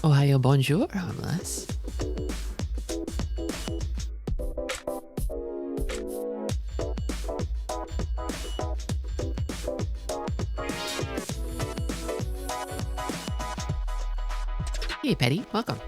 Ohio, bonjour, Harmless. Hey, Petty, welcome.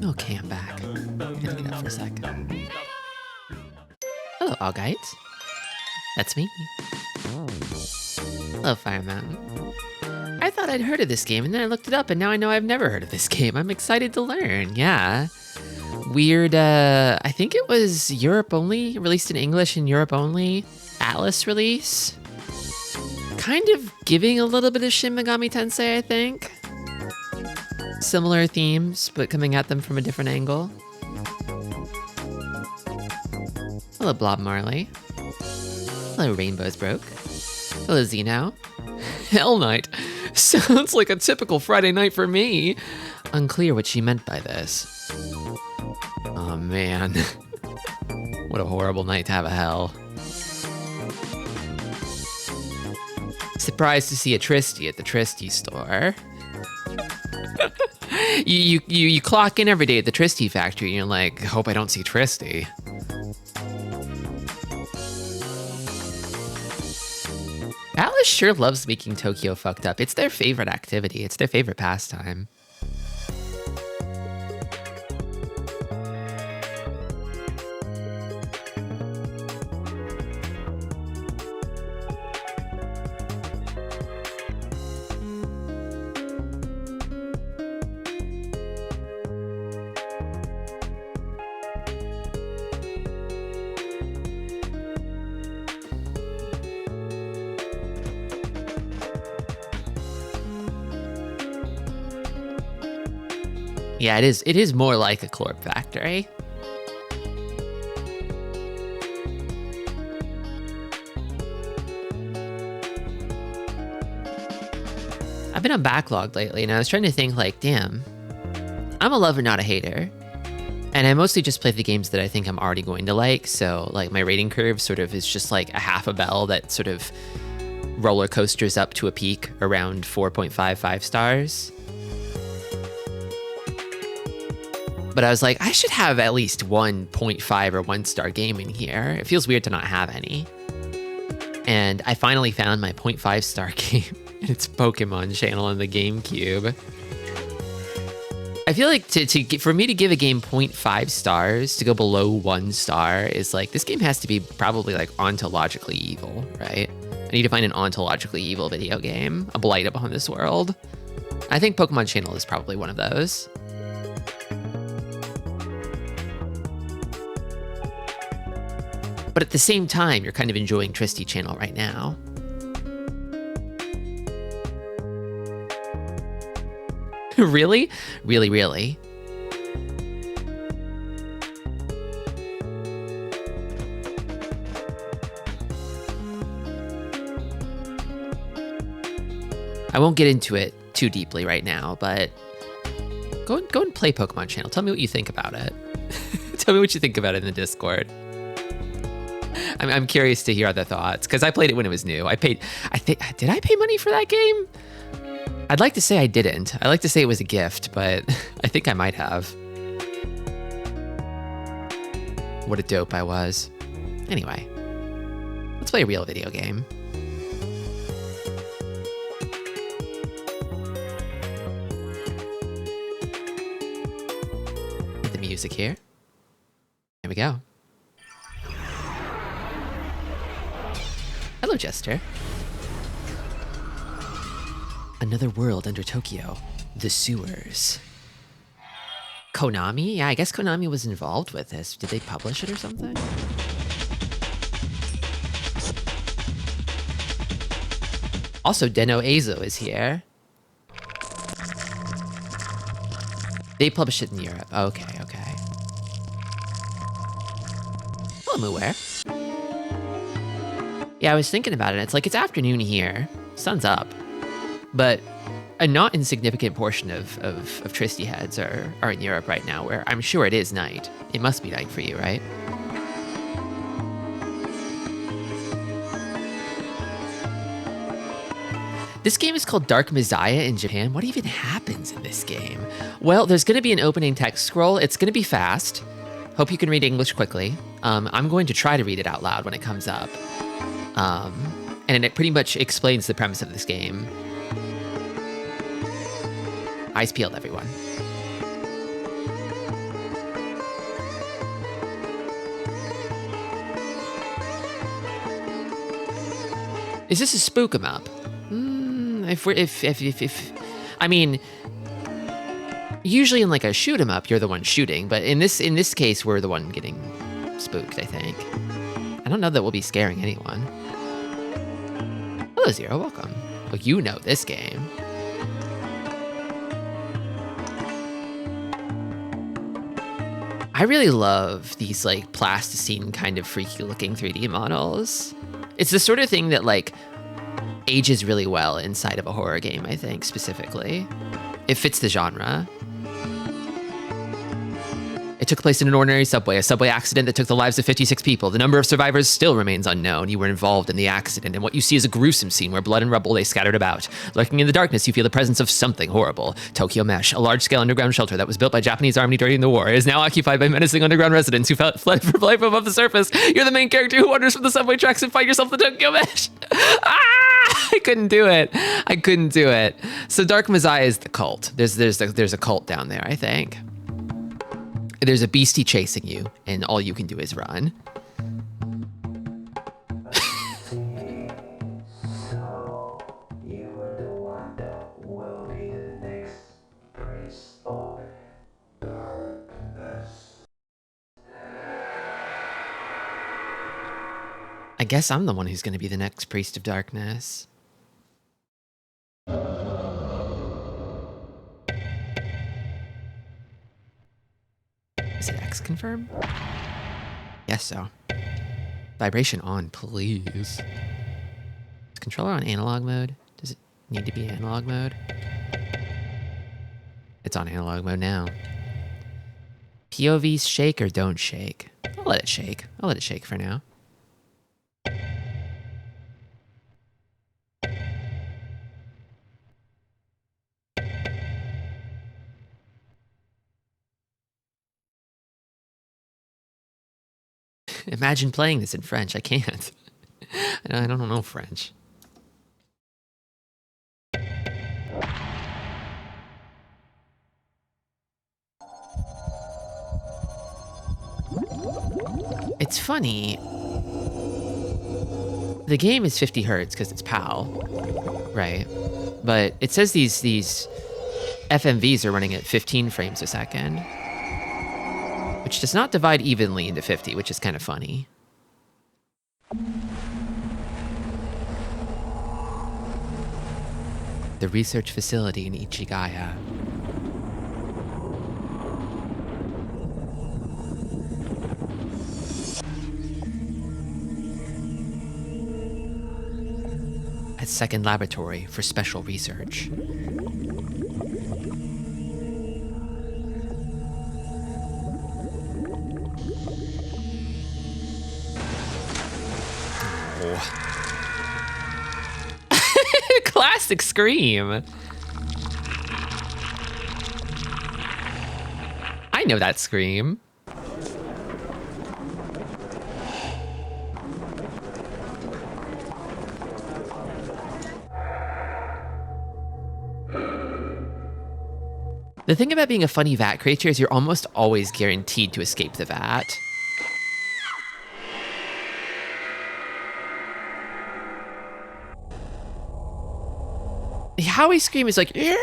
Okay, I'm back. Gonna get up for a sec. Hello, Augite. That's me. Hello, Fire Mountain. I thought I'd heard of this game, and then I looked it up, and now I know I've never heard of this game. I'm excited to learn, yeah. Weird, I think it was Europe only, released in English in Europe only. Atlas release. Kind of giving a little bit of Shin Megami Tensei, I think. Similar themes, but coming at them from a different angle. Hello, Blob Marley. Hello, Rainbows Broke. Hello, Zeno. Hellnight. Sounds like a typical Friday night for me. Unclear what she meant by this. Oh man. What a horrible night to have a hell. Surprised to see a Tristi at the Tristi store. you clock in every day at the Tristi factory and you're like, hope I don't see Tristi. Atlas sure loves making Tokyo fucked up. It's their favorite activity. It's their favorite pastime. Yeah, it is more like a Clorp factory. I've been on backlog lately, and I was trying to think like, damn, I'm a lover, not a hater. And I mostly just play the games that I think I'm already going to like, so like my rating curve sort of is just like a half a bell that sort of roller coasters up to a peak around 4.55 stars. But I was like, I should have at least 1.5 or 1-star game in here. It feels weird to not have any. And I finally found my 0.5-star game. It's Pokemon Channel on the GameCube. I feel like for me to give a game 0.5 stars, to go below 1 star, is like, this game has to be probably like ontologically evil, right? I need to find an ontologically evil video game, a blight upon this world. I think Pokemon Channel is probably one of those. But at the same time, you're kind of enjoying Tristi Channel right now. Really? Really, really? I won't get into it too deeply right now, but go and play Pokemon Channel. Tell me what you think about it. Tell me what you think about it in the Discord. I'm curious to hear other thoughts, because I played it when it was new. Did I pay money for that game? I'd like to say I didn't. I'd like to say it was a gift, but I think I might have. What a dope I was. Anyway, let's play a real video game. Get the music here. Here we go. Hello, Jester. Another world under Tokyo. The sewers. Konami? Yeah, I guess Konami was involved with this. Did they publish it or something? Also, Deno Eizo is here. They published it in Europe. Okay, okay. Well, I'm aware. Yeah, I was thinking about it. It's like, it's afternoon here. Sun's up. But a not insignificant portion of Tristi heads are in Europe right now, where I'm sure it is night. It must be night for you, right? This game is called Dark Messiah in Japan. What even happens in this game? Well, there's going to be an opening text scroll. It's going to be fast. Hope you can read English quickly. I'm going to try to read it out loud when it comes up. And it pretty much explains the premise of this game. Eyes peeled, everyone. Is this a spook 'em up? I mean, usually in like a shoot 'em up, you're the one shooting, but in this case, we're the one getting spooked, I think. I don't know that we'll be scaring anyone. Hello, Zero, welcome. Well, you know this game. I really love these like plasticine kind of freaky looking 3D models. It's the sort of thing that like ages really well inside of a horror game, I think, specifically. It fits the genre. It took place in an ordinary subway, a subway accident that took the lives of 56 people. The number of survivors still remains unknown. You were involved in the accident, and what you see is a gruesome scene where blood and rubble lay scattered about. Lurking in the darkness, you feel the presence of something horrible. Tokyo Mesh, a large-scale underground shelter that was built by Japanese army during the war, is now occupied by menacing underground residents who fled for life above the surface. You're the main character who wanders from the subway tracks and find yourself in the Tokyo Mesh. I couldn't do it. I couldn't do it. So Dark Messiah is the cult. There's a cult down there, I think. There's a beastie chasing you, and all you can do is run. So you are the one that will be the next priest of darkness. I guess I'm the one who's going to be the next priest of darkness. Is it X confirm? Yes, so. Vibration on, please. Is controller on analog mode? Does it need to be analog mode? It's on analog mode now. POVs shake or don't shake? I'll let it shake. I'll let it shake for now. Imagine playing this in French. I can't. I don't know French. It's funny. The game is 50 hertz because it's PAL, right? But it says these FMVs are running at 15 frames a second, which does not divide evenly into 50, which is kind of funny. The research facility in Ichigaya. A second laboratory for special research. Classic scream. I know that scream. The thing about being a funny vat creature is you're almost always guaranteed to escape the vat. how he screams is like, "Yarg!"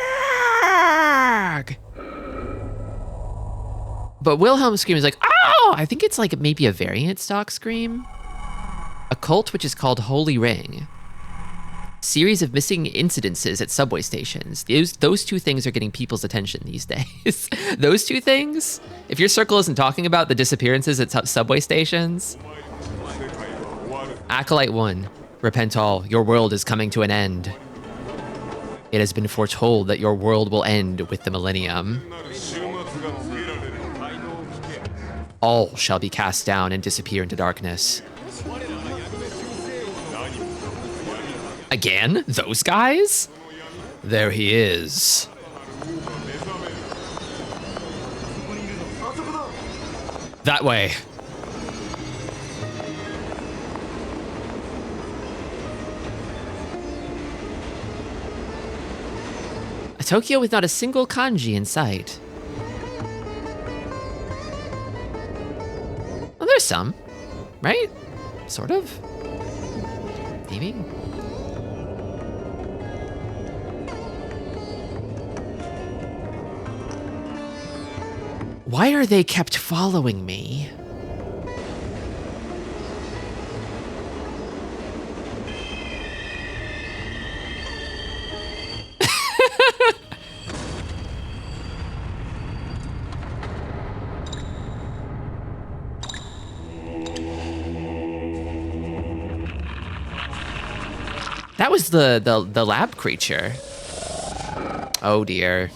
But Wilhelm's scream is like, "Oh!" I think it's like maybe a variant stock scream. A cult which is called Holy Ring. Series of missing incidences at subway stations. Those two things are getting people's attention these days. Those two things? If your circle isn't talking about the disappearances at subway stations. Acolyte 1, repent all, your world is coming to an end. It has been foretold that your world will end with the millennium. All shall be cast down and disappear into darkness. Again? Those guys? There he is. That way. A Tokyo with not a single kanji in sight. Well, there's some, right? Sort of. Maybe. Why are they kept following me? That was the lab creature. Oh dear.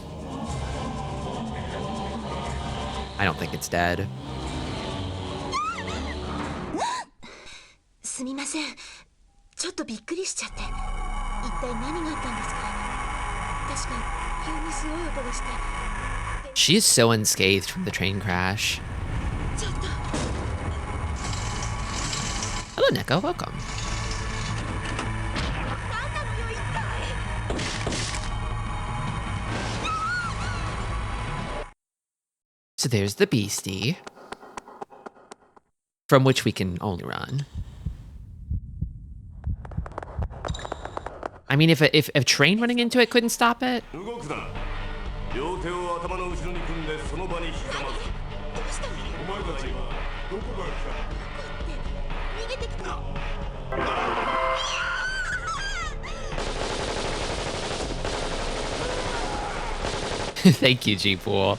I don't think it's dead. すみません。ちょっとびっくりしちゃって。一体何があったんですか？確か急にすごい音がして。 She is so unscathed from the train crash. ちょっと。 Hello, Neko. Welcome. So there's the beastie, from which we can only run. I mean, if a train running into it couldn't stop it. Thank you, G-Pool.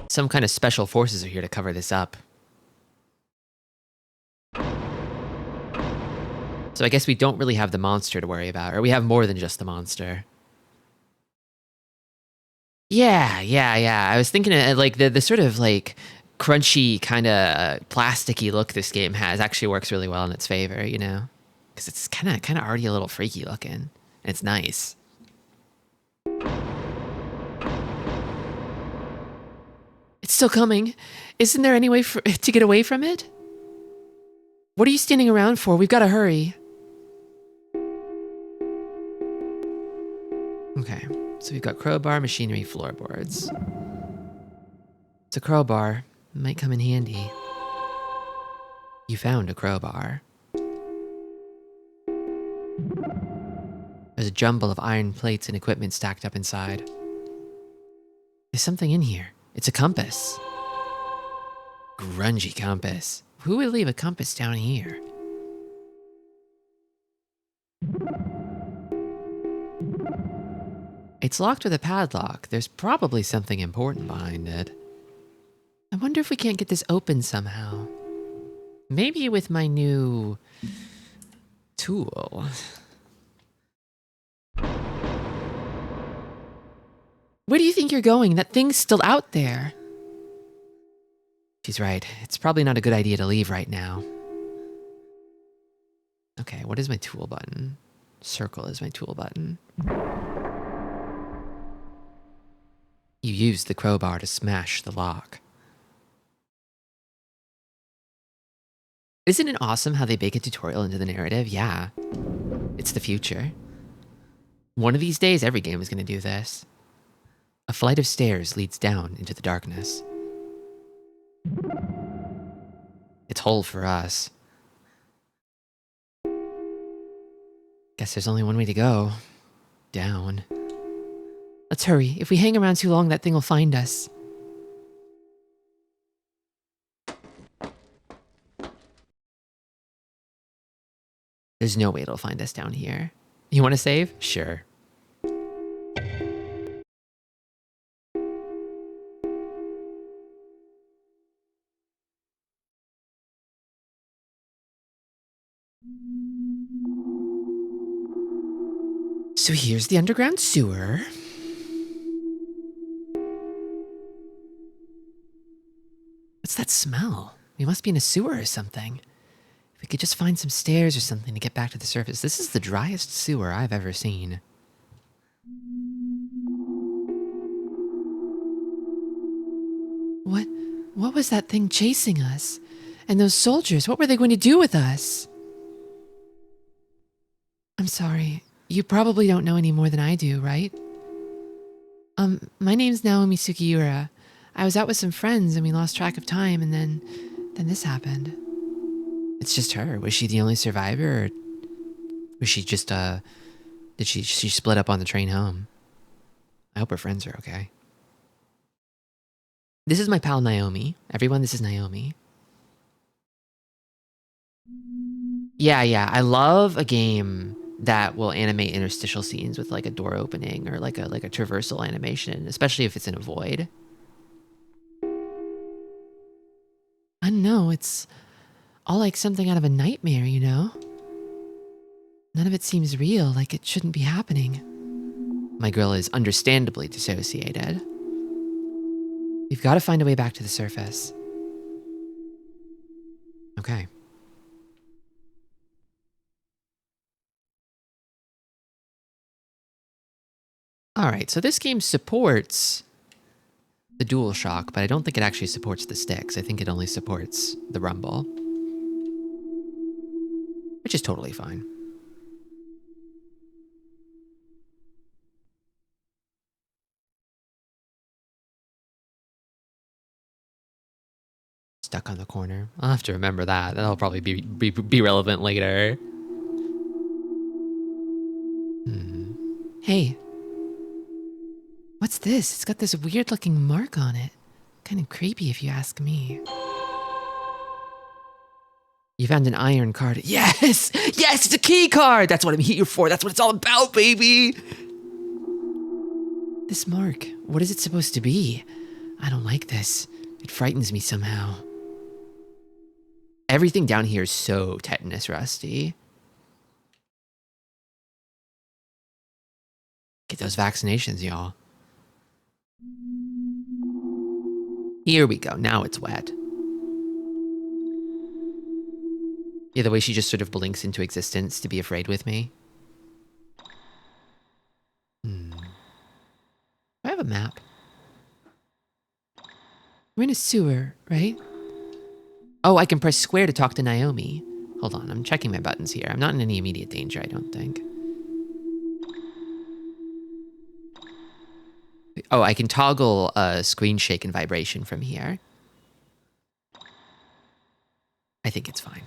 Some kind of special forces are here to cover this up. So I guess we don't really have the monster to worry about, or we have more than just the monster. Yeah. I was thinking like the sort of like crunchy kind of plasticky look this game has actually works really well in its favor, you know? Because it's kind of already a little freaky looking, and it's nice. It's still coming. Isn't there any way to get away from it? What are you standing around for? We've got to hurry. Okay, so we've got crowbar, machinery, floorboards. It's a crowbar. It might come in handy. You found a crowbar. There's a jumble of iron plates and equipment stacked up inside. There's something in here. It's a compass. Grungy compass. Who would leave a compass down here? It's locked with a padlock. There's probably something important behind it. I wonder if we can't get this open somehow. Maybe with my new tool. Where do you think you're going? That thing's still out there. She's right. It's probably not a good idea to leave right now. Okay, what is my tool button? Circle is my tool button. You use the crowbar to smash the lock. Isn't it awesome how they bake a tutorial into the narrative? Yeah. It's the future. One of these days, every game is going to do this. A flight of stairs leads down into the darkness. It's whole for us. Guess there's only one way to go. Down. Let's hurry. If we hang around too long, that thing will find us. There's no way it'll find us down here. You want to save? Sure. So here's the underground sewer. What's that smell? We must be in a sewer or something. If we could just find some stairs or something to get back to the surface. This is the driest sewer I've ever seen. What was that thing chasing us? And those soldiers, what were they going to do with us? I'm sorry. You probably don't know any more than I do, right? My name's Naomi Sugiura. I was out with some friends and we lost track of time and then this happened. It's just her. Was she the only survivor or was she just, did she split up on the train home? I hope her friends are okay. This is my pal Naomi. Everyone, this is Naomi. Yeah, I love a game that will animate interstitial scenes with like a door opening or like a traversal animation, especially if it's in a void. I don't know, it's all like something out of a nightmare, you know? None of it seems real, like it shouldn't be happening. My girl is understandably dissociated. We've got to find a way back to the surface. Okay. Alright, so this game supports the DualShock, but I don't think it actually supports the sticks. I think it only supports the rumble. Which is totally fine. Stuck on the corner. I'll have to remember that. That'll probably be relevant later. Hey. What's this? It's got this weird looking mark on it. Kind of creepy if you ask me. You found an iron card. Yes! Yes, it's a key card! That's what I'm here for. That's what it's all about, baby! This mark, what is it supposed to be? I don't like this. It frightens me somehow. Everything down here is so tetanus rusty. Get those vaccinations, y'all. Here we go. Now it's wet. Yeah, the way she just sort of blinks into existence to be afraid with me. Do I have a map? We're in a sewer, right? Oh, I can press square to talk to Naomi. Hold on, I'm checking my buttons here. I'm not in any immediate danger, I don't think. Oh, I can toggle screen shake and vibration from here. I think it's fine.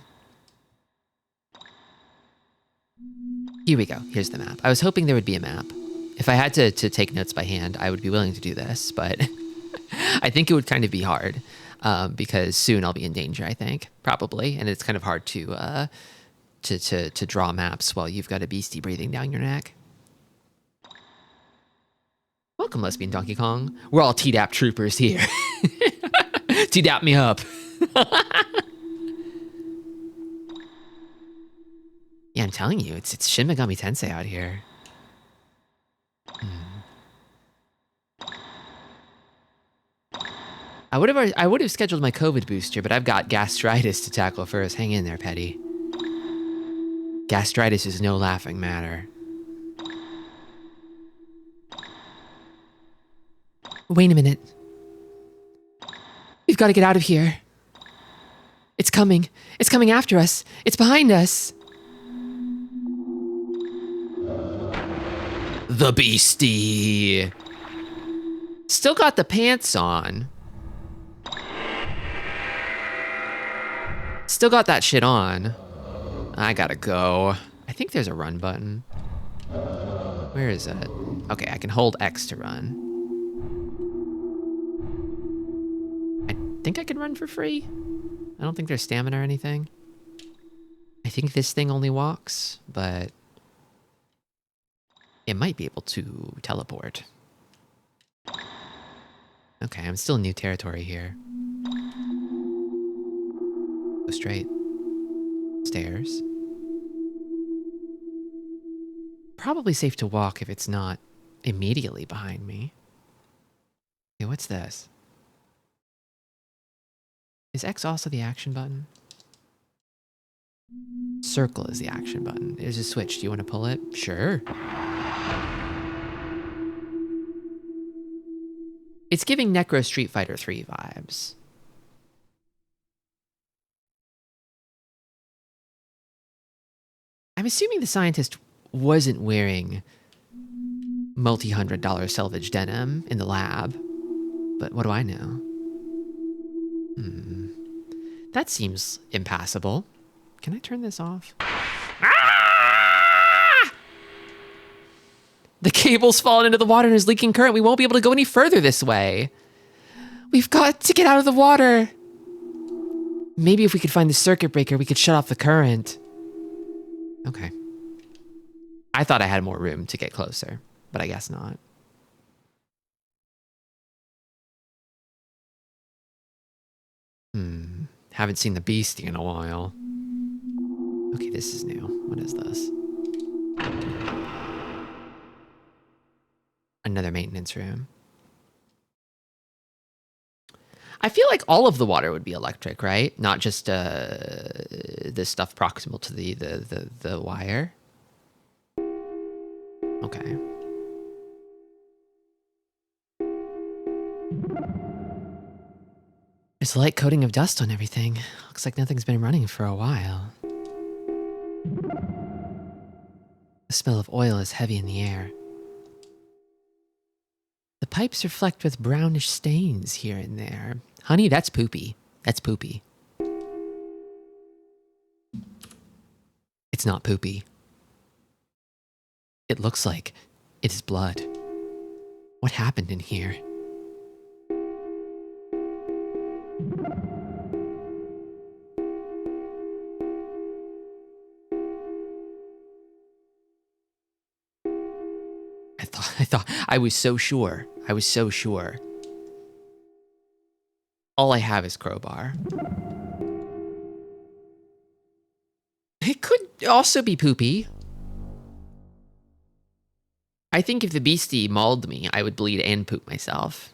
Here we go. Here's the map. I was hoping there would be a map. If I had to take notes by hand, I would be willing to do this, but I think it would kind of be hard because soon I'll be in danger, I think, probably. And it's kind of hard to draw maps while you've got a beastie breathing down your neck. Welcome, lesbian Donkey Kong. We're all T-Dap troopers here. T-Dap me up. Yeah, I'm telling you, it's Shin Megami Tensei out here. I would have scheduled my COVID booster, but I've got gastritis to tackle first. Hang in there, Petty. Gastritis is no laughing matter. Wait a minute. We've got to get out of here. It's coming. It's coming after us. It's behind us. The beastie. Still got the pants on. Still got that shit on. I gotta go. I think there's a run button. Where is it? Okay, I can hold X to run. I think I can run for free. I don't think there's stamina or anything. I think this thing only walks, but it might be able to teleport. Okay, I'm still in new territory here. Go straight. Stairs. Probably safe to walk if it's not immediately behind me. Hey, what's this? Is X also the action button? Circle is the action button. There's a switch. Do you want to pull it? Sure. It's giving Necro Street Fighter 3 vibes. I'm assuming the scientist wasn't wearing multi-$100 selvage denim in the lab, but what do I know? That seems impassable. Can I turn this off? Ah! The cable's fallen into the water and is leaking current. We won't be able to go any further this way. We've got to get out of the water. Maybe if we could find the circuit breaker, we could shut off the current. Okay. I thought I had more room to get closer, but I guess not. Haven't seen the beastie in a while. Okay, this is new. What is this? Another maintenance room. I feel like all of the water would be electric, right? Not just the stuff proximal to the wire. Okay. There's a light coating of dust on everything. Looks like nothing's been running for a while. The smell of oil is heavy in the air. The pipes reflect with brownish stains here and there. Honey, that's poopy. That's poopy. It's not poopy. It looks like it is blood. What happened in here? I was so sure. I was so sure. All I have is crowbar. It could also be poopy. I think if the beastie mauled me, I would bleed and poop myself.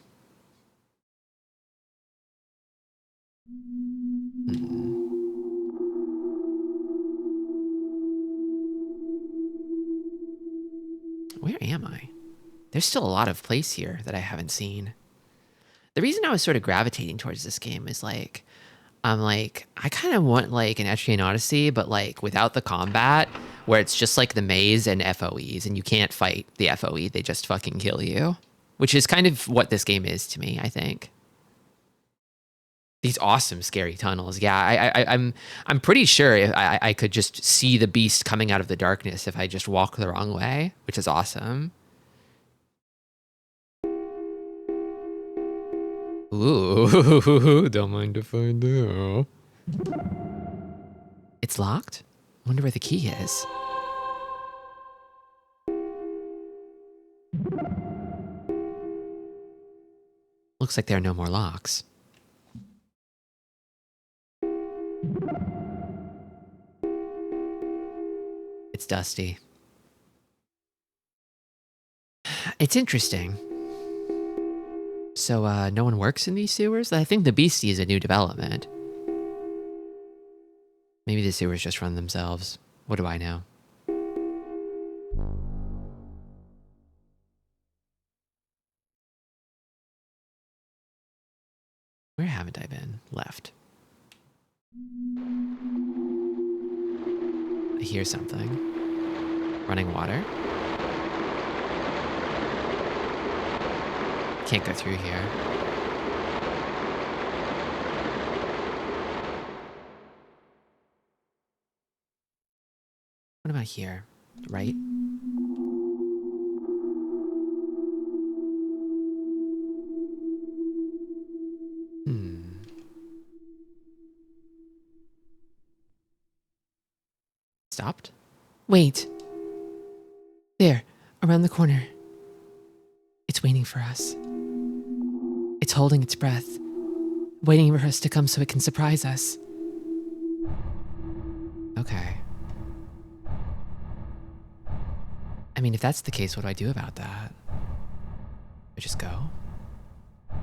Where am I? There's still a lot of place here that I haven't seen. The reason I was sort of gravitating towards this game is like, I kind of want like an Etrian Odyssey, but like without the combat, where it's just like the maze and FOEs, and you can't fight the FOE, they just fucking kill you. Which is kind of what this game is to me, I think. These awesome, scary tunnels. Yeah, I'm pretty sure I could just see the beast coming out of the darkness if I just walk the wrong way, which is awesome. Ooh, don't mind if I do. It's locked? Wonder where the key is. Looks like there are no more locks. It's dusty. It's interesting. So, no one works in these sewers? I think the beastie is a new development. Maybe the sewers just run themselves. What do I know? Where haven't I been? Left. I hear something. Running water. Can't go through here. What about here? Right? Stopped? Wait. There, around the corner. It's waiting for us. It's holding its breath, waiting for us to come so it can surprise us. Okay. I mean, if that's the case, what do I do about that? I just go? Do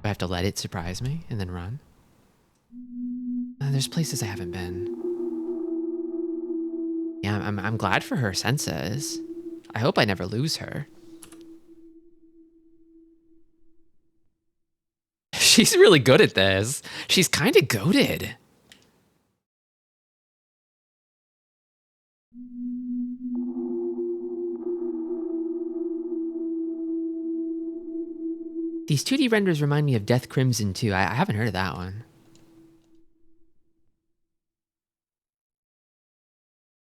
I have to let it surprise me and then run? There's places I haven't been. Yeah, I'm glad for her senses. I hope I never lose her. She's really good at this. She's kind of goated. These 2D renders remind me of Death Crimson too. I haven't heard of that one.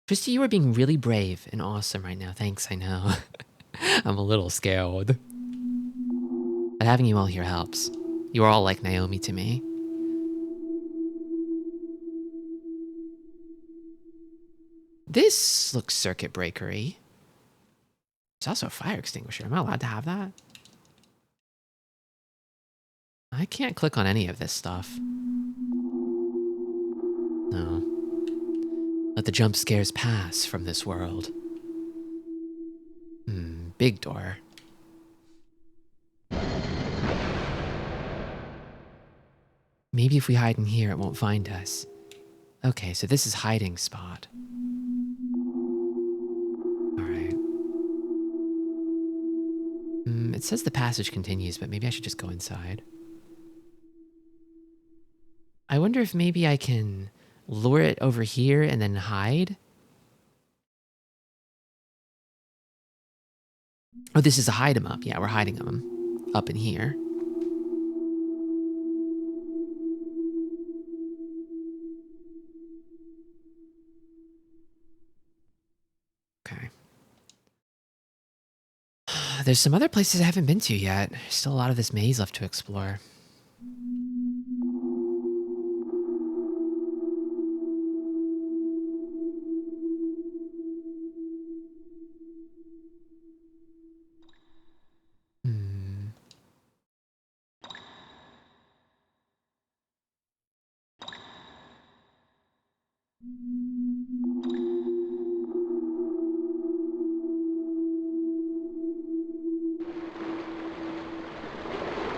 Tristi, you are being really brave and awesome right now. Thanks, I know. I'm a little scared. But having you all here helps. You are all like Naomi to me. This looks circuit breakery. There's also a fire extinguisher. Am I allowed to have that? I can't click on any of this stuff. No. Let the jump scares pass from this world. Big door. Maybe if we hide in here, it won't find us. Okay, so this is hiding spot. All right. It says the passage continues, but maybe I should just go inside. I wonder if maybe I can lure it over here and then hide. Oh, this is a hide 'em up. Yeah, we're hiding them up in here. Okay. There's some other places I haven't been to yet. Still a lot of this maze left to explore.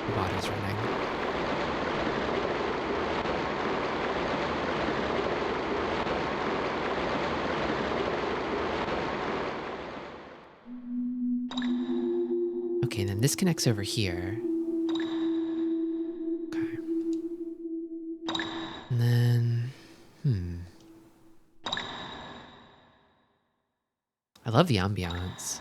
The water's running. Okay, then this connects over here. Okay. And then, I love the ambiance.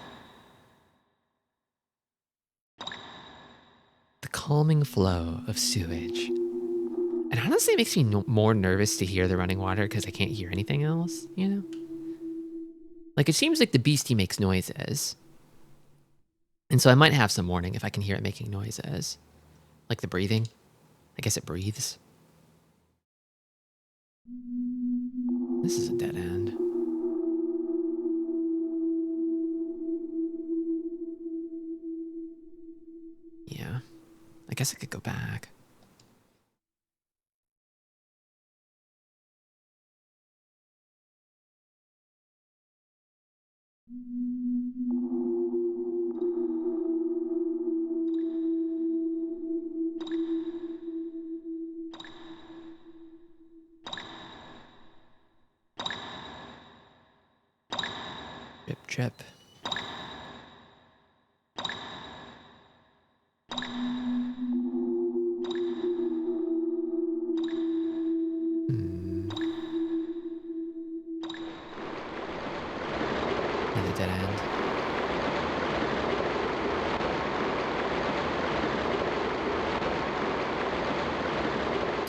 The calming flow of sewage. And honestly, it makes me more nervous to hear the running water because I can't hear anything else, you know? Like, it seems like the beastie makes noises. And so I might have some warning if I can hear it making noises. Like the breathing. I guess it breathes. This is a dead end. Yeah. I guess I could go back. Drip, drip. Another dead end.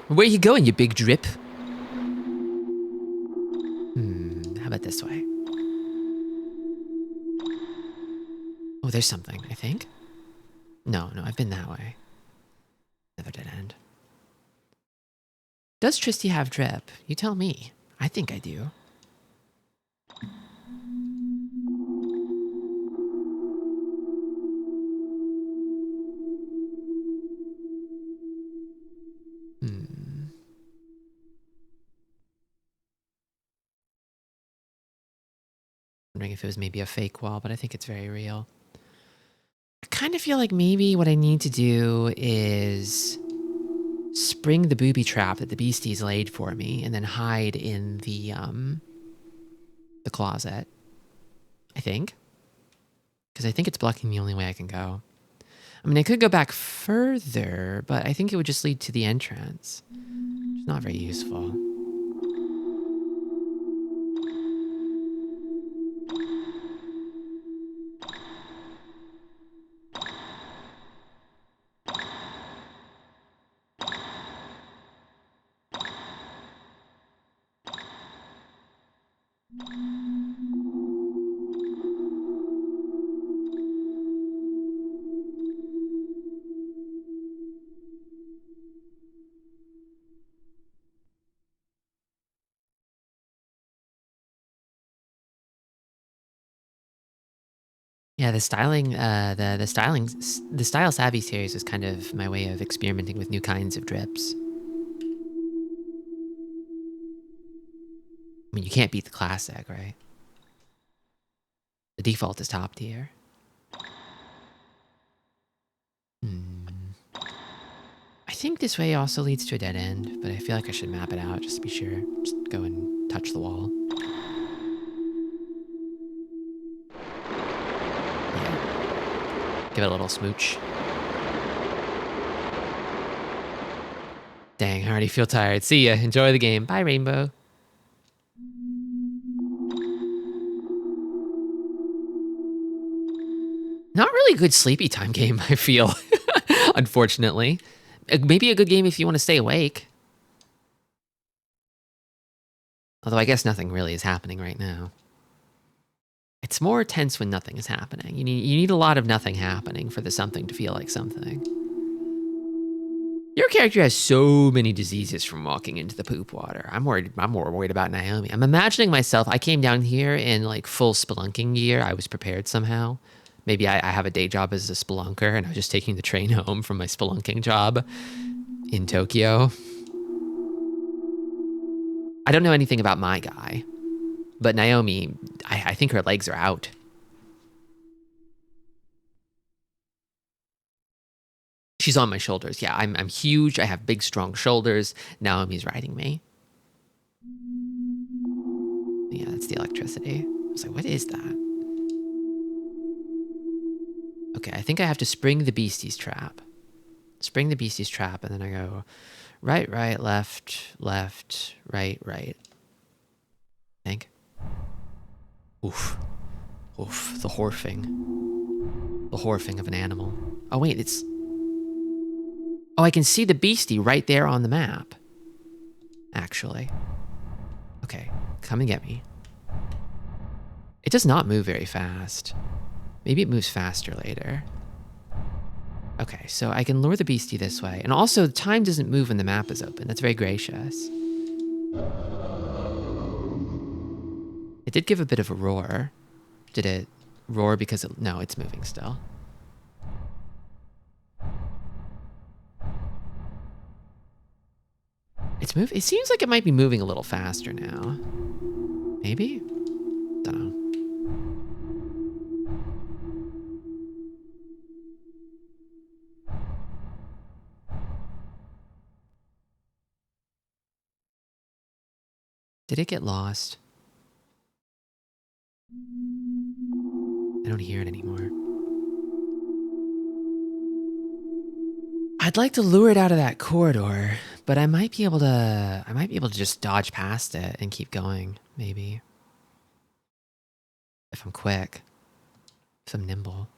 Where you going, you big drip? How about this way? Oh, there's something, I think. No, I've been that way. Another dead end. Does Tristi have drip? You tell me. I think I do. Wondering if it was maybe a fake wall, but I think it's very real. I kind of feel like maybe what I need to do is spring the booby trap that the beasties laid for me and then hide in the closet. I think. Because I think it's blocking the only way I can go. I mean, I could go back further, but I think it would just lead to the entrance. It's not very useful. Yeah, the style savvy series is kind of my way of experimenting with new kinds of drips. I mean, you can't beat the classic, right? The default is top tier. I think this way also leads to a dead end, but I feel like I should map it out just to be sure. Just go and touch the wall. Give it a little smooch. Dang, I already feel tired. See ya. Enjoy the game. Bye, Rainbow. Not really a good sleepy time game, I feel. Unfortunately. Maybe a good game if you want to stay awake. Although I guess nothing really is happening right now. It's more tense when nothing is happening. You need a lot of nothing happening for the something to feel like something. Your character has so many diseases from walking into the poop water. I'm more worried about Naomi. I'm imagining myself, I came down here in like full spelunking gear. I was prepared somehow. Maybe I have a day job as a spelunker and I was just taking the train home from my spelunking job in Tokyo. I don't know anything about my guy. But Naomi, I think her legs are out. She's on my shoulders. Yeah, I'm huge. I have big, strong shoulders. Naomi's riding me. Yeah, that's the electricity. I was like, what is that? Okay, I think I have to spring the beastie's trap. Spring the beastie's trap, and then I go right, left, right. I think. Oof, the horfing. The horfing of an animal. Oh, wait, it's... Oh, I can see the beastie right there on the map. Actually. Okay, come and get me. It does not move very fast. Maybe it moves faster later. Okay, so I can lure the beastie this way. And also, time doesn't move when the map is open. That's very gracious. It did give a bit of a roar. Did it roar because it... No, it's moving still. It seems like it might be moving a little faster now. Maybe? Don't know. Did it get lost? I don't hear it anymore. I'd like to lure it out of that corridor, but I might be able to just dodge past it and keep going, maybe. If I'm quick. If I'm nimble.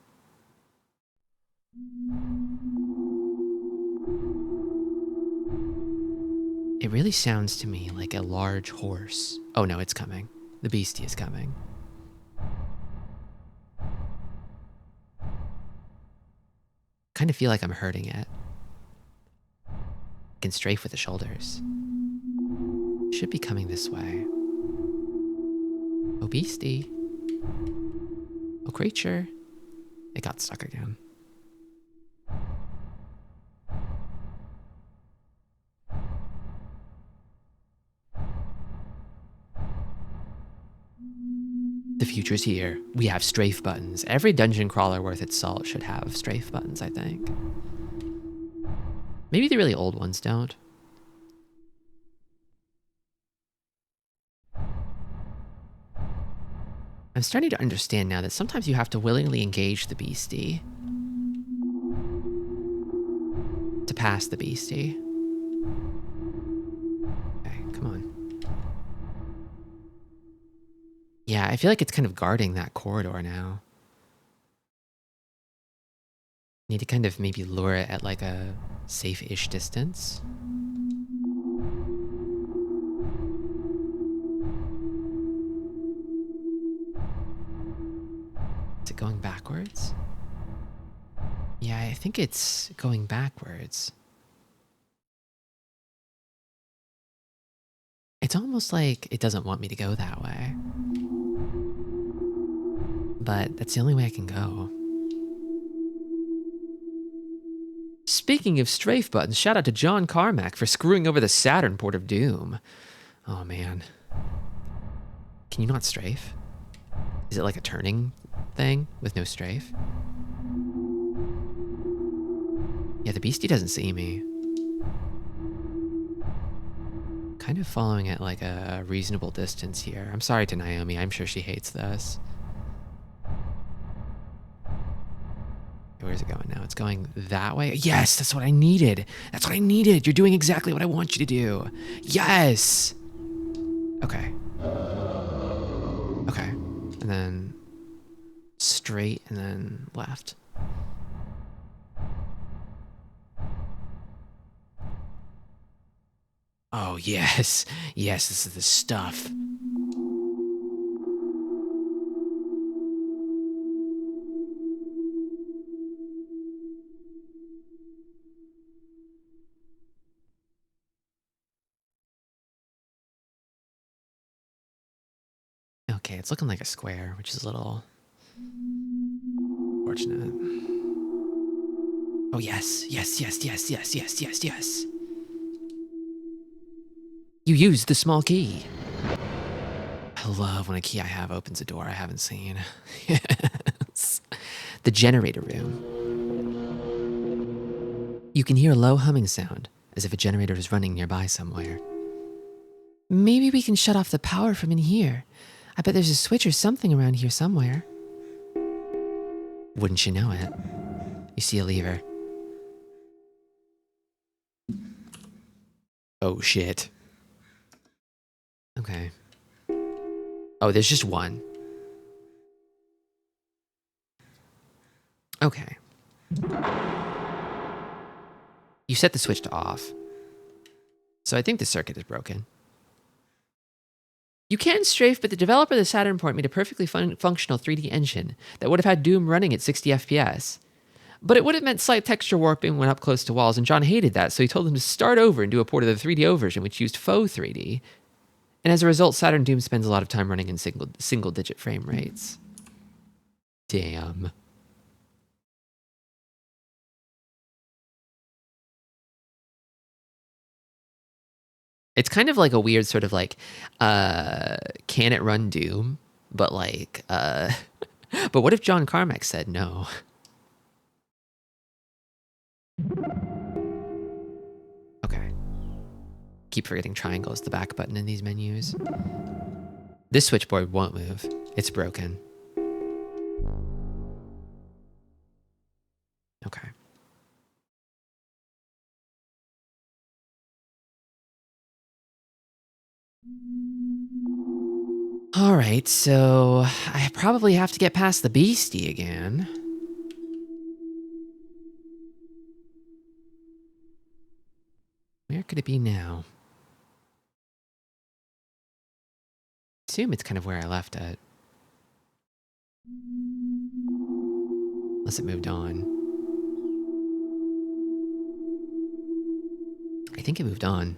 It really sounds to me like a large horse. Oh no, it's coming. The beastie is coming. kind of feel like I'm hurting it. I can strafe with the shoulders. Should be coming this way. Oh, beastie. Oh, creature. It got stuck again. The future's here. We have strafe buttons. Every dungeon crawler worth its salt should have strafe buttons, I think. Maybe the really old ones don't. I'm starting to understand now that sometimes you have to willingly engage the beastie to pass the beastie. Okay, come on. Yeah, I feel like it's kind of guarding that corridor now. Need to kind of maybe lure it at like a safe-ish distance. Is it going backwards? Yeah, I think it's going backwards. It's almost like it doesn't want me to go that way. But that's the only way I can go. Speaking of strafe buttons, shout out to John Carmack for screwing over the Saturn port of Doom. Oh man. Can you not strafe? Is it like a turning thing with no strafe? Yeah, the beastie doesn't see me. Kind of following at like a reasonable distance here. I'm sorry to Naomi, I'm sure she hates this. Where's it going now? It's going that way. Yes, that's what I needed. That's what I needed. You're doing exactly what I want you to do. Yes. Okay. Okay. And then straight and then left. Oh, yes. Yes, this is the stuff. Okay, it's looking like a square, which is a little fortunate. Oh, yes. Yes, yes, yes, yes, yes, yes, yes. You used the small key. I love when a key I have opens a door I haven't seen. Yes. The generator room. You can hear a low humming sound, as if a generator is running nearby somewhere. Maybe we can shut off the power from in here. I bet there's a switch or something around here somewhere. Wouldn't you know it? You see a lever. Oh, shit. Okay. Oh, there's just one. Okay. You set the switch to off. So I think the circuit is broken. You can strafe, but the developer of the Saturn port made a perfectly functional 3D engine that would have had Doom running at 60 FPS. But it would have meant slight texture warping when up close to walls, and John hated that, so he told them to start over and do a port of the 3DO version, which used faux 3D. And as a result, Saturn Doom spends a lot of time running in single-digit frame rates. Damn. It's kind of like a weird sort of like, can it run Doom? But like, but what if John Carmack said no? Okay. Keep forgetting triangle is the back button in these menus. This switchboard won't move. It's broken. Okay. All right, so I probably have to get past the beastie again. Where could it be now? I assume it's kind of where I left it. Unless it moved on. I think it moved on.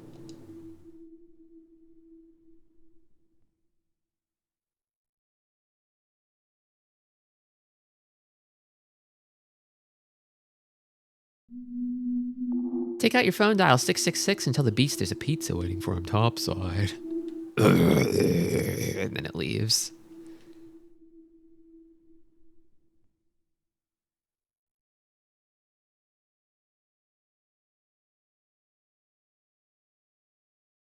Take out your phone, dial 666, and tell the beast there's a pizza waiting for him topside. And then it leaves.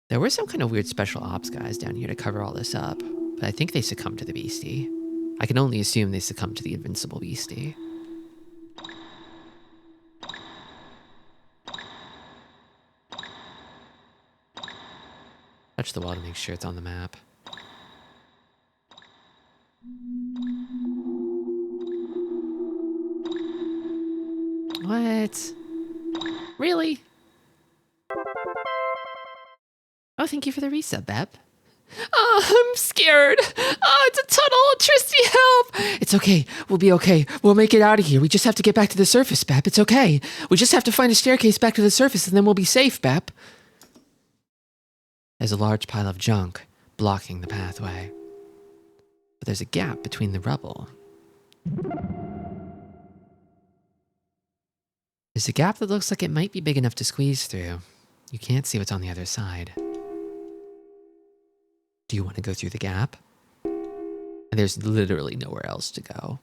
There were some kind of weird special ops guys down here to cover all this up, but I think they succumbed to the beastie. I can only assume they succumbed to the invincible beastie. Touch the wall to make sure it's on the map. What? Really? Oh, thank you for the resub, Bep. Oh, I'm scared. Oh, it's a tunnel. Tristi, help. It's okay. We'll be okay. We'll make it out of here. We just have to get back to the surface, Bep. It's okay. We just have to find a staircase back to the surface and then we'll be safe, Bep. There's a large pile of junk blocking the pathway. But there's a gap between the rubble. There's a gap that looks like it might be big enough to squeeze through. You can't see what's on the other side. Do you want to go through the gap? And there's literally nowhere else to go.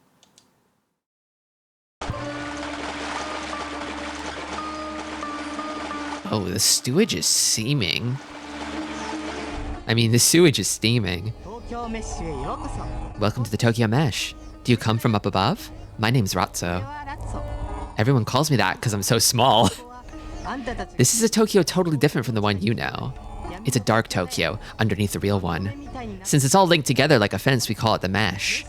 Oh, the sewage is steaming. I mean, the sewage is steaming. Welcome to the Tokyo Mesh. Do you come from up above? My name's Ratso. Everyone calls me that because I'm so small. This is a Tokyo totally different from the one you know. It's a dark Tokyo underneath the real one. Since it's all linked together like a fence, we call it the Mesh.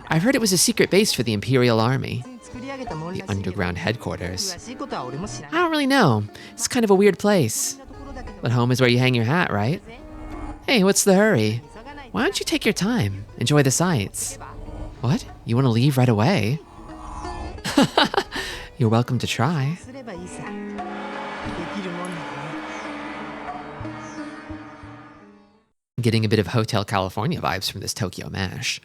I heard it was a secret base for the Imperial Army. The underground headquarters. I don't really know. It's kind of a weird place. But home is where you hang your hat, right? Hey, what's the hurry? Why don't you take your time? Enjoy the sights. What? You want to leave right away? You're welcome to try. Getting a bit of Hotel California vibes from this Tokyo Mesh.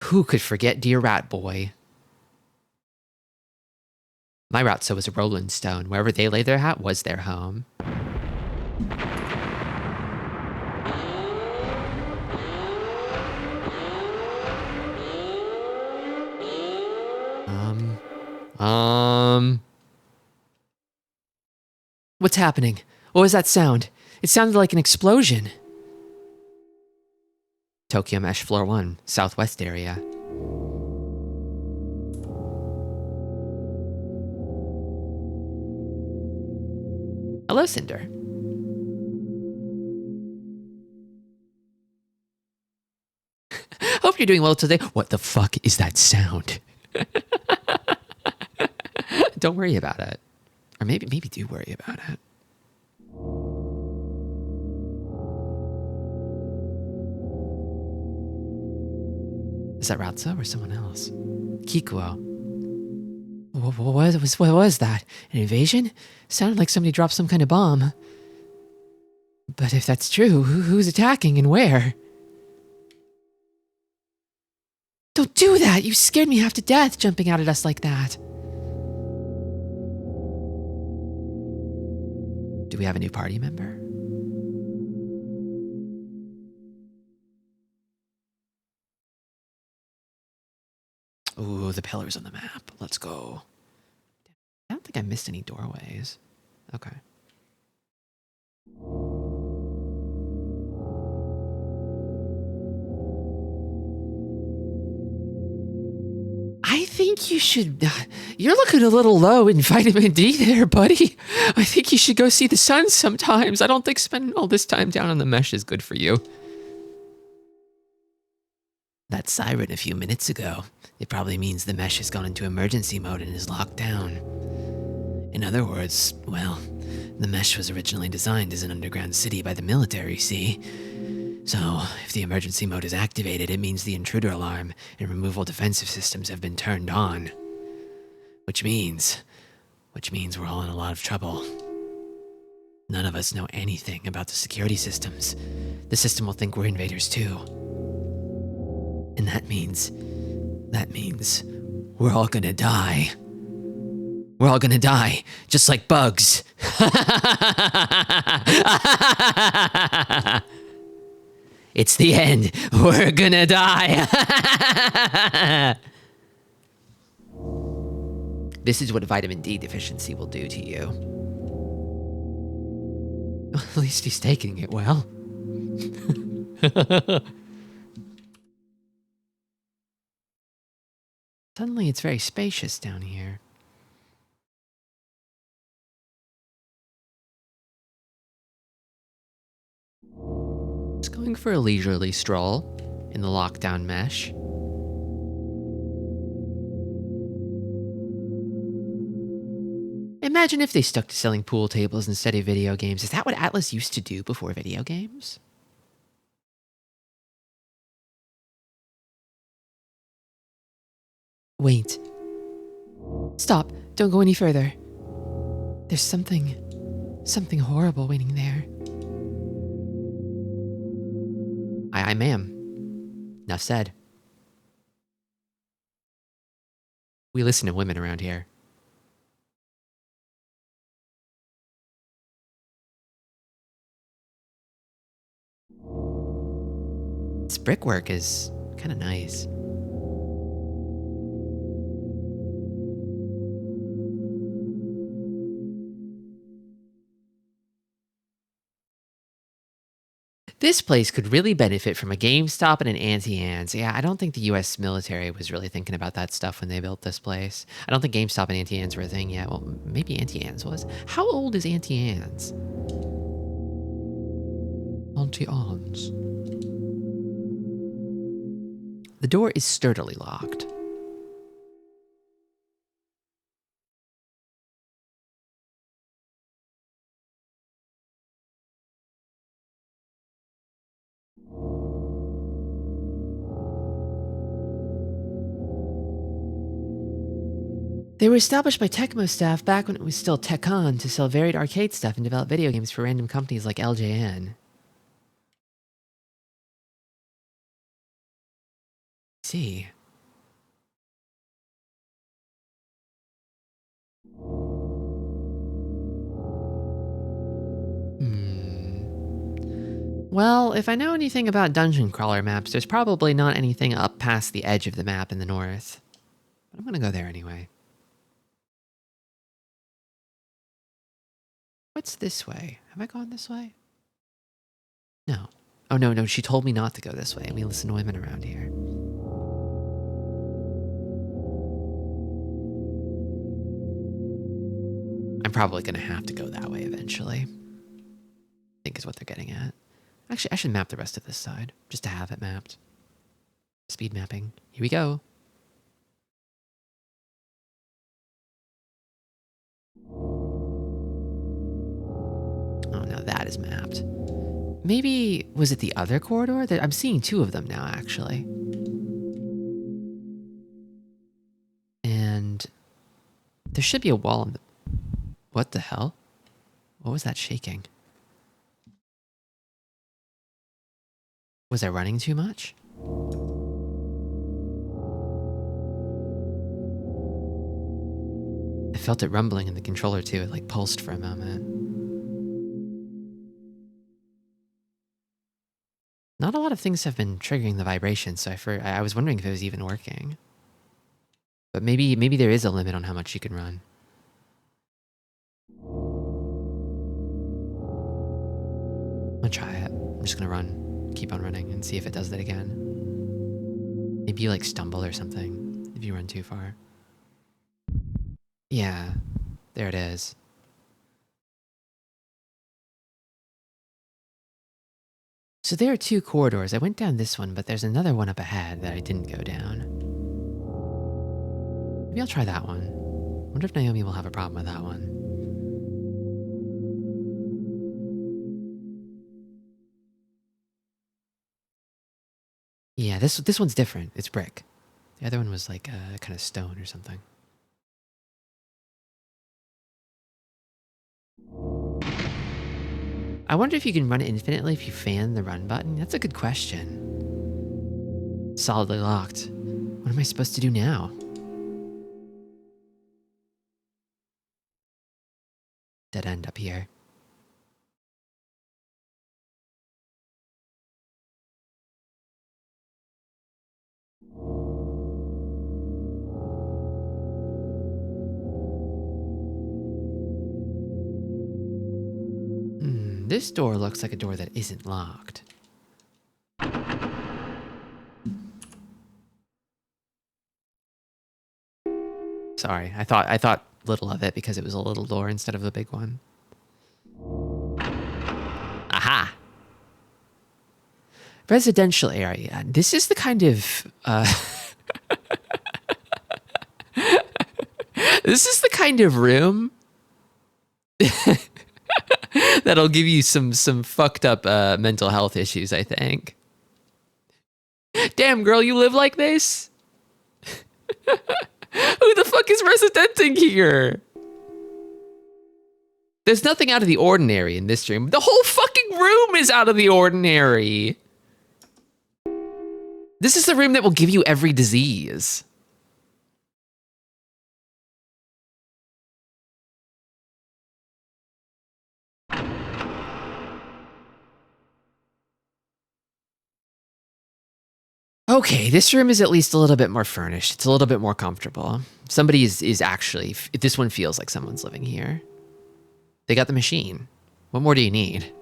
Who could forget Dear Rat Boy? My Ratso was a Rolling Stone. Wherever they lay their hat was their home. What's happening? What was that sound? It sounded like an explosion. Tokyo Mesh Floor 1, Southwest area. Hello, Cinder. Hope you're doing well today. What the fuck is that sound? Don't worry about it. Or maybe do worry about it. Is that Ratso or someone else? Kikuo. What was that? An invasion? Sounded like somebody dropped some kind of bomb. But if that's true, who's attacking and where? Don't do that! You scared me half to death jumping out at us like that. Do we have a new party member? Ooh, the pillars on the map. Let's go. I don't think I missed any doorways. Okay. I think you should... you're looking a little low in vitamin D there, buddy. I think you should go see the sun sometimes. I don't think spending all this time down on the mesh is good for you. That siren a few minutes ago. It probably means the mesh has gone into emergency mode and is locked down. In other words, well, The mesh was originally designed as an underground city by the military, see? So, if the emergency mode is activated, it means the intruder alarm and removal defensive systems have been turned on. Which means we're all in a lot of trouble. None of us know anything about the security systems. The system will think we're invaders too. And that means we're all gonna die. We're all gonna die, just like bugs. It's the end. We're gonna die. This is what vitamin D deficiency will do to you. At least he's taking it well. Suddenly it's very spacious down here. Just going for a leisurely stroll in the lockdown mesh. Imagine if they stuck to selling pool tables instead of video games. Is that what Atlas used to do before video games? Wait. Stop. Don't go any further. There's something horrible waiting there. I ma'am. Enough said. We listen to women around here. This brickwork is kind of nice. This place could really benefit from a GameStop and an Auntie Anne's. Yeah, I don't think the US military was really thinking about that stuff when they built this place. I don't think GameStop and Auntie Anne's were a thing yet. Well, maybe Auntie Anne's was. How old is Auntie Anne's? Auntie Anne's. The door is sturdily locked. They were established by Tecmo staff back when it was still Tecon to sell varied arcade stuff and develop video games for random companies like LJN. See. Well, if I know anything about dungeon crawler maps, there's probably not anything up past the edge of the map in the north. But I'm gonna go there anyway. What's this way? Have I gone this way? No. Oh, no, she told me not to go this way, and we listen to women around here. I'm probably gonna have to go that way eventually. I think is what they're getting at. Actually, I should map the rest of this side, just to have it mapped. Speed mapping. Here we go. Oh, now that is mapped. Maybe, was it the other corridor? I'm seeing two of them now, actually. And there should be a wall in the... What the hell? What was that shaking? Was I running too much? I felt it rumbling in the controller too. It like pulsed for a moment. Not a lot of things have been triggering the vibration, so I was wondering if it was even working. But maybe there is a limit on how much you can run. I'm gonna try it. I'm just gonna run, keep on running, and see if it does that again. Maybe you like stumble or something if you run too far. Yeah, there it is. So there are two corridors. I went down this one, but there's another one up ahead that I didn't go down. Maybe I'll try that one. I wonder if Naomi will have a problem with that one. Yeah, this one's different. It's brick. The other one was like kind of stone or something. I wonder if you can run it infinitely if you fan the run button. That's a good question. Solidly locked. What am I supposed to do now? Dead end up here. This door looks like a door that isn't locked. Sorry, I thought little of it because it was a little door instead of a big one. Aha! Residential area. This is the kind of this is the kind of room that'll give you some fucked up mental health issues, I think. Damn, girl, you live like this? Who the fuck is residenting here? There's nothing out of the ordinary in this room. The whole fucking room is out of the ordinary. This is the room that will give you every disease. Okay, this room is at least a little bit more furnished. It's a little bit more comfortable. Somebody is actually, this one feels like someone's living here. They got the machine. What more do you need?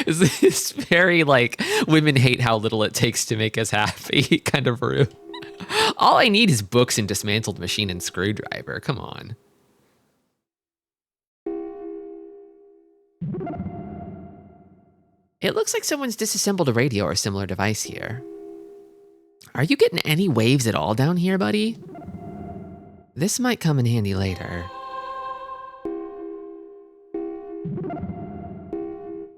Is this very like, women hate how little it takes to make us happy kind of room? All I need is books and dismantled machine and screwdriver. Come on. It looks like someone's disassembled a radio or similar device here. Are you getting any waves at all down here, buddy? This might come in handy later.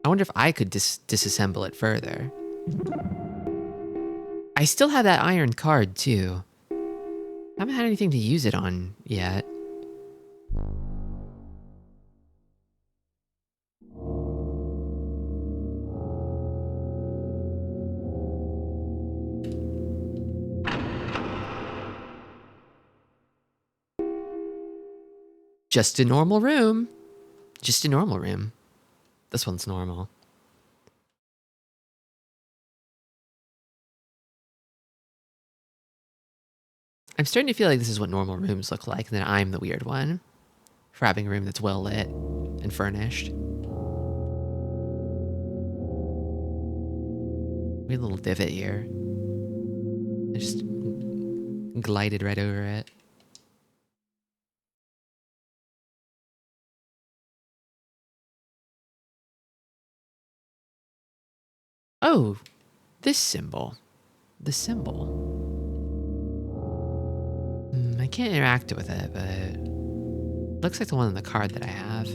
I wonder if I could disassemble it further. I still have that iron card, too. I haven't had anything to use it on yet. Just a normal room. Just a normal room. This one's normal. I'm starting to feel like this is what normal rooms look like, and that I'm the weird one for having a room that's well lit and furnished. Weird little divot here. I just glided right over it. Oh, this symbol. The symbol. I can't interact with it, but it looks like the one on the card that I have.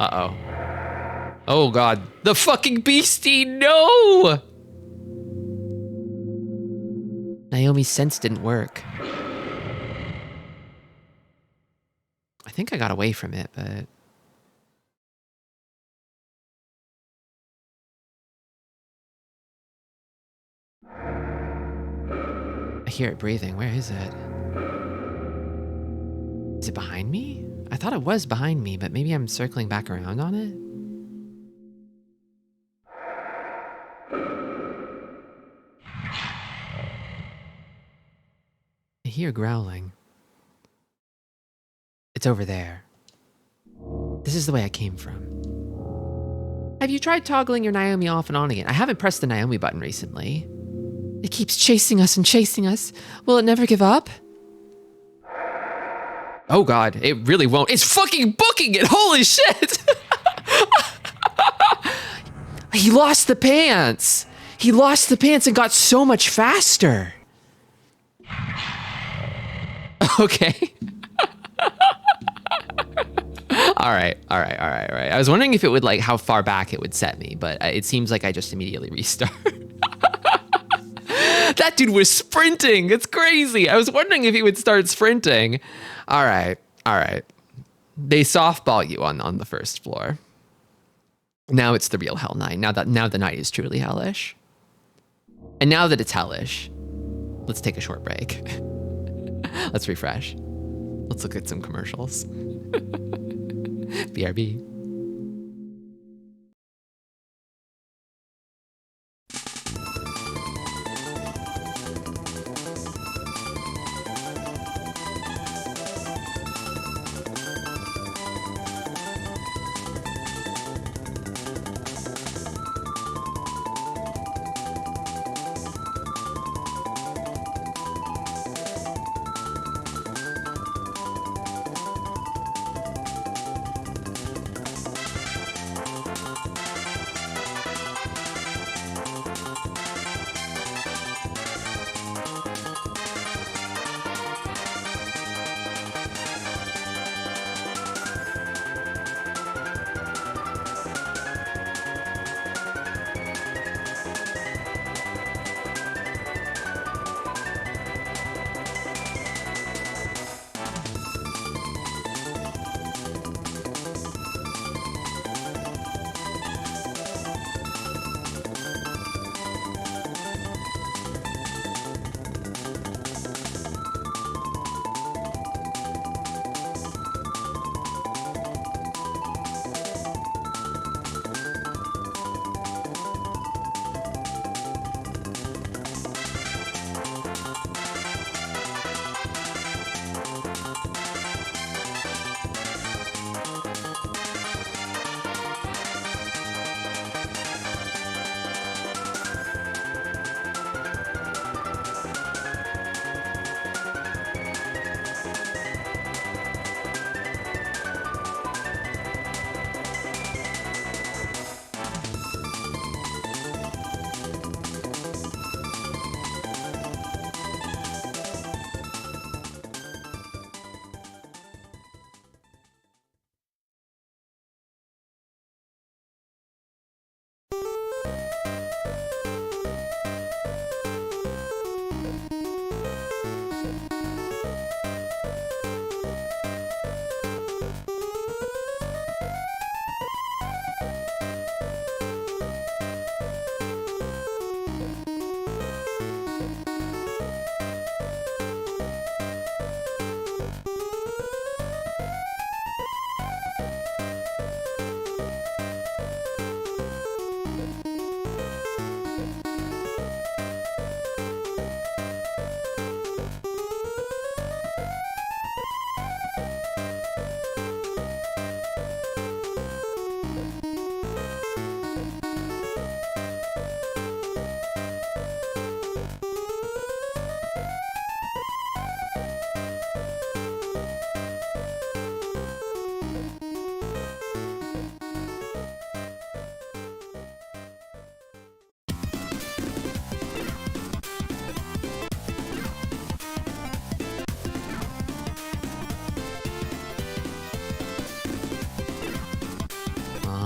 Uh-oh. Oh, God. The fucking beastie, no! Naomi's sense didn't work. I think I got away from it, but... I hear it breathing. Where is it? Is it behind me? I thought it was behind me, but maybe I'm circling back around on it? I hear growling. It's over there. This is the way I came from. Have you tried toggling your Naomi off and on again? I haven't pressed the Naomi button recently. It keeps chasing us and chasing us. Will it never give up? Oh God, it really won't. It's fucking booking it, holy shit! He lost the pants. He lost the pants and got so much faster. Okay. All right. I was wondering if it would like how far back it would set me, but it seems like I just immediately restart. That dude was sprinting. It's crazy. I was wondering if he would start sprinting. All right. They softball you on the first floor. Now it's the real Hell Night. Now the night is truly hellish. And now that it's hellish, let's take a short break. Let's refresh. Let's look at some commercials. BRB.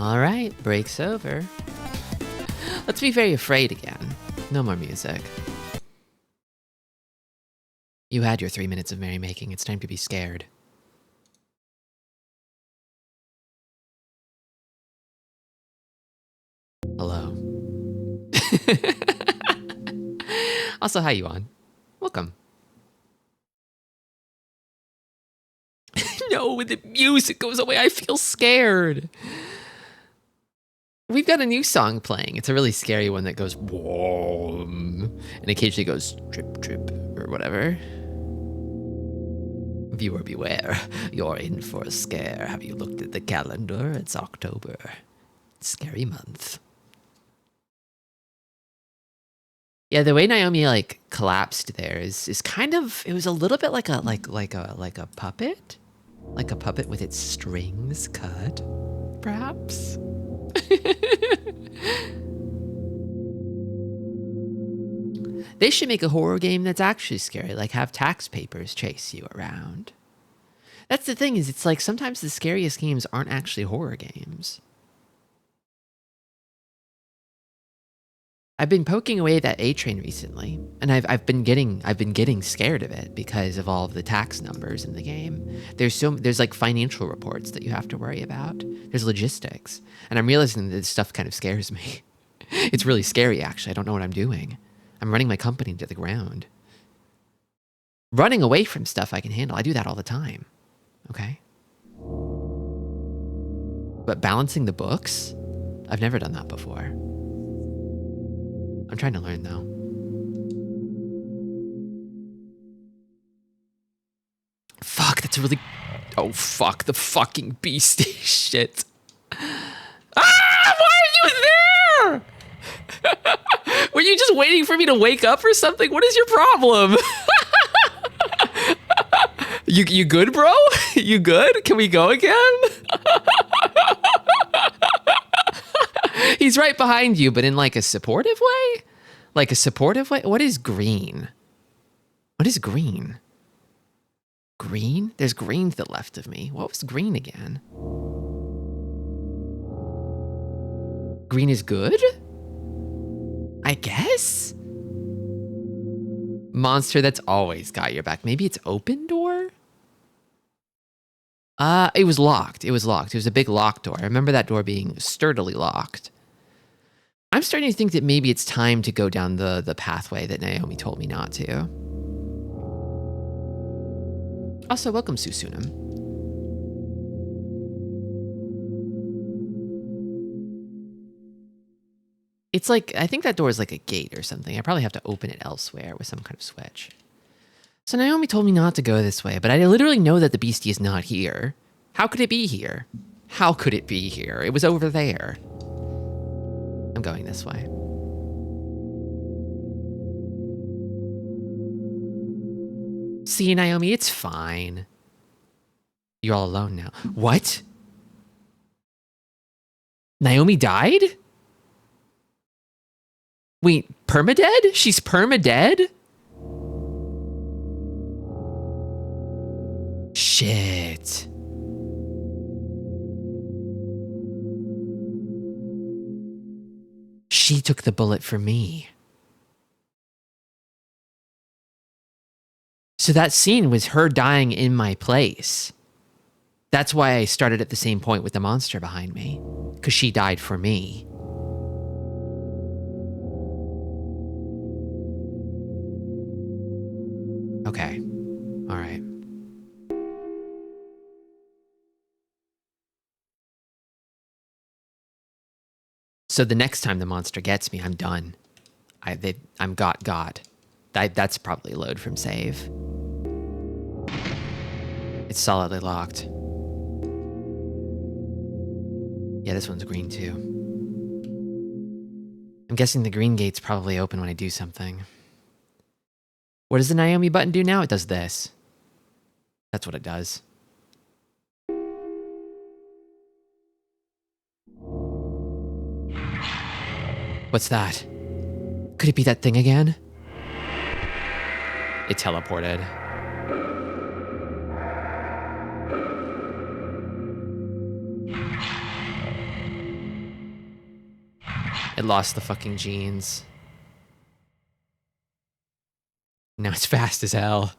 All right, break's over. Let's be very afraid again. No more music. You had your 3 minutes of merrymaking. It's time to be scared. Hello. Also, hi, Yuan. Welcome. No, when the music goes away, I feel scared. We've got a new song playing. It's a really scary one that goes boom, and occasionally goes trip, trip, or whatever. Viewer beware, you're in for a scare. Have you looked at the calendar? It's October. Scary month. Yeah, the way Naomi like collapsed there is kind of, it was a little bit like a puppet, like a puppet with its strings cut, perhaps. They should make a horror game that's actually scary, like have tax papers chase you around. That's the thing, is it's like sometimes the scariest games aren't actually horror games. I've been poking away at that A train recently, and I've been getting scared of it because of all of the tax numbers in the game. There's like financial reports that you have to worry about. There's logistics, and I'm realizing that this stuff kind of scares me. It's really scary, actually. I don't know what I'm doing. I'm running my company to the ground. Running away from stuff I can handle. I do that all the time. Okay. But balancing the books, I've never done that before. I'm trying to learn though. Fuck, that's a really... Oh fuck, the fucking beastie shit. Ah, why are you there? Were you just waiting for me to wake up or something? What is your problem? You good, bro? You good? Can we go again? He's right behind you, but in like a supportive way? Like a supportive way? What is green? What is green? Green? There's green to the left of me. What was green again? Green is good? I guess? Monster that's always got your back. Maybe it's open door? It was locked. It was locked. It was a big locked door. I remember that door being sturdily locked. I'm starting to think that maybe it's time to go down the pathway that Naomi told me not to. Also, welcome, Susunum. It's like, I think that door is like a gate or something. I probably have to open it elsewhere with some kind of switch. So Naomi told me not to go this way, but I literally know that the beastie is not here. How could it be here? How could it be here? It was over there. I'm going this way. See, Naomi, it's fine. You're all alone now. What? Naomi died? Wait, permadead? She's permadead? Shit. She took the bullet for me. So that scene was her dying in my place. That's why I started at the same point with the monster behind me. Because she died for me. Okay. All right. So the next time the monster gets me, I'm done. I'm got. That's probably a load from save. It's solidly locked. Yeah, this one's green too. I'm guessing the green gate's probably open when I do something. What does the Naomi button do now? It does this. That's what it does. What's that? Could it be that thing again? It teleported. It lost the fucking genes. Now it's fast as hell.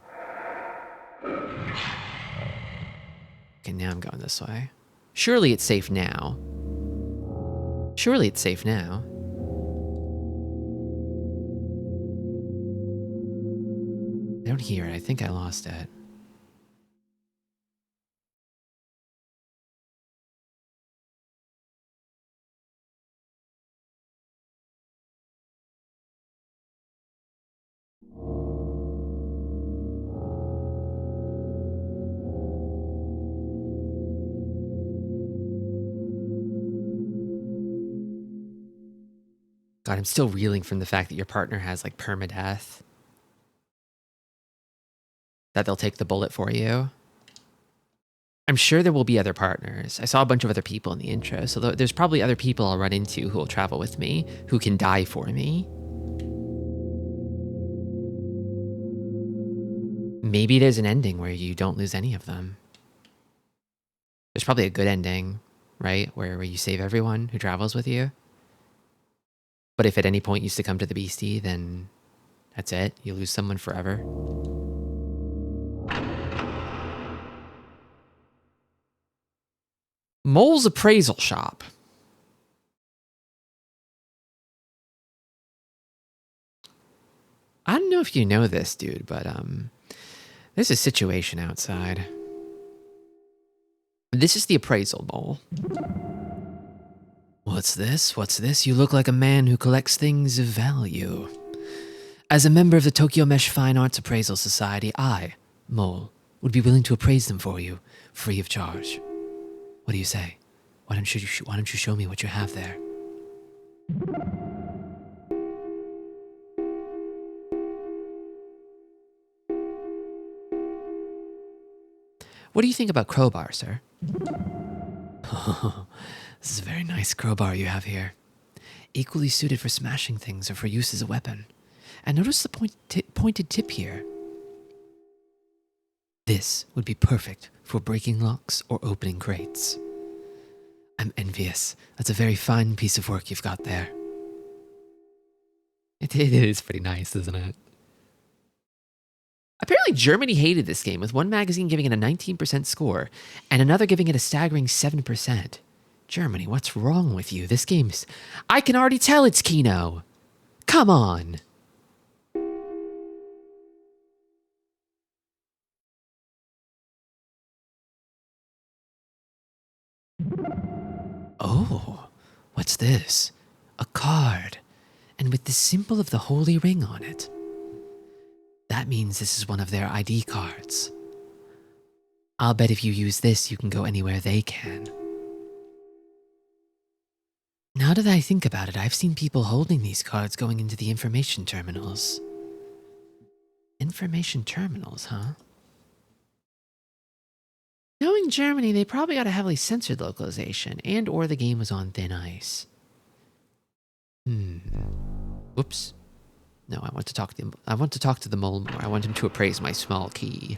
Okay, now I'm going this way. Surely it's safe now. Surely it's safe now. I don't hear it. I think I lost it. God, I'm still reeling from the fact that your partner has like permadeath. That they'll take the bullet for you. I'm sure there will be other partners. I saw a bunch of other people in the intro, so there's probably other people I'll run into who will travel with me, who can die for me. Maybe there's an ending where you don't lose any of them. There's probably a good ending, right? Where you save everyone who travels with you. But if at any point you succumb to the beastie, then that's it. You lose someone forever. Mole's appraisal shop. I don't know if you know this, dude, but there's a situation outside. This is the appraisal mole. What's this? What's this? You look like a man who collects things of value. As a member of the Tokyo Mesh Fine Arts Appraisal Society, I, Mole, would be willing to appraise them for you, free of charge. What do you say? Why don't you show me what you have there? What do you think about crowbar, sir? Oh, this is a very nice crowbar you have here. Equally suited for smashing things or for use as a weapon. And notice the pointed tip here. This would be perfect for breaking locks or opening crates. I'm envious. That's a very fine piece of work you've got there. It is pretty nice, isn't it? Apparently Germany hated this game, with one magazine giving it a 19% score and another giving it a staggering 7%. Germany, what's wrong with you? This game's... I can already tell it's Kino. Come on. Oh, what's this? A card, and with the symbol of the holy ring on it. That means this is one of their ID cards. I'll bet if you use this, you can go anywhere they can. Now that I think about it, I've seen people holding these cards going into the information terminals. Information terminals, huh? Knowing Germany, they probably got a heavily censored localization, and or the game was on thin ice. Whoops. No, I want to talk to him. I want to talk to the mole more. I want him to appraise my small key.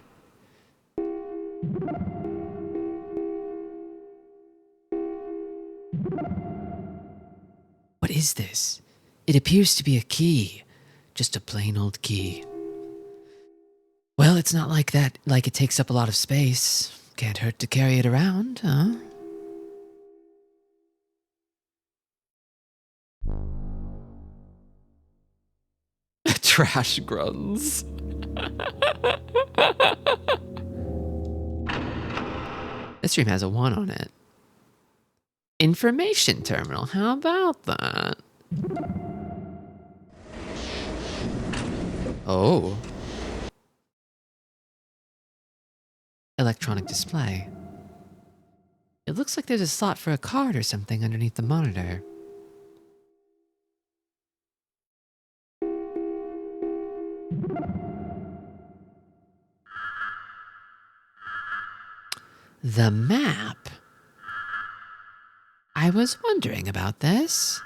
What is this? It appears to be a key. Just a plain old key. Well, it's not like that, like it takes up a lot of space. Can't hurt to carry it around, huh? Trash grunts. This stream has a 1 on it. Information terminal, how about that? Oh. Electronic display. It looks like there's a slot for a card or something underneath the monitor. The map. I was wondering about this.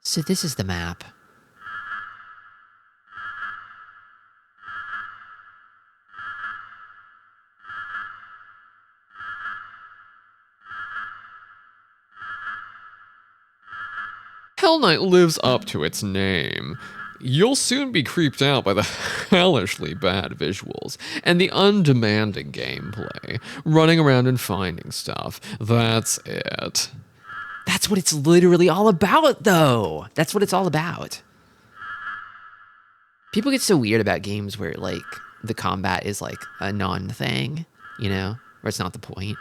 So this is the map. Hellnight lives up to its name. You'll soon be creeped out by the hellishly bad visuals and the undemanding gameplay. Running around and finding stuff. That's it. That's what it's literally all about, though. That's what it's all about. People get so weird about games where, like, the combat is, like, a non-thing, you know? Where it's not the point.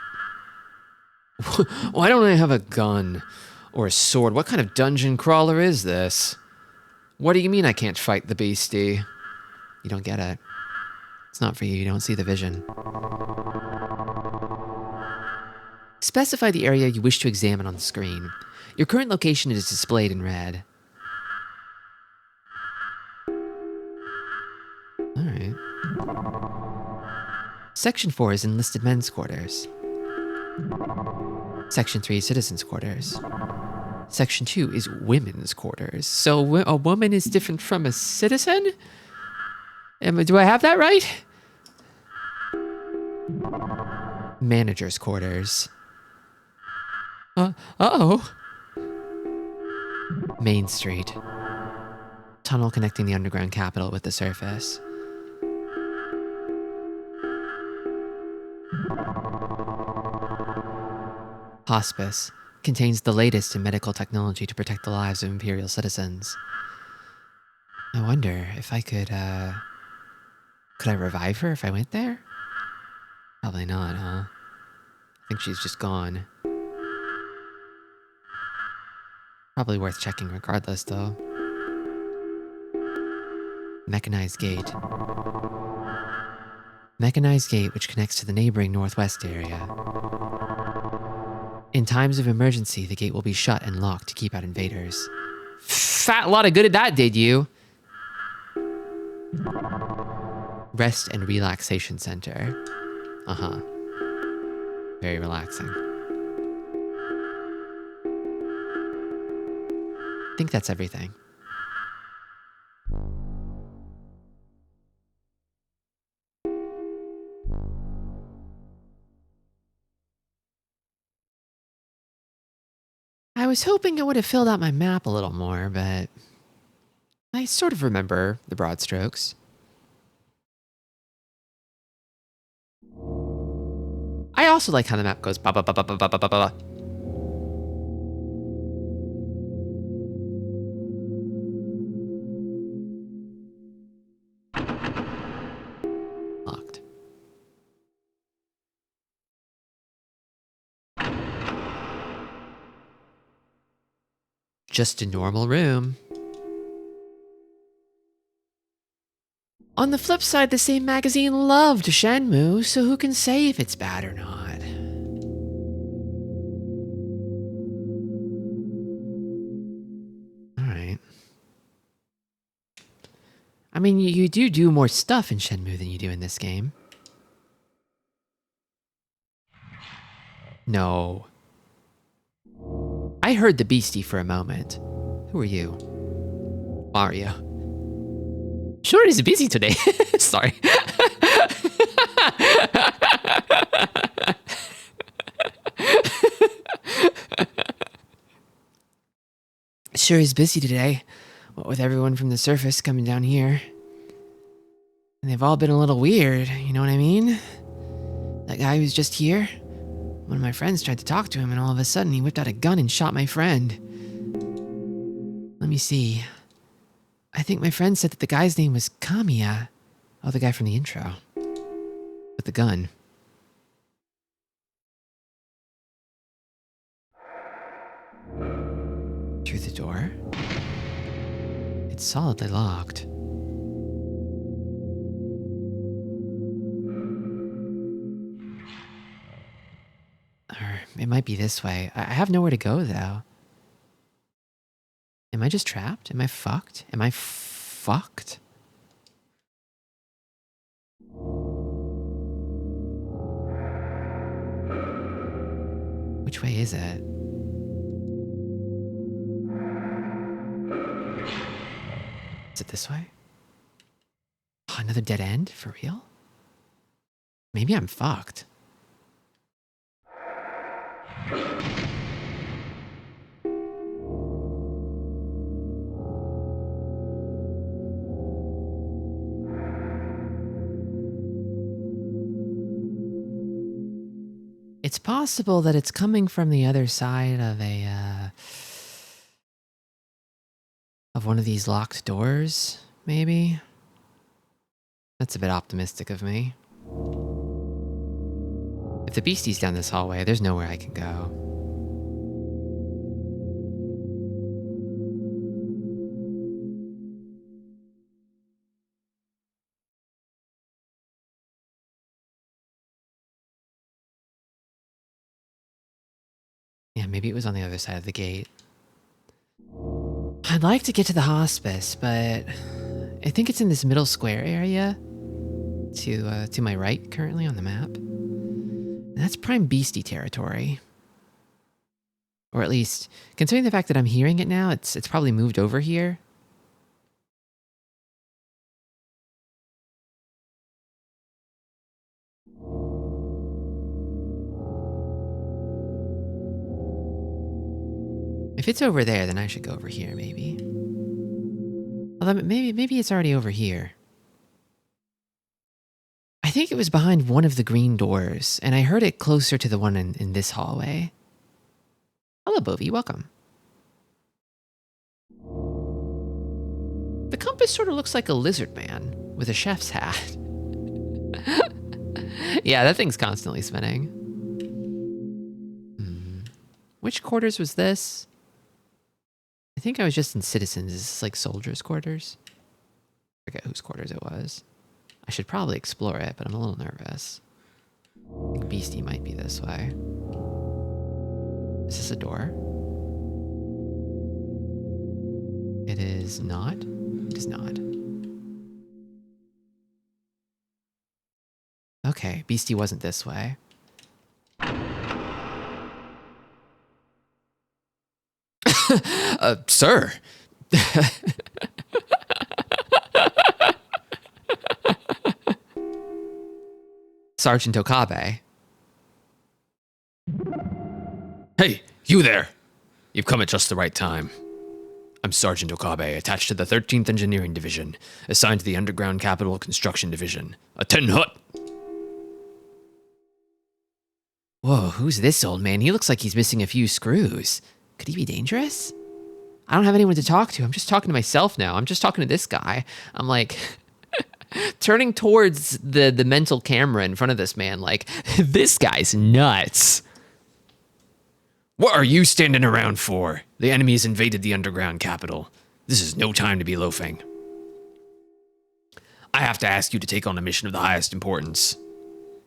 Why don't I have a gun or a sword? What kind of dungeon crawler is this? What do you mean I can't fight the beastie? You don't get it. It's not for you. You don't see the vision. Specify the area you wish to examine on the screen. Your current location is displayed in red. Alright. Section 4 is enlisted men's quarters. Section 3 is citizens' quarters. Section 2 is women's quarters. So a woman is different from a citizen? Do I have that right? Manager's quarters. Uh-oh. Main Street. Tunnel connecting the underground capital with the surface. Hospice contains the latest in medical technology to protect the lives of Imperial citizens. I wonder if I could I revive her if I went there? Probably not, huh? I think she's just gone. Probably worth checking regardless, though. Mechanized gate. Mechanized gate which connects to the neighboring northwest area. In times of emergency, the gate will be shut and locked to keep out invaders. Fat lot of good at that, did you? Rest and relaxation center. Uh-huh. Very relaxing. I think that's everything. I was hoping it would have filled out my map a little more, but I sort of remember the broad strokes. I also like how the map goes ba ba ba ba ba ba ba ba ba. Locked. Just a normal room. On the flip side, the same magazine loved Shenmue, so who can say if it's bad or not? Alright. I mean, you do more stuff in Shenmue than you do in this game. No. I heard the beastie for a moment. Who are you? Mario. Sure is busy today. Sorry. Sure is busy today. What with everyone from the surface coming down here. And they've all been a little weird, you know what I mean? That guy who's just here, one of my friends tried to talk to him and all of a sudden he whipped out a gun and shot my friend. Let me see. I think my friend said that the guy's name was Kamiya. Oh, the guy from the intro. With the gun. Through the door? It's solidly locked. Or it might be this way. I have nowhere to go, though. Am I just trapped? Am I fucked? Am I fucked? Which way is it? Is it this way? Oh, another dead end? For real? Maybe I'm fucked. It's possible that it's coming from the other side of of one of these locked doors, maybe? That's a bit optimistic of me. If the beastie's down this hallway, there's nowhere I can go. Yeah, maybe it was on the other side of the gate. I'd like to get to the hospice, but I think it's in this middle square area to my right currently on the map. And that's prime beastie territory. Or at least, considering the fact that I'm hearing it now, it's probably moved over here. If it's over there, then I should go over here, maybe. Although maybe it's already over here. I think it was behind one of the green doors, and I heard it closer to the one in this hallway. Hello, Bovie. Welcome. The compass sort of looks like a lizard man with a chef's hat. Yeah, that thing's constantly spinning. Which quarters was this? I think I was just in Citizens. Is this like soldiers' quarters? I forget whose quarters it was. I should probably explore it, but I'm a little nervous. I think Beastie might be this way. Is this a door? It is not. It is not. Okay, Beastie wasn't this way. Sir. Sergeant Okabe. Hey, you there! You've come at just the right time. I'm Sergeant Okabe, attached to the 13th Engineering Division, assigned to the Underground Capital Construction Division. Attend hut! Whoa, who's this old man? He looks like he's missing a few screws. Could he be dangerous? I don't have anyone to talk to. I'm just talking to myself now. I'm just talking to this guy. I'm like turning towards the mental camera in front of this man like, this guy's nuts. What are you standing around for? The enemy has invaded the underground capital. This is no time to be loafing. I have to ask you to take on a mission of the highest importance.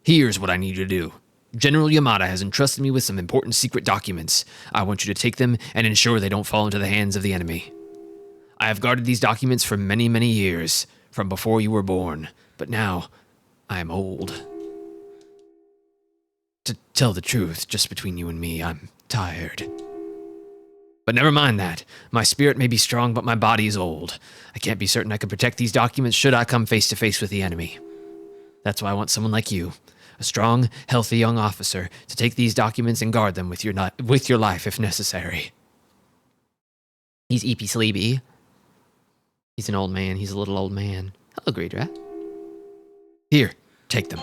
Here's what I need you to do. General Yamada has entrusted me with some important secret documents. I want you to take them and ensure they don't fall into the hands of the enemy. I have guarded these documents for many, many years, from before you were born, but now I am old. To tell the truth, just between you and me, I'm tired. But never mind that. My spirit may be strong, but my body is old. I can't be certain I can protect these documents should I come face to face with the enemy. That's why I want someone like you, a strong, healthy young officer, to take these documents and guard them with your life if necessary. He's Eepy Sleepy. He's an old man. He's a little old man. Hello, Greedra. Here, take them.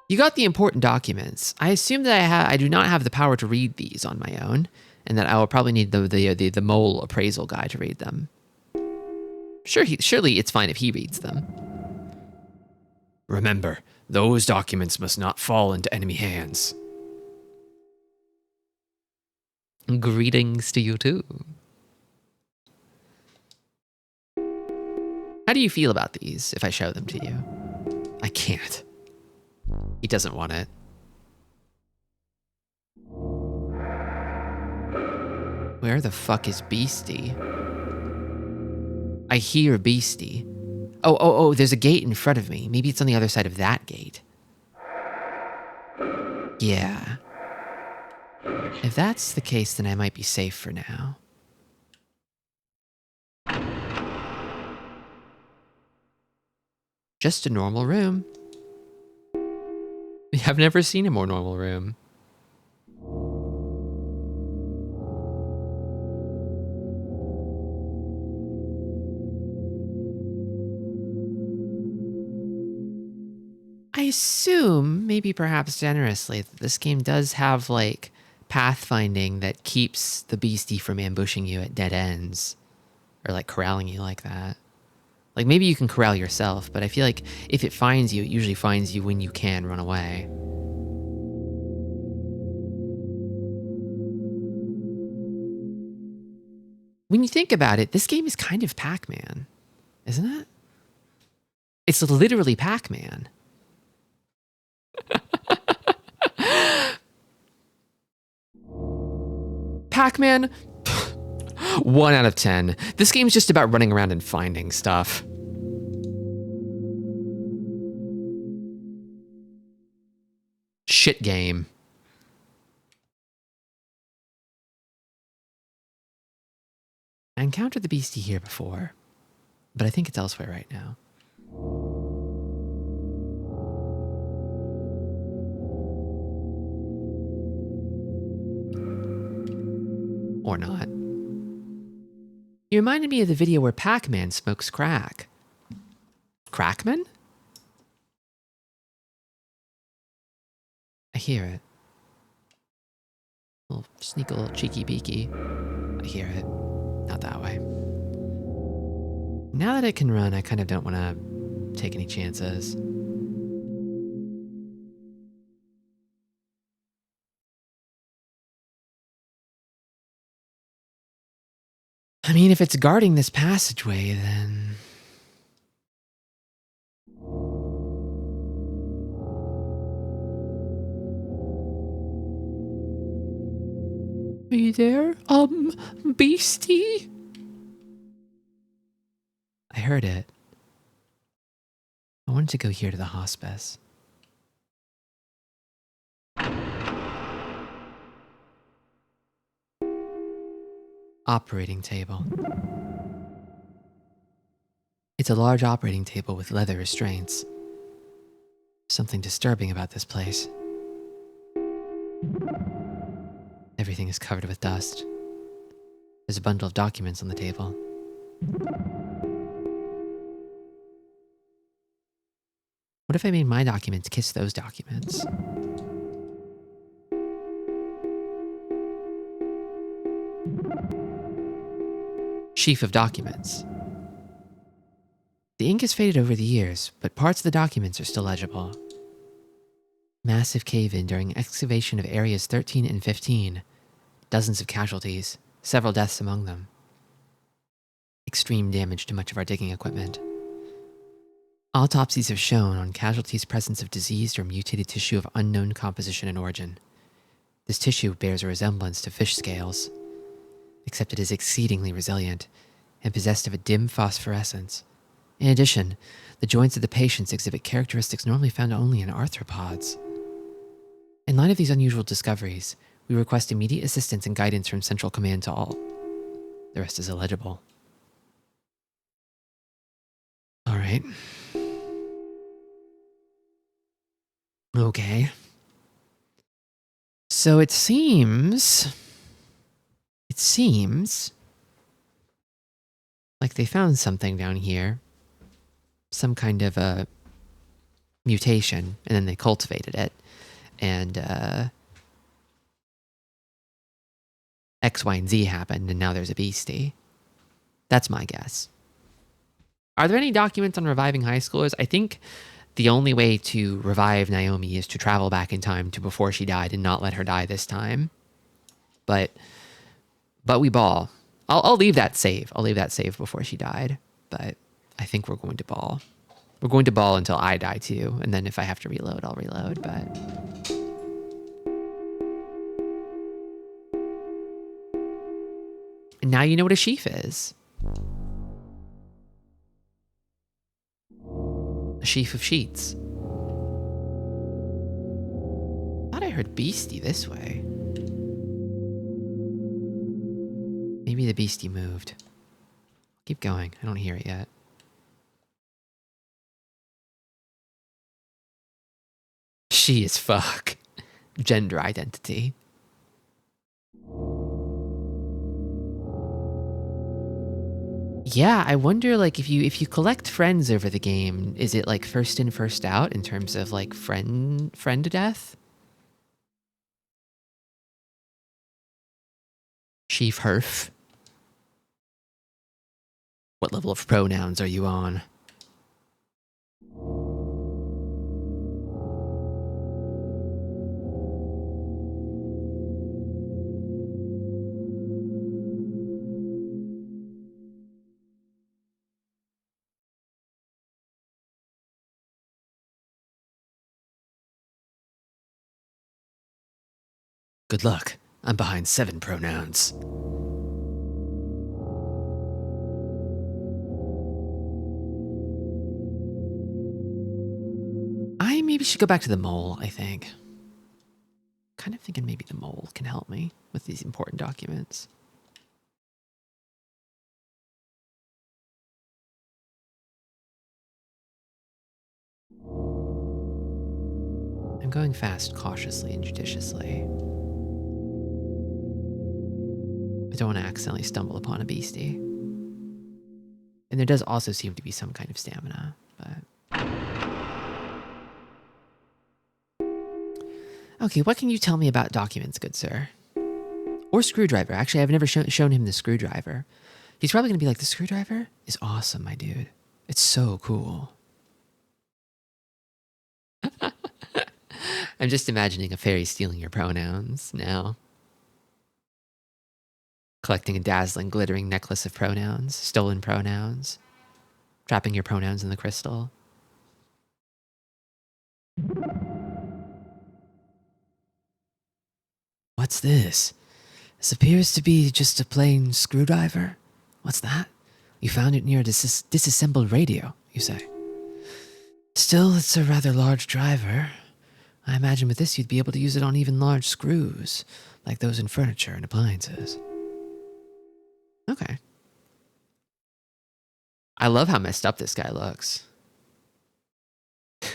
You got the important documents. I assume that I do not have the power to read these on my own, and that I will probably need the mole appraisal guy to read them. Surely it's fine if he reads them. Remember, those documents must not fall into enemy hands. Greetings to you too. How do you feel about these if I show them to you? I can't. He doesn't want it. Where the fuck is Beastie? I hear Beastie. Oh, there's a gate in front of me. Maybe it's on the other side of that gate. Yeah. If that's the case, then I might be safe for now. Just a normal room. I've never seen a more normal room. I assume, maybe perhaps generously, that this game does have, like, pathfinding that keeps the Beastie from ambushing you at dead ends. Or, like, corralling you like that. Like, maybe you can corral yourself, but I feel like if it finds you, it usually finds you when you can run away. When you think about it, this game is kind of Pac-Man, isn't it? It's literally Pac-Man. Pac-Man, 1 out of 10. This game's just about running around and finding stuff. Shit game. I encountered the Beastie here before, but I think it's elsewhere right now. Or not. You reminded me of the video where Pac-Man smokes crack. Crackman? I hear it. Sneak a little cheeky beaky. I hear it. Not that way. Now that it can run, I kind of don't want to take any chances. I mean, if it's guarding this passageway, then... Are you there, beastie? I heard it. I wanted to go here to the hospice. Operating table. It's a large operating table with leather restraints. Something disturbing about this place. Everything is covered with dust. There's a bundle of documents on the table. What if I made my documents kiss those documents? Sheaf of documents. The ink has faded over the years, but parts of the documents are still legible. Massive cave-in during excavation of areas 13 and 15. Dozens of casualties, several deaths among them. Extreme damage to much of our digging equipment. Autopsies have shown on casualties presence of diseased or mutated tissue of unknown composition and origin. This tissue bears a resemblance to fish scales, except it is exceedingly resilient and possessed of a dim phosphorescence. In addition, the joints of the patients exhibit characteristics normally found only in arthropods. In light of these unusual discoveries, we request immediate assistance and guidance from Central Command to all. The rest is illegible. All right. Okay. So it seems like they found something down here. Some kind of a mutation, and then they cultivated it. And X, Y, and Z happened, and now there's a beastie. That's my guess. Are there any documents on reviving high schoolers? I think the only way to revive Naomi is to travel back in time to before she died and not let her die this time. But we ball. I'll leave that save. I'll leave that save before she died. But I think we're going to ball. We're going to ball until I die too. And then if I have to reload, I'll reload. But and now you know what a sheaf is. A sheaf of sheets. Thought I heard beastie this way. Maybe the beastie moved. Keep going. I don't hear it yet. She is fuck. Gender identity. Yeah, I wonder, like, if you collect friends over the game, is it like first in, first out in terms of like friend death? Sheaf herf. What level of pronouns are you on? Good luck. I'm behind 7 pronouns. I maybe should go back to the mole, I think. Kind of thinking maybe the mole can help me with these important documents. I'm going fast, cautiously, and judiciously. I don't want to accidentally stumble upon a beastie. And there does also seem to be some kind of stamina, but... Okay, what can you tell me about documents, good sir? Or screwdriver. Actually, I've never shown him the screwdriver. He's probably going to be like, the screwdriver is awesome, my dude. It's so cool. I'm just imagining a fairy stealing your pronouns now. Collecting a dazzling, glittering necklace of pronouns, stolen pronouns, trapping your pronouns in the crystal. What's this? This appears to be just a plain screwdriver. What's that? You found it near a disassembled radio, you say. Still, it's a rather large driver. I imagine with this you'd be able to use it on even large screws, like those in furniture and appliances. Okay. I love how messed up this guy looks.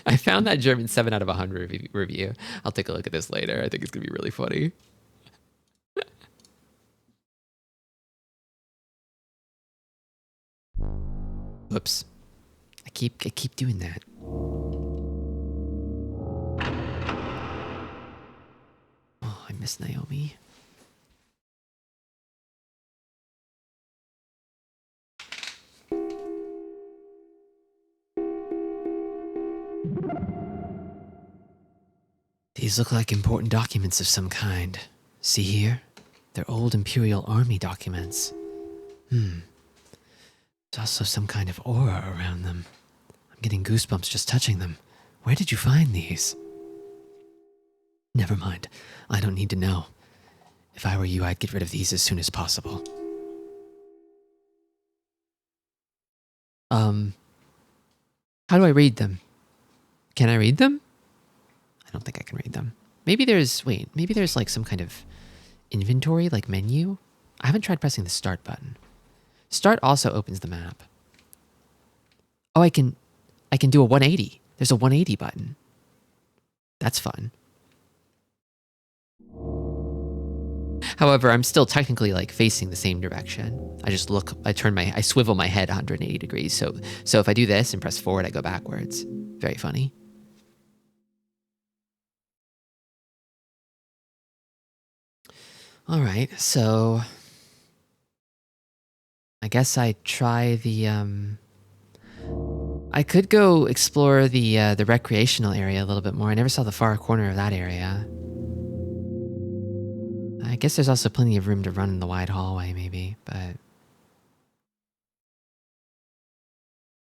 I found that German 7 out of 100 review. I'll take a look at this later. I think it's going to be really funny. Whoops. I keep doing that. Oh, I miss Naomi. These look like important documents of some kind. See here? They're old Imperial Army documents. There's also some kind of aura around them. I'm getting goosebumps just touching them. Where did you find these? Never mind. I don't need to know. If I were you, I'd get rid of these as soon as possible. How do I read them? Can I read them? I don't think I can read them. Maybe there's like some kind of inventory, like menu. I haven't tried pressing the start button. Start also opens the map. Oh, I can do a 180. There's a 180 button. That's fun. However, I'm still technically like facing the same direction. I swivel my head 180 degrees. So if I do this and press forward, I go backwards. Very funny. All right, so I guess I try the I could go explore the recreational area a little bit more. I never saw the far corner of that area. I guess there's also plenty of room to run in the wide hallway, maybe, but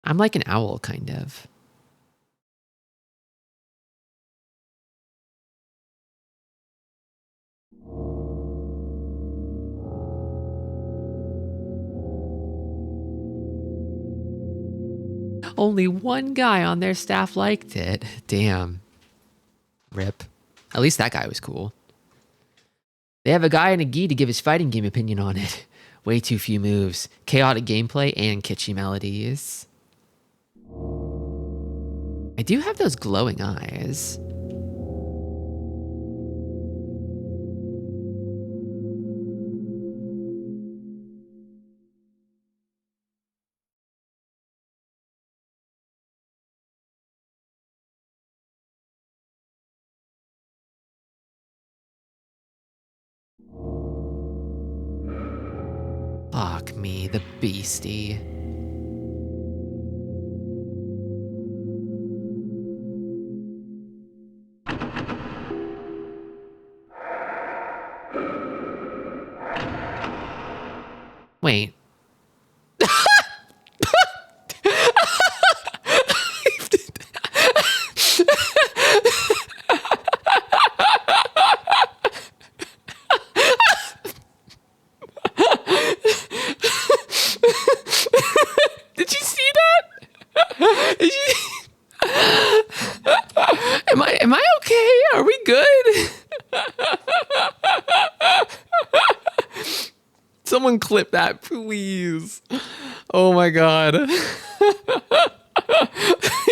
I'm like an owl, kind of. Only one guy on their staff liked it. Damn. Rip. At least that guy was cool. They have a guy and a gi to give his fighting game opinion on it. Way too few moves. Chaotic gameplay and kitschy melodies. I do have those glowing eyes. Fuck me, the beastie. Wait. Did you see that? Did you... Am I okay? Are we good? Someone clip that, please. Oh my god. He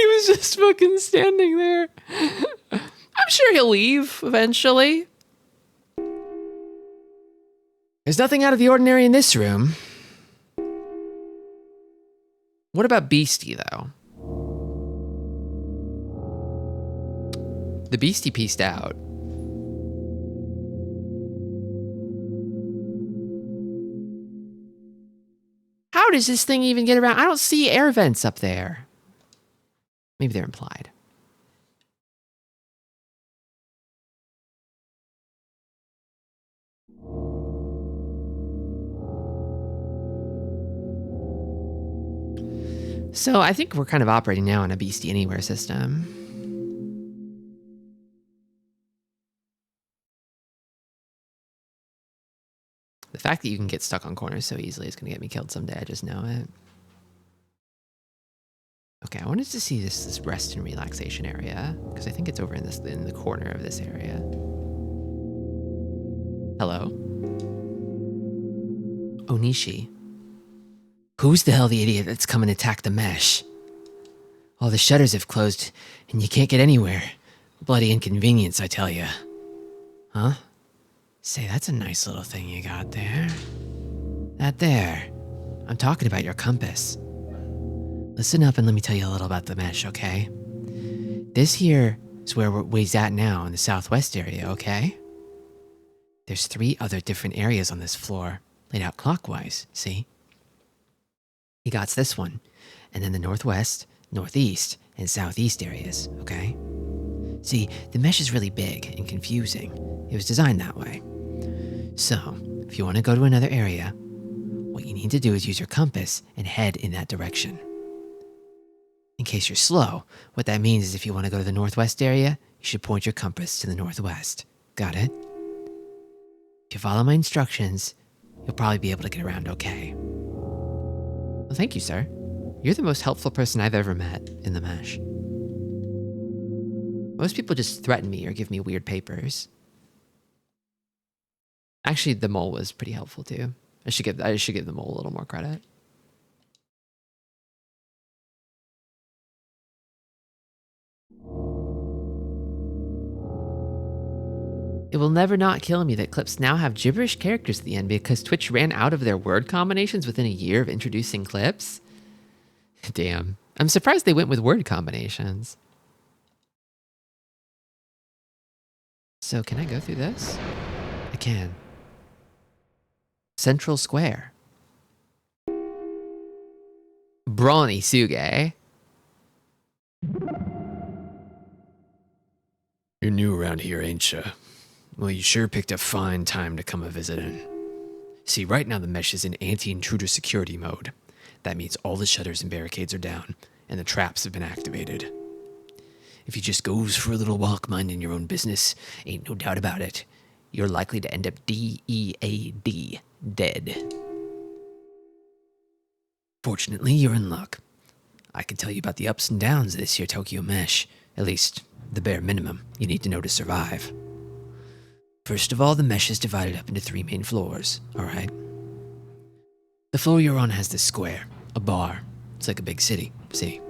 was just fucking standing there. I'm sure he'll leave eventually. There's nothing out of the ordinary in this room. What about Beastie, though? The Beastie pieced out. How does this thing even get around? I don't see air vents up there. Maybe they're implied. So I think we're kind of operating now on a Beastie Anywhere system. The fact that you can get stuck on corners so easily is going to get me killed someday. I just know it. Okay, I wanted to see this rest and relaxation area because I think it's over in the corner of this area. Hello, Onishi. Who's the hell the idiot that's come and attacked the mesh? All the shutters have closed and you can't get anywhere. Bloody inconvenience, I tell you. Huh? Say, that's a nice little thing you got there. That there. I'm talking about your compass. Listen up and let me tell you a little about the mesh, okay? This here is where we's at now in the southwest area, okay? There's 3 other different areas on this floor, laid out clockwise, see? He got this one, and then the northwest, northeast, and southeast areas, okay? See, the mesh is really big and confusing. It was designed that way. So, if you want to go to another area, what you need to do is use your compass and head in that direction. In case you're slow, what that means is if you want to go to the northwest area, you should point your compass to the northwest. Got it? If you follow my instructions, you'll probably be able to get around okay. Well, thank you, sir. You're the most helpful person I've ever met in the mesh. Most people just threaten me or give me weird papers. Actually, the mole was pretty helpful too. I should give the mole a little more credit. It will never not kill me that clips now have gibberish characters at the end because Twitch ran out of their word combinations within a year of introducing clips. Damn. I'm surprised they went with word combinations. So can I go through this? I can. Central Square. Brawny Suge. You're new around here, ain't ya? Well, you sure picked a fine time to come a visitin'. See, right now the mesh is in anti-intruder security mode. That means all the shutters and barricades are down, and the traps have been activated. If you just goes for a little walk minding your own business, ain't no doubt about it, you're likely to end up D-E-A-D, dead. Fortunately, you're in luck. I can tell you about the ups and downs of this here Tokyo mesh, at least the bare minimum you need to know to survive. First of all, the mesh is divided up into 3 main floors, alright? The floor you're on has this square, a bar. It's like a big city, see?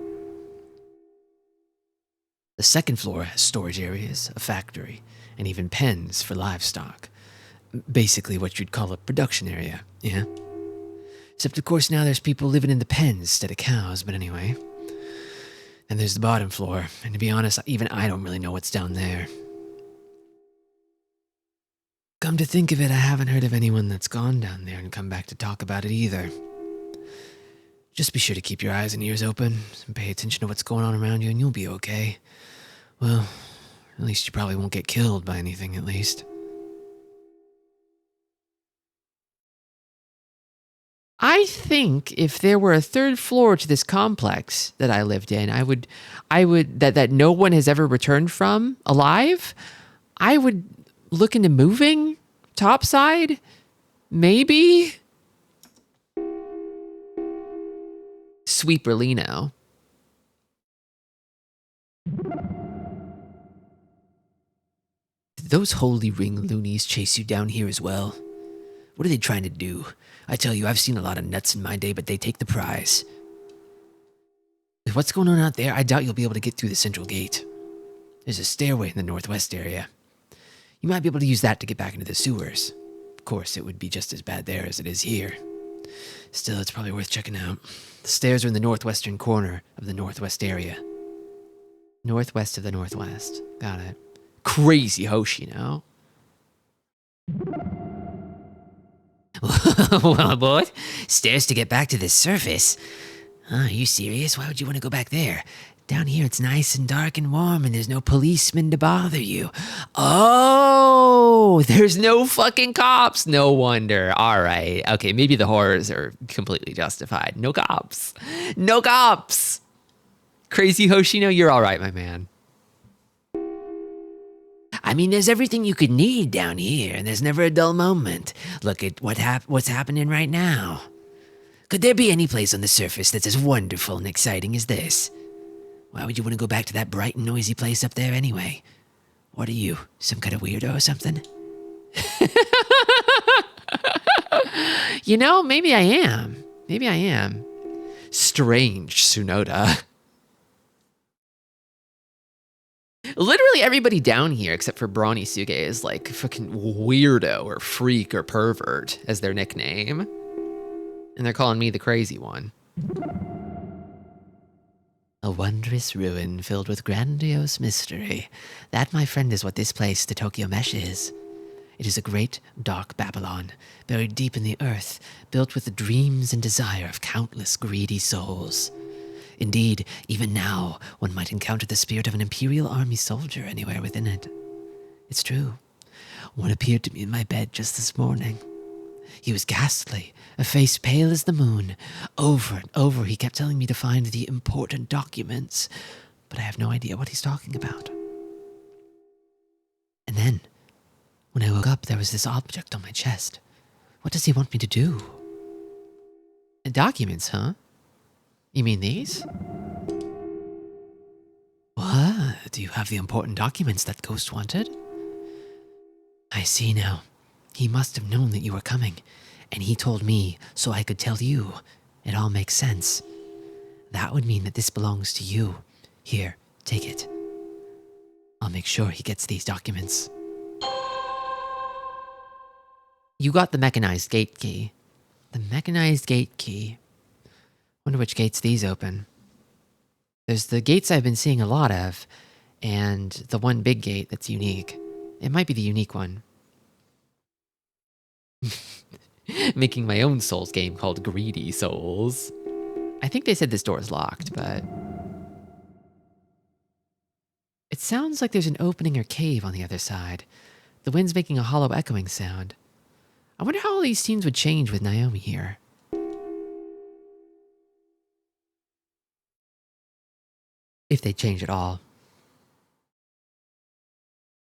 The second floor has storage areas, a factory, and even pens for livestock. Basically what you'd call a production area, yeah? Except of course now there's people living in the pens instead of cows, but anyway. And there's the bottom floor, and to be honest, even I don't really know what's down there. Come to think of it, I haven't heard of anyone that's gone down there and come back to talk about it either. Just be sure to keep your eyes and ears open and pay attention to what's going on around you and you'll be okay. Well, at least you probably won't get killed by anything, at least. I think if there were a 3rd floor to this complex that I lived in, I would that no one has ever returned from alive, I would look into moving topside, maybe. Sweeperlino. Did those holy ring loonies chase you down here as well? What are they trying to do? I tell you, I've seen a lot of nuts in my day, but they take the prize. With what's going on out there, I doubt you'll be able to get through the central gate. There's a stairway in the northwest area. You might be able to use that to get back into the sewers. Of course, it would be just as bad there as it is here. Still, it's probably worth checking out. The stairs are in the northwestern corner of the northwest area. Northwest of the northwest. Got it. Crazy Hoshino. Well, boy, stairs to get back to the surface. Are you serious? Why would you want to go back there? Down here, it's nice and dark and warm, and there's no policeman to bother you. Oh, there's no fucking cops. No wonder. All right. Okay, maybe the horrors are completely justified. No cops. No cops. Crazy Hoshino, you're all right, my man. I mean, there's everything you could need down here, and there's never a dull moment. Look at what's happening right now. Could there be any place on the surface that's as wonderful and exciting as this? Why would you want to go back to that bright and noisy place up there anyway? What are you, some kind of weirdo or something? You know, maybe I am. Maybe I am. Strange, Tsunoda. Literally everybody down here except for Brawny Suge is like fucking weirdo or freak or pervert as their nickname. And they're calling me the crazy one. A wondrous ruin filled with grandiose mystery. That, my friend, is what this place, the Tokyo Mesh, is. It is a great, dark Babylon, buried deep in the earth, built with the dreams and desire of countless greedy souls. Indeed, even now, one might encounter the spirit of an Imperial Army soldier anywhere within it. It's true. One appeared to me in my bed just this morning. He was ghastly, a face pale as the moon. Over and over, he kept telling me to find the important documents, but I have no idea what he's talking about. And then, when I woke up, there was this object on my chest. What does he want me to do? Documents, huh? You mean these? What? Do you have the important documents that Ghost wanted? I see now. He must have known that you were coming, and he told me so I could tell you. It all makes sense. That would mean that this belongs to you. Here, take it. I'll make sure he gets these documents. You got the mechanized gate key. The mechanized gate key. Wonder which gates these open. There's the gates I've been seeing a lot of, and the one big gate that's unique. It might be the unique one. Making my own Souls game called Greedy Souls. I think they said this door is locked, but... It sounds like there's an opening or cave on the other side. The wind's making a hollow echoing sound. I wonder how all these scenes would change with Naomi here. If they change at all.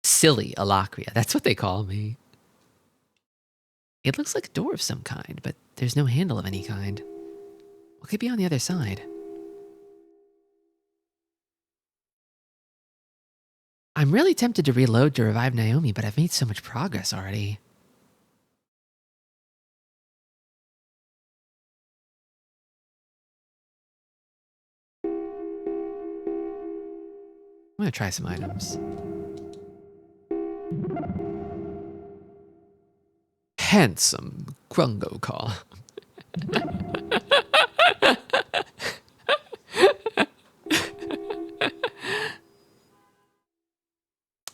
Silly Alakria, that's what they call me. It looks like a door of some kind, but there's no handle of any kind. What could be on the other side? I'm really tempted to reload to revive Naomi, but I've made so much progress already. I'm gonna try some items. Handsome Grungo call.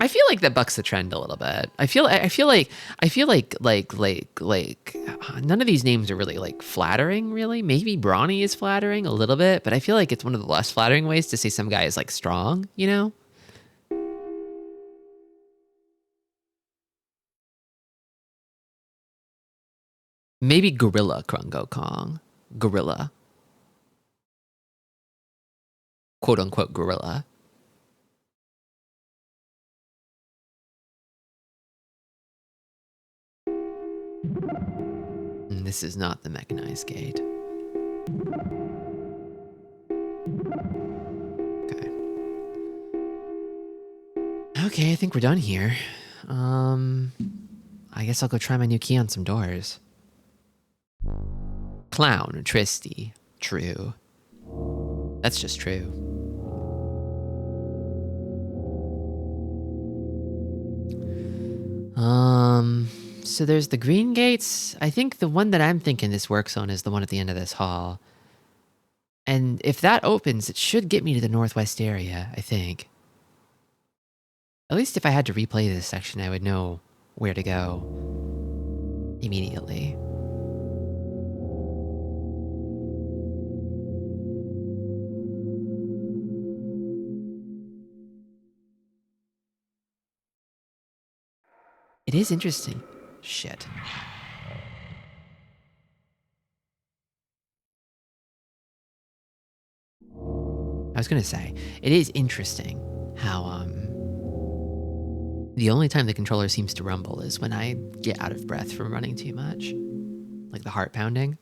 I feel like that bucks the trend a little bit. I feel like none of these names are really like flattering, really. Maybe Brawny is flattering a little bit, but I feel like it's one of the less flattering ways to say some guy is like strong, you know? Maybe Gorilla Krungo Kong. Gorilla. Quote unquote gorilla. And this is not the mechanized gate. Okay. Okay, I think we're done here. I guess I'll go try my new key on some doors. Clown, Tristi. True. That's just true. So there's the green gates. I think the one that I'm thinking this works on is the one at the end of this hall. And if that opens, it should get me to the northwest area, I think. At least if I had to replay this section, I would know where to go immediately. It is interesting. Shit. I was gonna say, it is interesting how, the only time the controller seems to rumble is when I get out of breath from running too much. Like the heart pounding.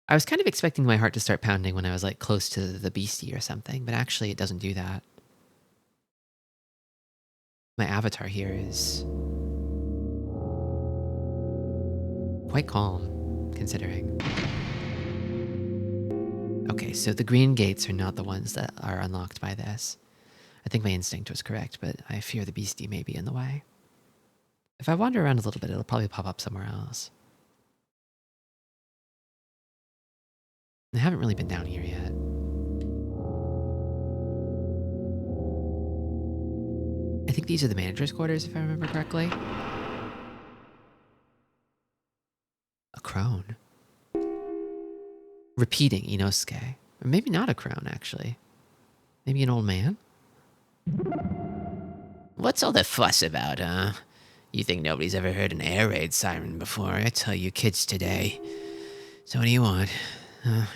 I was kind of expecting my heart to start pounding when I was like close to the beastie or something, but actually it doesn't do that. My avatar here is quite calm, considering. Okay, so the green gates are not the ones that are unlocked by this. I think my instinct was correct, but I fear the beastie may be in the way. If I wander around a little bit, it'll probably pop up somewhere else. I haven't really been down here yet. I think these are the manager's quarters, if I remember correctly. A crone. Repeating Inosuke. Or maybe not a crone, actually. Maybe an old man? What's all the fuss about, huh? You think nobody's ever heard an air raid siren before? I tell you kids today. So what do you want?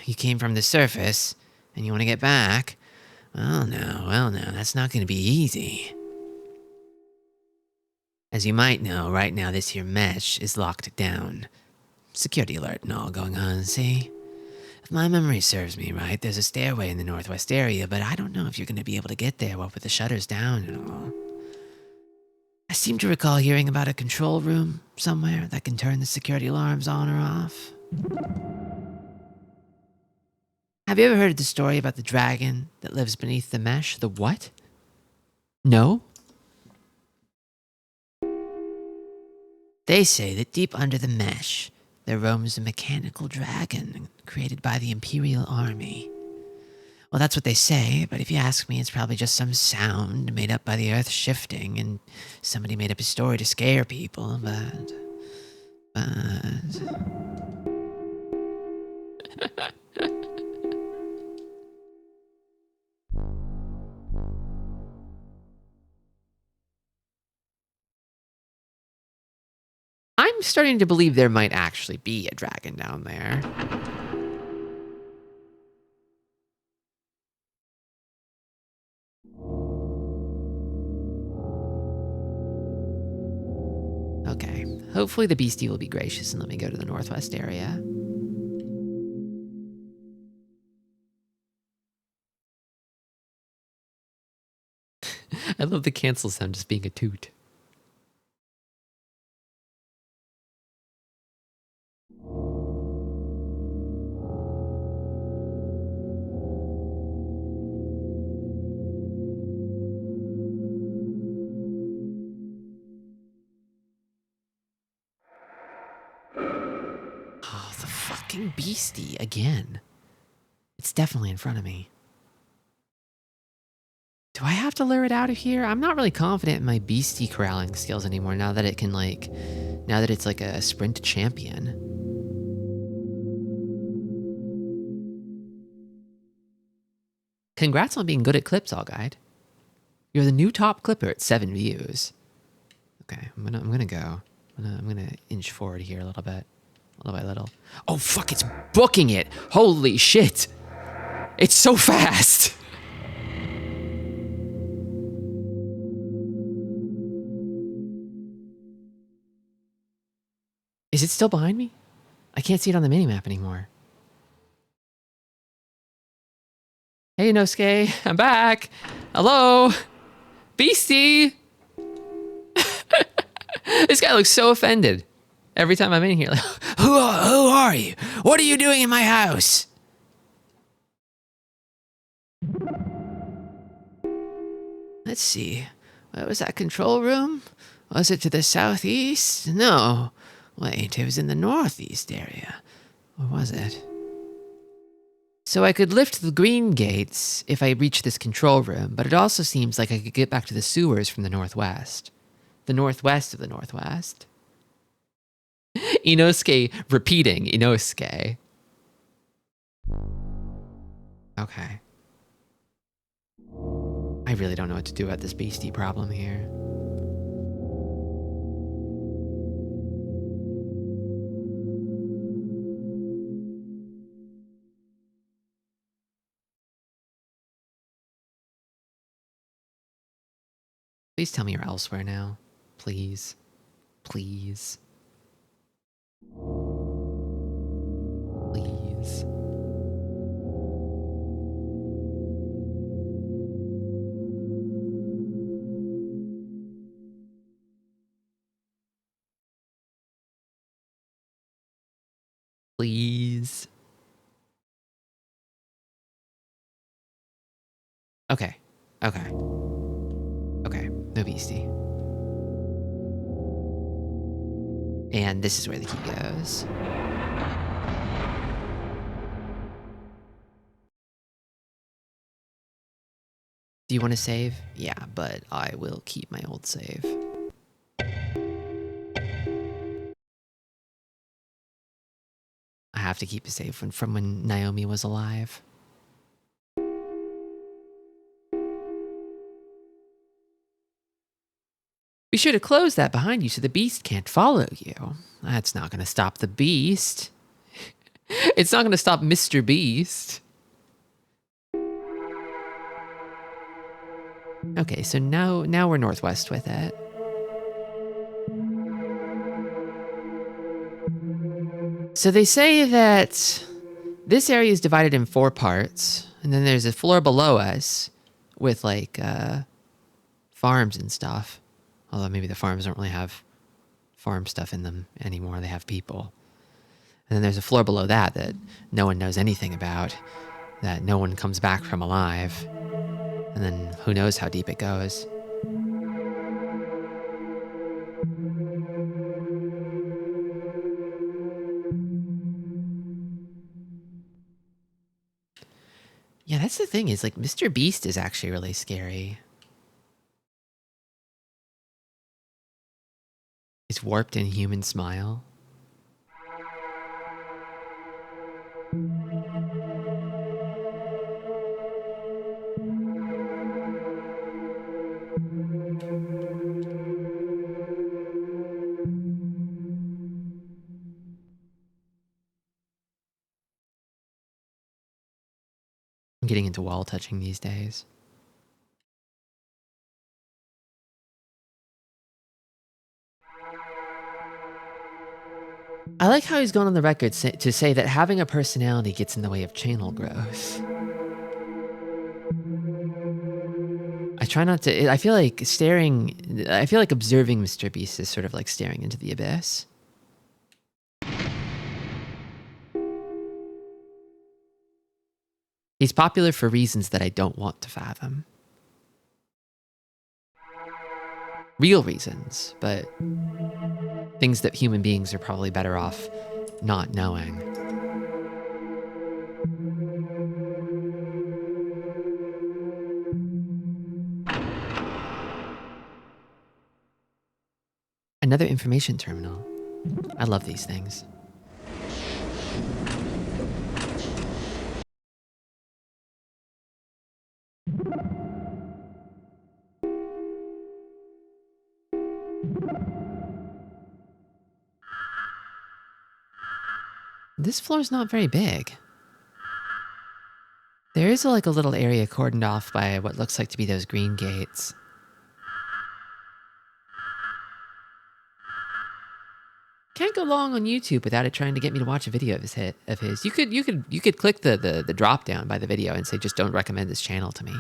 You came from the surface, and you want to get back? Well, no, that's not going to be easy. As you might know, right now this here mesh is locked down. Security alert and all going on, see? If my memory serves me right, there's a stairway in the northwest area, but I don't know if you're going to be able to get there what with the shutters down and all. I seem to recall hearing about a control room somewhere that can turn the security alarms on or off. Have you ever heard the story about the dragon that lives beneath the mesh? The what? No? They say that deep under the mesh, there roams a mechanical dragon created by the Imperial Army. Well, that's what they say, but if you ask me, it's probably just some sound made up by the earth shifting, and somebody made up a story to scare people, but... I'm starting to believe there might actually be a dragon down there. Okay, hopefully the beastie will be gracious and let me go to the northwest area. I love the cancel sound just being a toot. Oh, the fucking beastie again. It's definitely in front of me. Do I have to lure it out of here? I'm not really confident in my beastie corralling skills anymore now that it can now that it's like a sprint champion. Congrats on being good at clips, All Guide. You're the new top clipper at 7 views. Okay, I'm gonna go. I'm gonna inch forward here a little bit. Little by little. Oh fuck, it's booking it! Holy shit! It's so fast! Is it still behind me? I can't see it on the minimap anymore. Hey, Inosuke, I'm back. Hello, Beastie. This guy looks so offended every time I'm in here. Like, who are you? What are you doing in my house? Let's see. What was that control room? Was it to the southeast? No. Wait, it was in the northeast area. Or was it? So I could lift the green gates if I reach this control room, but it also seems like I could get back to the sewers from the northwest. The northwest of the northwest. Inosuke repeating Inosuke. Okay. I really don't know what to do about this beastie problem here. Please tell me you're elsewhere now. Please. Please. Please. Please. Okay. Okay. Okay. No beastie. And this is where the key goes. Do you want to save? Yeah, but I will keep my old save. I have to keep a save from when Naomi was alive. Be sure to close that behind you so the beast can't follow you. That's not going to stop the beast. It's not going to stop Mr. Beast. Okay, so now we're northwest with it. So they say that this area is divided in 4 parts, and then there's a floor below us with like farms and stuff. Although maybe the farms don't really have farm stuff in them anymore. They have people. And then there's a floor below that that no one knows anything about, that no one comes back from alive. And then who knows how deep it goes. Yeah, that's the thing is like Mr. Beast is actually really scary. His warped inhuman smile. I'm getting into wall touching these days. I like how he's gone on the record to say that having a personality gets in the way of channel growth. I try not to. I feel like observing Mr. Beast is sort of like staring into the abyss. He's popular for reasons that I don't want to fathom. Real reasons, but things that human beings are probably better off not knowing. Another information terminal. I love these things. This floor's not very big. There is like a little area cordoned off by what looks like to be those green gates. Can't go long on YouTube without it trying to get me to watch a video of his. You could click the drop down by the video and say just don't recommend this channel to me.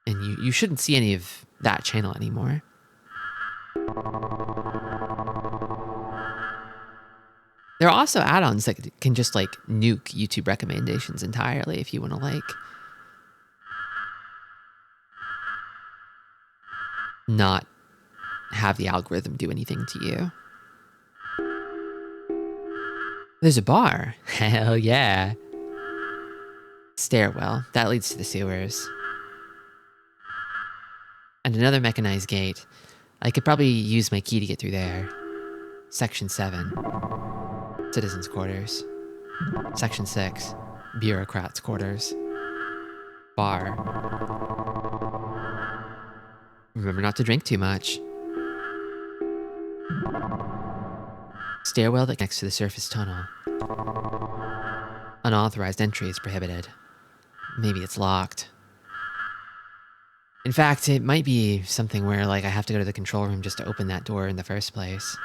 And you shouldn't see any of that channel anymore. There are also add-ons that can just like nuke YouTube recommendations entirely if you want to like not have the algorithm do anything to you. There's a bar. Hell yeah. Stairwell. That leads to the sewers. And another mechanized gate. I could probably use my key to get through there. Section 7. Citizens' quarters. Section 6. Bureaucrats' quarters. Bar. Remember not to drink too much. Stairwell that connects to the surface tunnel. Unauthorized entry is prohibited. Maybe it's locked. In fact, it might be something where, like, I have to go to the control room just to open that door in the first place.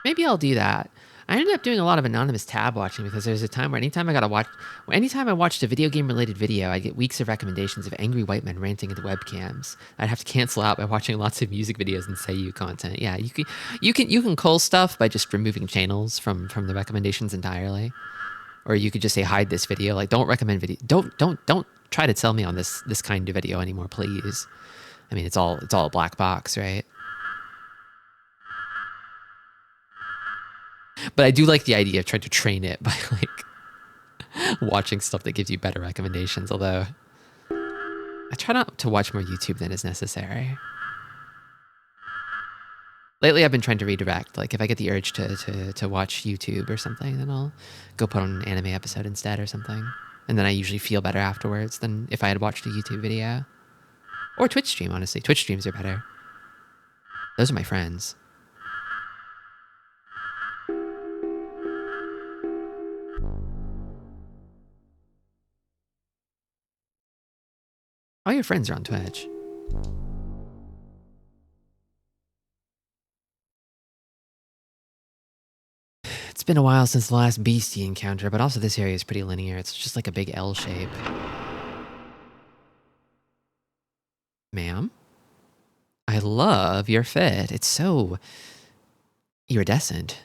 Maybe I'll do that. I ended up doing a lot of anonymous tab watching because there's a time where anytime I watched a video game related video, I'd get weeks of recommendations of angry white men ranting into webcams. I'd have to cancel out by watching lots of music videos and Seiyu content. Yeah, you can cull stuff by just removing channels from the recommendations entirely, or you could just say hide this video. Like, don't recommend video. Don't try to sell me on this kind of video anymore, please. I mean, it's all a black box, right? But I do like the idea of trying to train it by, like, watching stuff that gives you better recommendations, although I try not to watch more YouTube than is necessary. Lately, I've been trying to redirect. Like, if I get the urge to watch YouTube or something, then I'll go put on an anime episode instead or something. And then I usually feel better afterwards than if I had watched a YouTube video. Or Twitch stream, honestly. Twitch streams are better. Those are my friends. All your friends are on Twitch. It's been a while since the last beastie encounter, but also this area is pretty linear. It's just like a big L shape. Ma'am? I love your fit. It's so iridescent.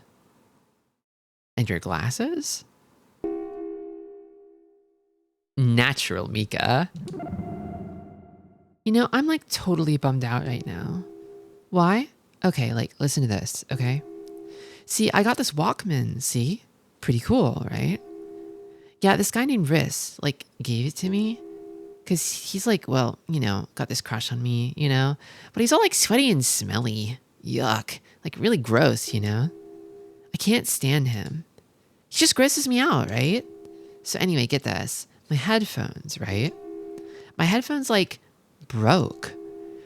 And your glasses? Natural, Mika. You know, I'm like totally bummed out right now. Why? Okay, like, listen to this, okay? See, I got this Walkman, see? Pretty cool, right? Yeah, this guy named Riss, like, gave it to me. Because he's like, well, you know, got this crush on me, you know? But he's all like sweaty and smelly. Yuck. Like, really gross, you know? I can't stand him. He just grosses me out, right? So anyway, get this. My headphones, right? My headphones, like, broke.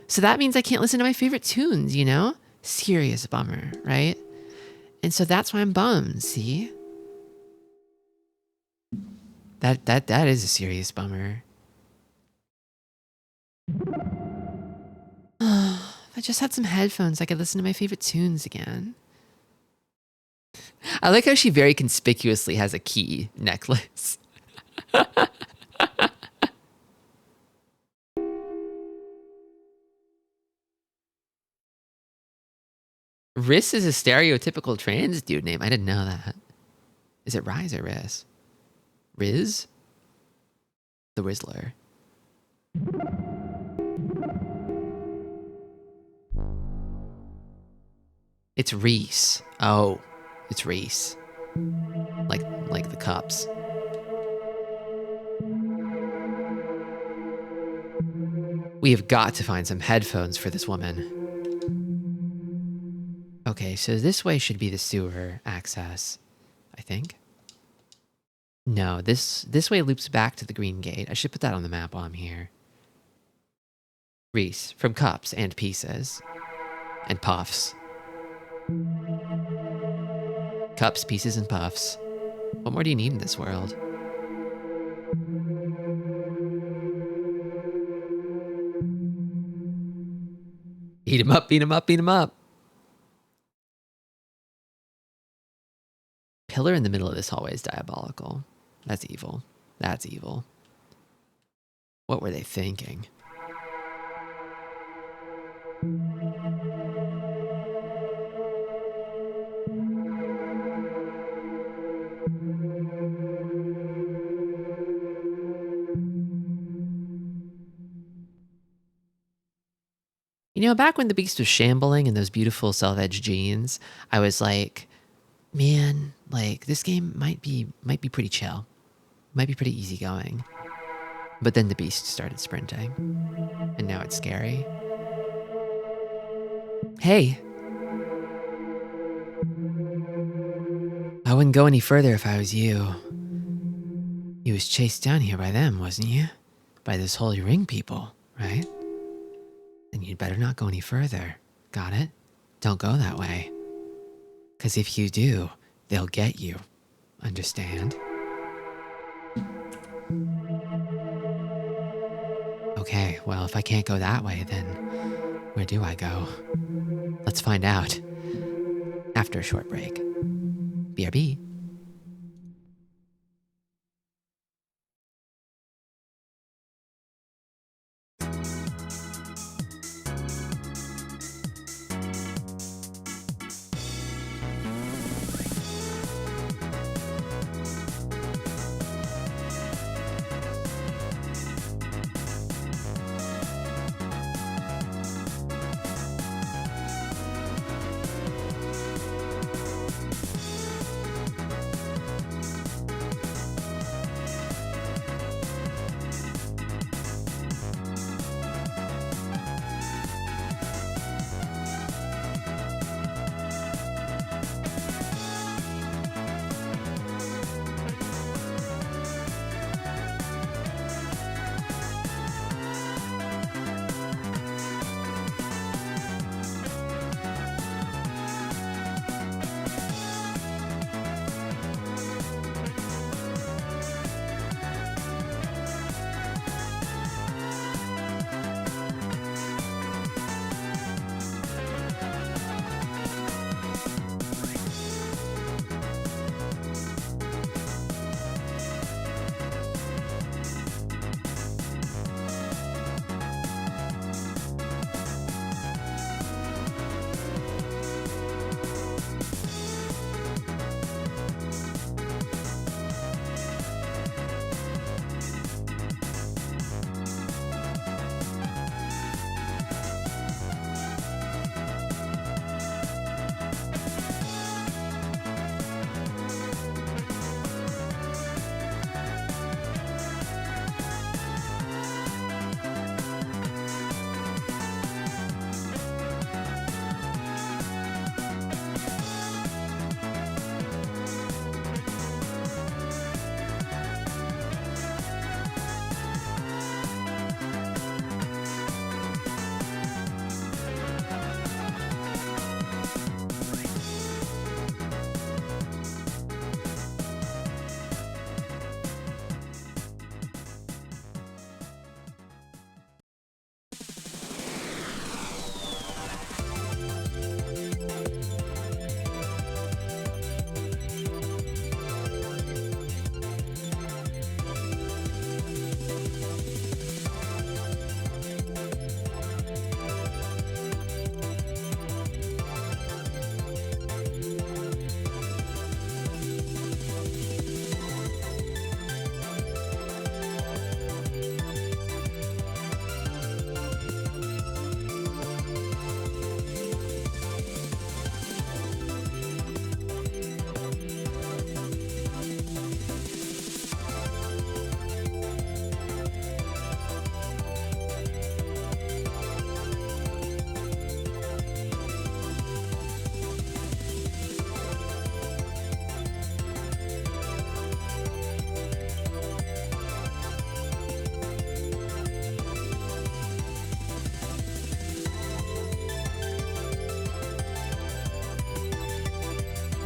So that means I can't listen to my favorite tunes, you know? Serious bummer, right? And so that's why I'm bummed, see? That is a serious bummer. If I just had some headphones, I could listen to my favorite tunes again. I like how she very conspicuously has a key necklace. Riss is a stereotypical trans dude name. I didn't know that. Is it Rise or Riz? Riz? The Rizzler. It's Reese. Oh, it's Reese. Like the cups. We have got to find some headphones for this woman. Okay, so this way should be the sewer access, I think. No, this way loops back to the green gate. I should put that on the map while I'm here. Reese, from Cups and Pieces. And Puffs. Cups, Pieces, and Puffs. What more do you need in this world? Beat him up, beat him up, beat him up. Pillar in the middle of this hallway is diabolical. That's evil. That's evil. What were they thinking? You know, back when the beast was shambling in those beautiful self-edge jeans, I was like, man, like this game might be pretty chill. Might be pretty easygoing. But then the beast started sprinting. And now it's scary. Hey. I wouldn't go any further if I was you. You was chased down here by them, wasn't you? By those holy ring people, right? Then you'd better not go any further. Got it? Don't go that way. 'Cause if you do, they'll get you. Understand? Okay, well, if I can't go that way, then where do I go? Let's find out. After a short break. BRB.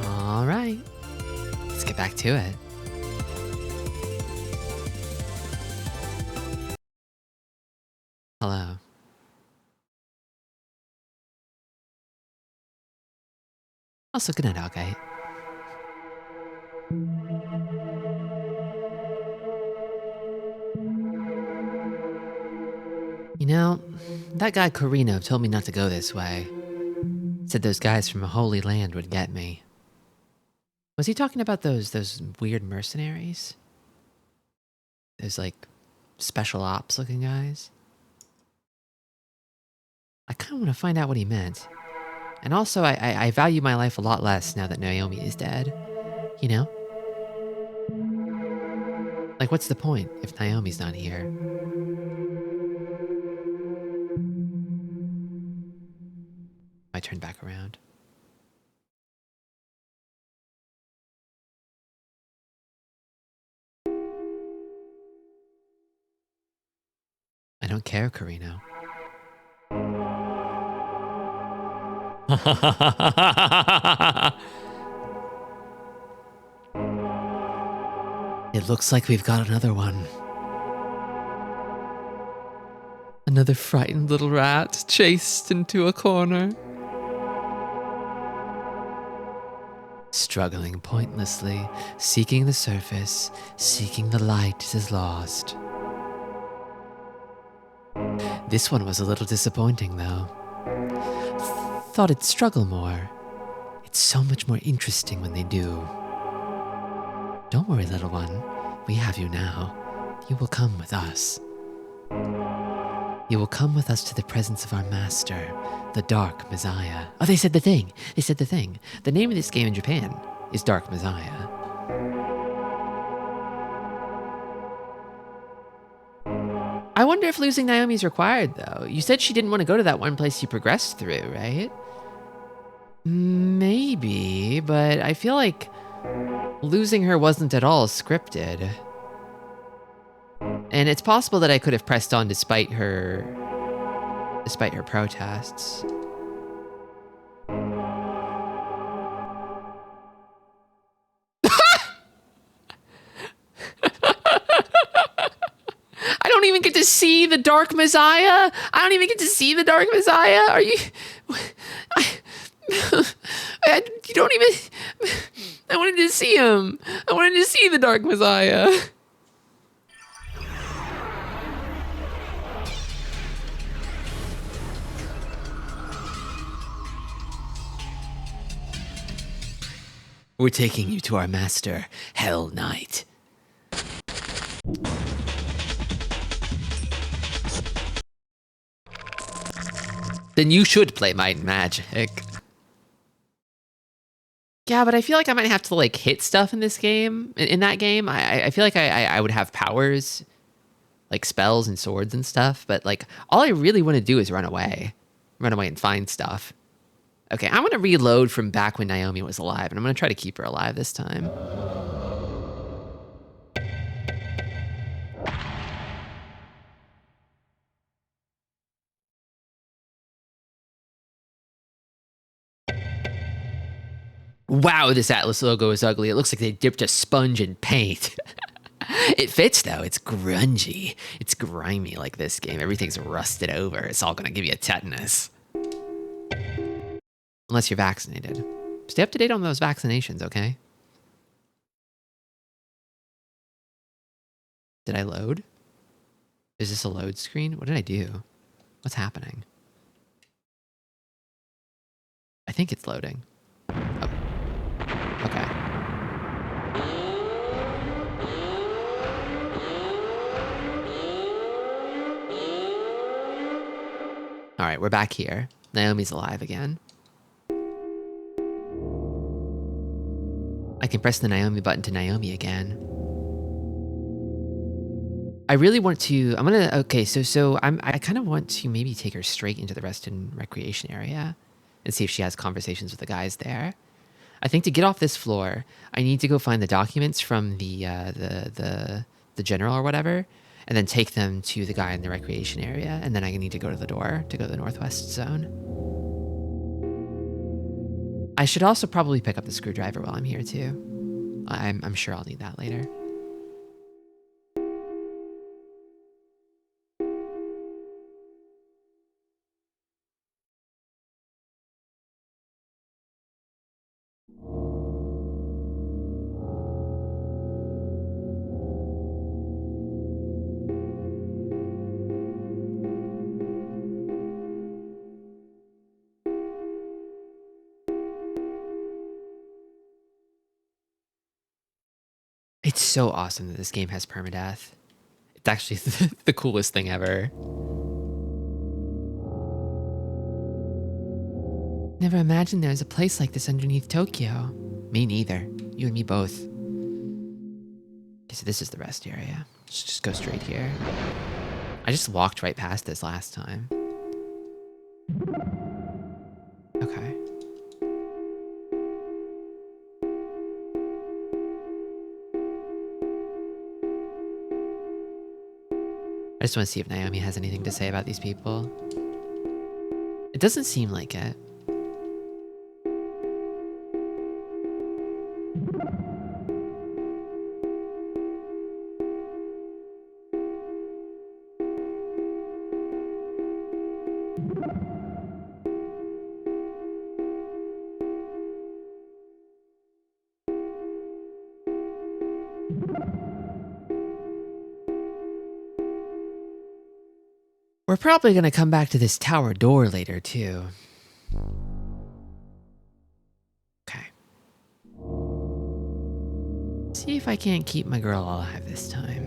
All right. Let's get back to it. Hello. Also, good night, Algite. You know, that guy Corino told me not to go this way. Said those guys from a holy land would get me. Was he talking about those weird mercenaries? Those like special ops looking guys? I kind of want to find out what he meant. And also, I value my life a lot less now that Naomi is dead. You know? Like, what's the point if Naomi's not here? I turn back around. I don't care, Carino. It looks like we've got another one. Another frightened little rat chased into a corner. Struggling pointlessly, seeking the surface, seeking the light it is lost. This one was a little disappointing, though. Thought it'd struggle more. It's so much more interesting when they do. Don't worry, little one. We have you now. You will come with us. You will come with us to the presence of our master, the Dark Messiah. Oh, they said the thing. They said the thing. The name of this game in Japan is Dark Messiah. I wonder if losing Naomi is required, though. You said she didn't want to go to that one place you progressed through, right? Maybe, but I feel like losing her wasn't at all scripted. And it's possible that I could have pressed on despite her protests. I don't even get to see the Dark Messiah. I don't even get to see the Dark Messiah. Are you? You don't even. I wanted to see him. I wanted to see the Dark Messiah. We're taking you to our master, Hellnight. Then you should play Might and Magic. Yeah, but I feel like I might have to like hit stuff in this game. In that game, I feel like I would have powers, like spells and swords and stuff. But like all I really want to do is run away and find stuff. Okay, I'm gonna reload from back when Naomi was alive, and I'm gonna try to keep her alive this time. Wow, this Atlas logo is ugly. It looks like they dipped a sponge in paint. It fits though, it's grungy. It's grimy like this game. Everything's rusted over. It's all gonna give you a tetanus. Unless you're vaccinated. Stay up to date on those vaccinations, okay? Did I load? Is this a load screen? What did I do? What's happening? I think it's loading. Oh. Okay. All right, we're back here. Naomi's alive again. I can press the Naomi button to Naomi again. I really want to, okay, so I kind of want to maybe take her straight into the rest and recreation area and see if she has conversations with the guys there. I think to get off this floor, I need to go find the documents from the general or whatever, and then take them to the guy in the recreation area, and then I need to go to the door to go to the northwest zone. I should also probably pick up the screwdriver while I'm here too. I'm sure I'll need that later. It's so awesome that this game has permadeath. It's actually the coolest thing ever. Never imagined there was a place like this underneath Tokyo. Me neither. You and me both. Okay, so this is the rest area. Let's just go straight here. I just walked right past this last time. Okay. I just want to see if Naomi has anything to say about these people. It doesn't seem like it. We're probably gonna come back to this tower door later, too. Okay. See if I can't keep my girl alive this time.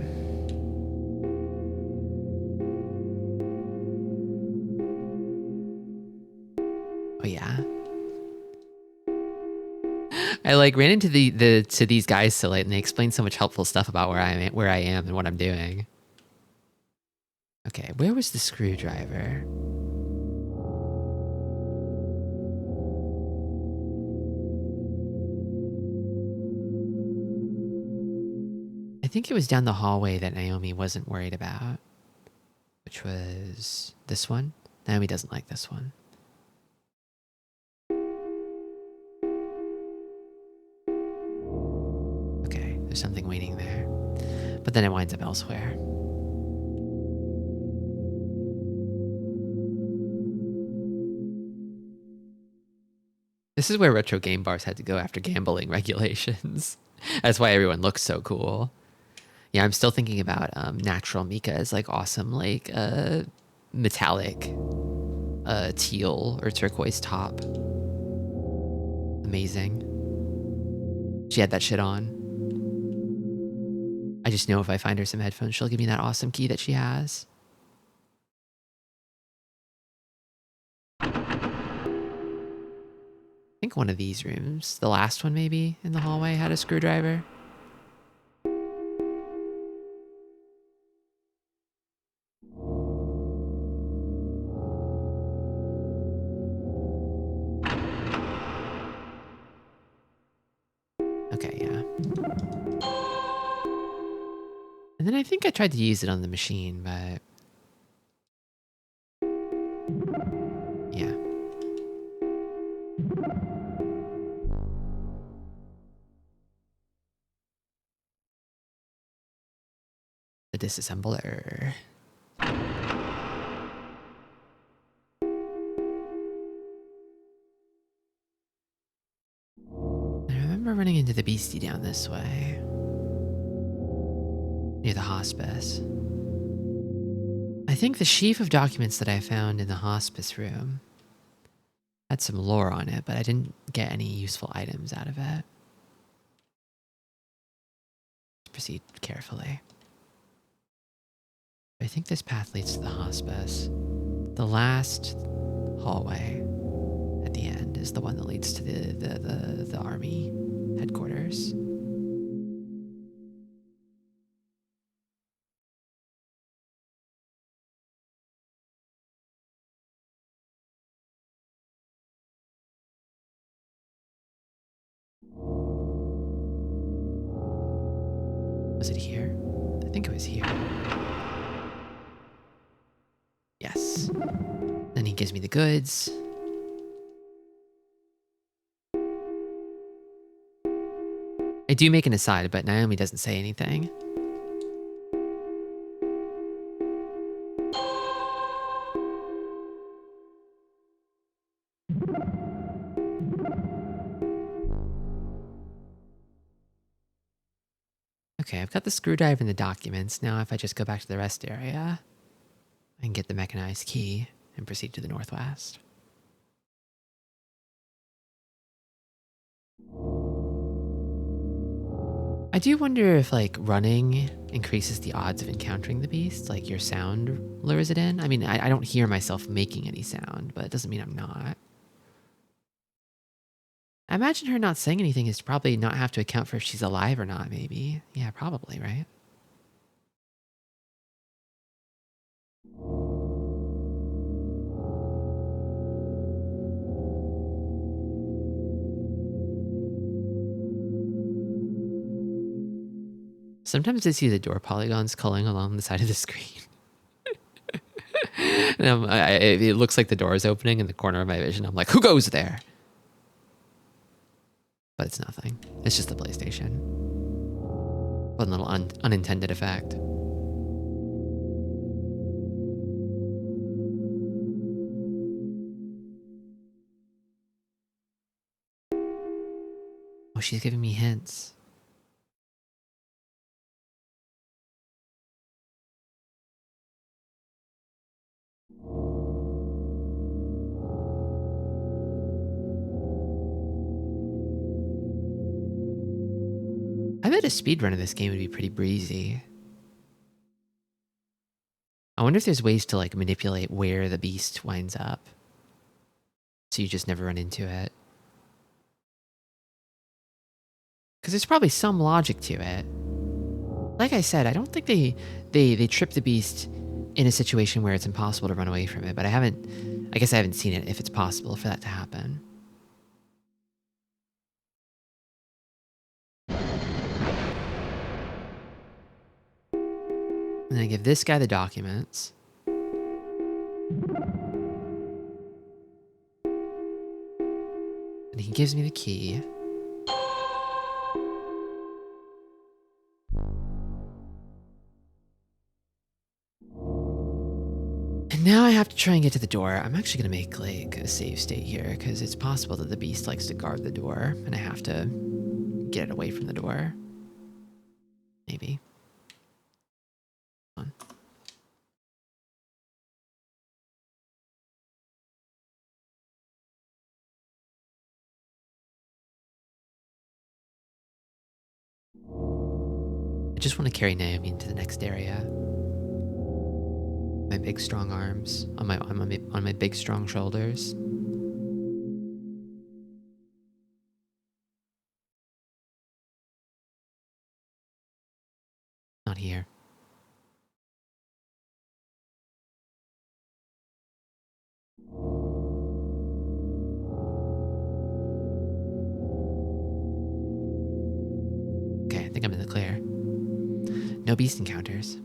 Oh yeah. I like ran into to these guys so late, and they explained so much helpful stuff about where I am and what I'm doing. Okay, where was the screwdriver? I think it was down the hallway that Naomi wasn't worried about, which was this one. Naomi doesn't like this one. Okay, there's something waiting there, but then it winds up elsewhere. This is where retro game bars had to go after gambling regulations. That's why everyone looks so cool. Yeah, I'm still thinking about natural mica as like awesome, like metallic teal or turquoise top. Amazing. She had that shit on. I just know if I find her some headphones, she'll give me that awesome key that she has. I think one of these rooms, the last one maybe in the hallway, had a screwdriver. Okay, yeah. And then I think I tried to use it on the machine, but yeah. The disassembler. I remember running into the beastie down this way. Near the hospice. I think the sheaf of documents that I found in the hospice room had some lore on it, but I didn't get any useful items out of it. Proceed carefully. I think this path leads to the hospice. The last hallway at the end is the one that leads to the army headquarters. Was it here? I think it was here. Yes. Then he gives me the goods. I do make an aside, but Naomi doesn't say anything. Okay, I've got the screwdriver and the documents. Now if I just go back to the rest area, I can get the mechanized key and proceed to the northwest. I do wonder if like running increases the odds of encountering the beast, like your sound lures it in. I mean, I don't hear myself making any sound, but it doesn't mean I'm not. I imagine her not saying anything is probably not have to account for if she's alive or not, maybe. Yeah, probably, right? Sometimes I see the door polygons culling along the side of the screen. And it looks like the door is opening in the corner of my vision. I'm like, who goes there? But it's nothing. It's just the PlayStation. One little unintended effect. Oh, she's giving me hints. I bet a speedrun of this game would be pretty breezy. I wonder if there's ways to like manipulate where the beast winds up, so you just never run into it. Because there's probably some logic to it. Like I said, I don't think they trip the beast in a situation where it's impossible to run away from it, but I guess I haven't seen it if it's possible for that to happen. And I give this guy the documents. And he gives me the key. And now I have to try and get to the door. I'm actually gonna make like a save state here because it's possible that the beast likes to guard the door and I have to get it away from the door. Maybe. Hold on. I just want to carry Naomi into the next area. My big strong arms on my big strong shoulders. Not here. Okay, I think I'm in the clear. No beast encounters.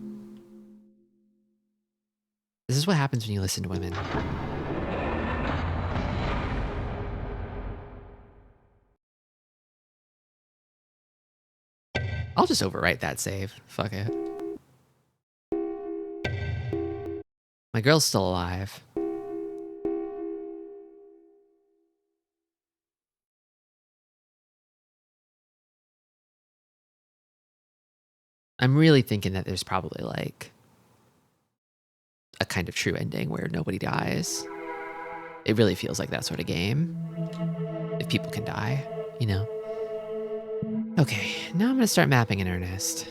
This is what happens when you listen to women. I'll just overwrite that save. Fuck it. My girl's still alive. I'm really thinking that there's probably like a kind of true ending where nobody dies. It really feels like that sort of game. If people can die, you know. Okay, now I'm gonna start mapping in earnest.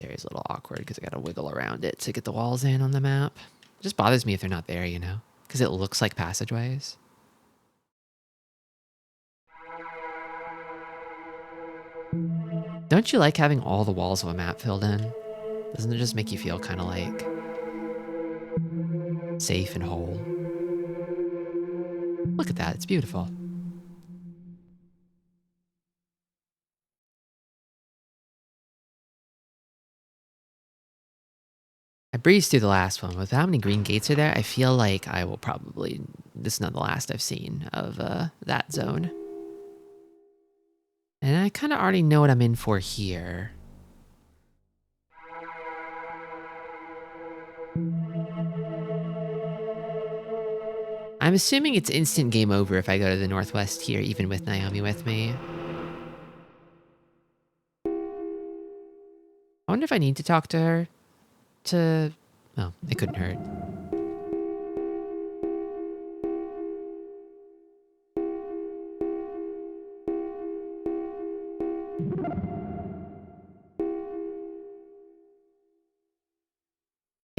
Area's a little awkward because I gotta wiggle around it to get the walls in on the map. It just bothers me if they're not there, you know? Because it looks like passageways. Don't you like having all the walls of a map filled in? Doesn't it just make you feel kind of like safe and whole? Look at that, it's beautiful. I breezed through the last one. With how many green gates are there, I feel like I will probably... This is not the last I've seen of that zone. And I kind of already know what I'm in for here. I'm assuming it's instant game over if I go to the northwest here, even with Naomi with me. I wonder if I need to talk to her to... Oh, it couldn't hurt.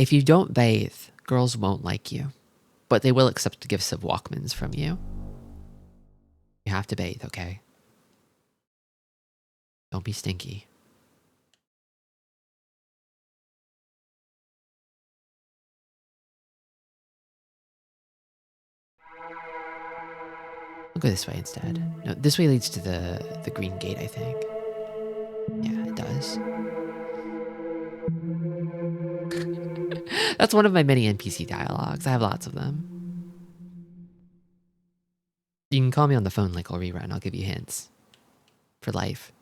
If you don't bathe, girls won't like you, but they will accept gifts of Walkmans from you. You have to bathe, okay? Don't be stinky. I'll go this way instead. No, this way leads to the green gate, I think. Yeah, it does. That's one of my many NPC dialogues. I have lots of them. You can call me on the phone like I'll rerun. I'll give you hints. For life.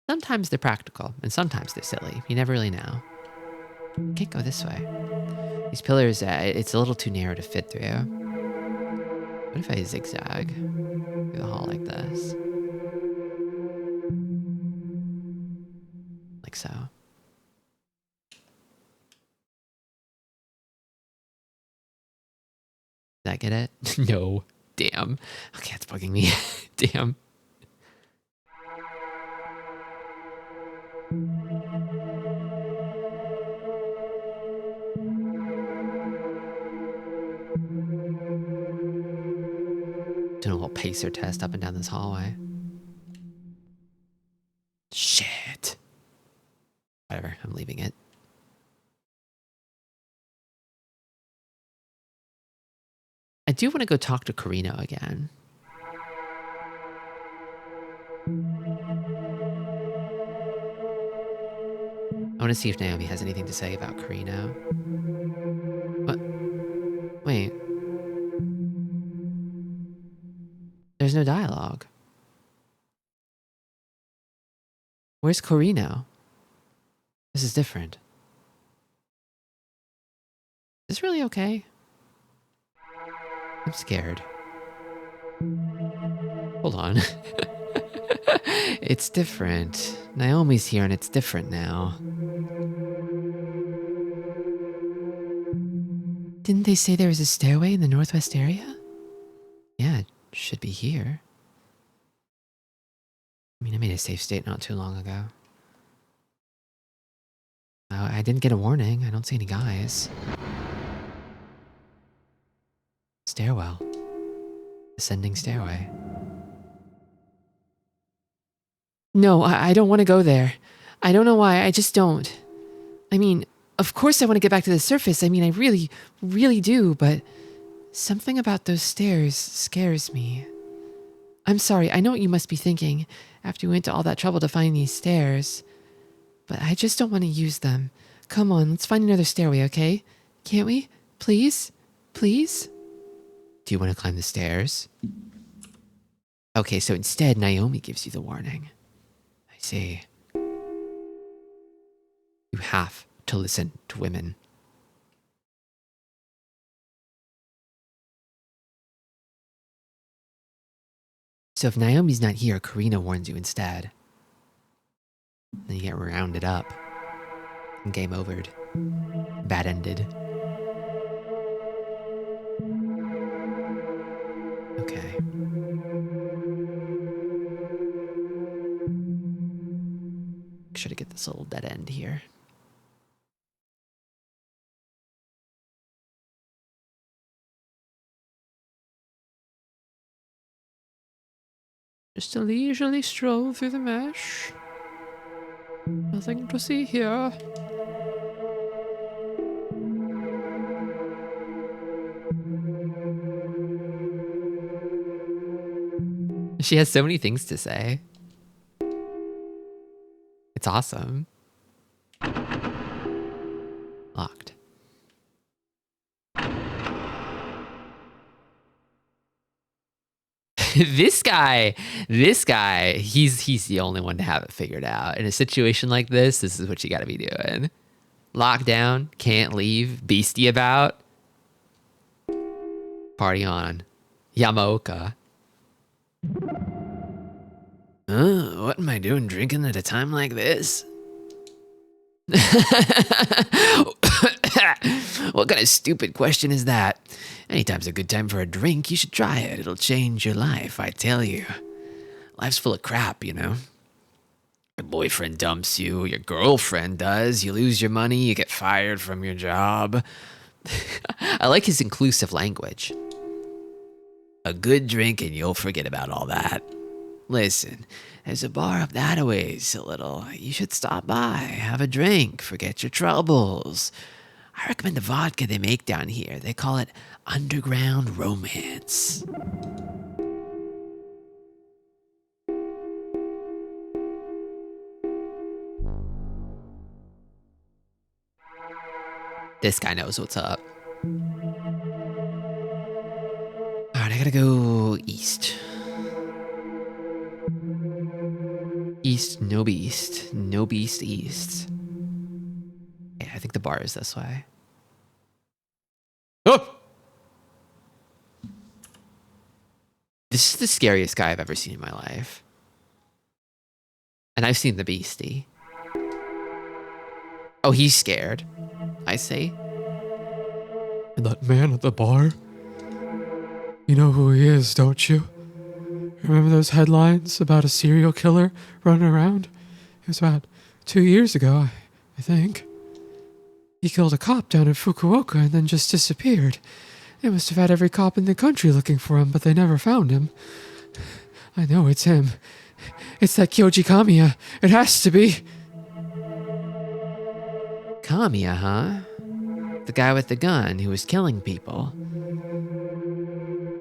Sometimes they're practical, and sometimes they're silly. You never really know. Can't go this way. These pillars, it's a little too narrow to fit through. What if I zigzag through the hall like this? Like so. Did I get it? No. Damn. Okay, it's bugging me. Damn. Doing a little pacer test up and down this hallway. Shit. Whatever, I'm leaving it. I do want to go talk to Carino again. I want to see if Naomi has anything to say about Carino. What? Wait. There's no dialogue. Where's Carino? This is different. Is this really okay? I'm scared. Hold on. It's different. Naomi's here and it's different now. Didn't they say there was a stairway in the northwest area? Yeah, it should be here. I mean, I made a safe state not too long ago. I didn't get a warning. I don't see any guys. Stairwell. Ascending stairway. No, I don't want to go there. I don't know why. I just don't. I mean, of course I want to get back to the surface. I mean, I really, really do, but something about those stairs scares me. I'm sorry. I know what you must be thinking after you went to all that trouble to find these stairs, but I just don't want to use them. Come on, let's find another stairway, okay? Can't we? Please? Please? Do you want to climb the stairs? Okay, so instead, Naomi gives you the warning. I see. You have to listen to women. So if Naomi's not here, Carino warns you instead. Then you get rounded up. And game overed. Bad ended. Okay. Make sure to get this little dead end here. Just a leisurely stroll through the mesh. Nothing to see here. She has so many things to say. It's awesome. Locked. This guy, he's the only one to have it figured out. In a situation like this is what you gotta be doing. Locked down, can't leave, beastie about. Party on. Yamaoka. What am I doing drinking at a time like this? What kind of stupid question is that? Anytime's a good time for a drink. You should try it. It'll change your life, I tell you. Life's full of crap, you know. Your boyfriend dumps you, your girlfriend does, you lose your money, you get fired from your job. I like his inclusive language. A good drink and you'll forget about all that. Listen, there's a bar up that a ways a little. You should stop by, have a drink, forget your troubles. I recommend the vodka they make down here. They call it Underground Romance. This guy knows what's up. All right, I gotta go east. East, no beast. No beast east. Yeah, I think the bar is this way. Oh! This is the scariest guy I've ever seen in my life. And I've seen the beastie. Oh, he's scared. I see. And that man at the bar? You know who he is, don't you? Remember those headlines about a serial killer running around? It was about 2 years ago, I think. He killed a cop down in Fukuoka and then just disappeared. They must have had every cop in the country looking for him, but they never found him. I know it's him. It's that Kyoji Kamiya. It has to be. Kamiya, huh? The guy with the gun who was killing people.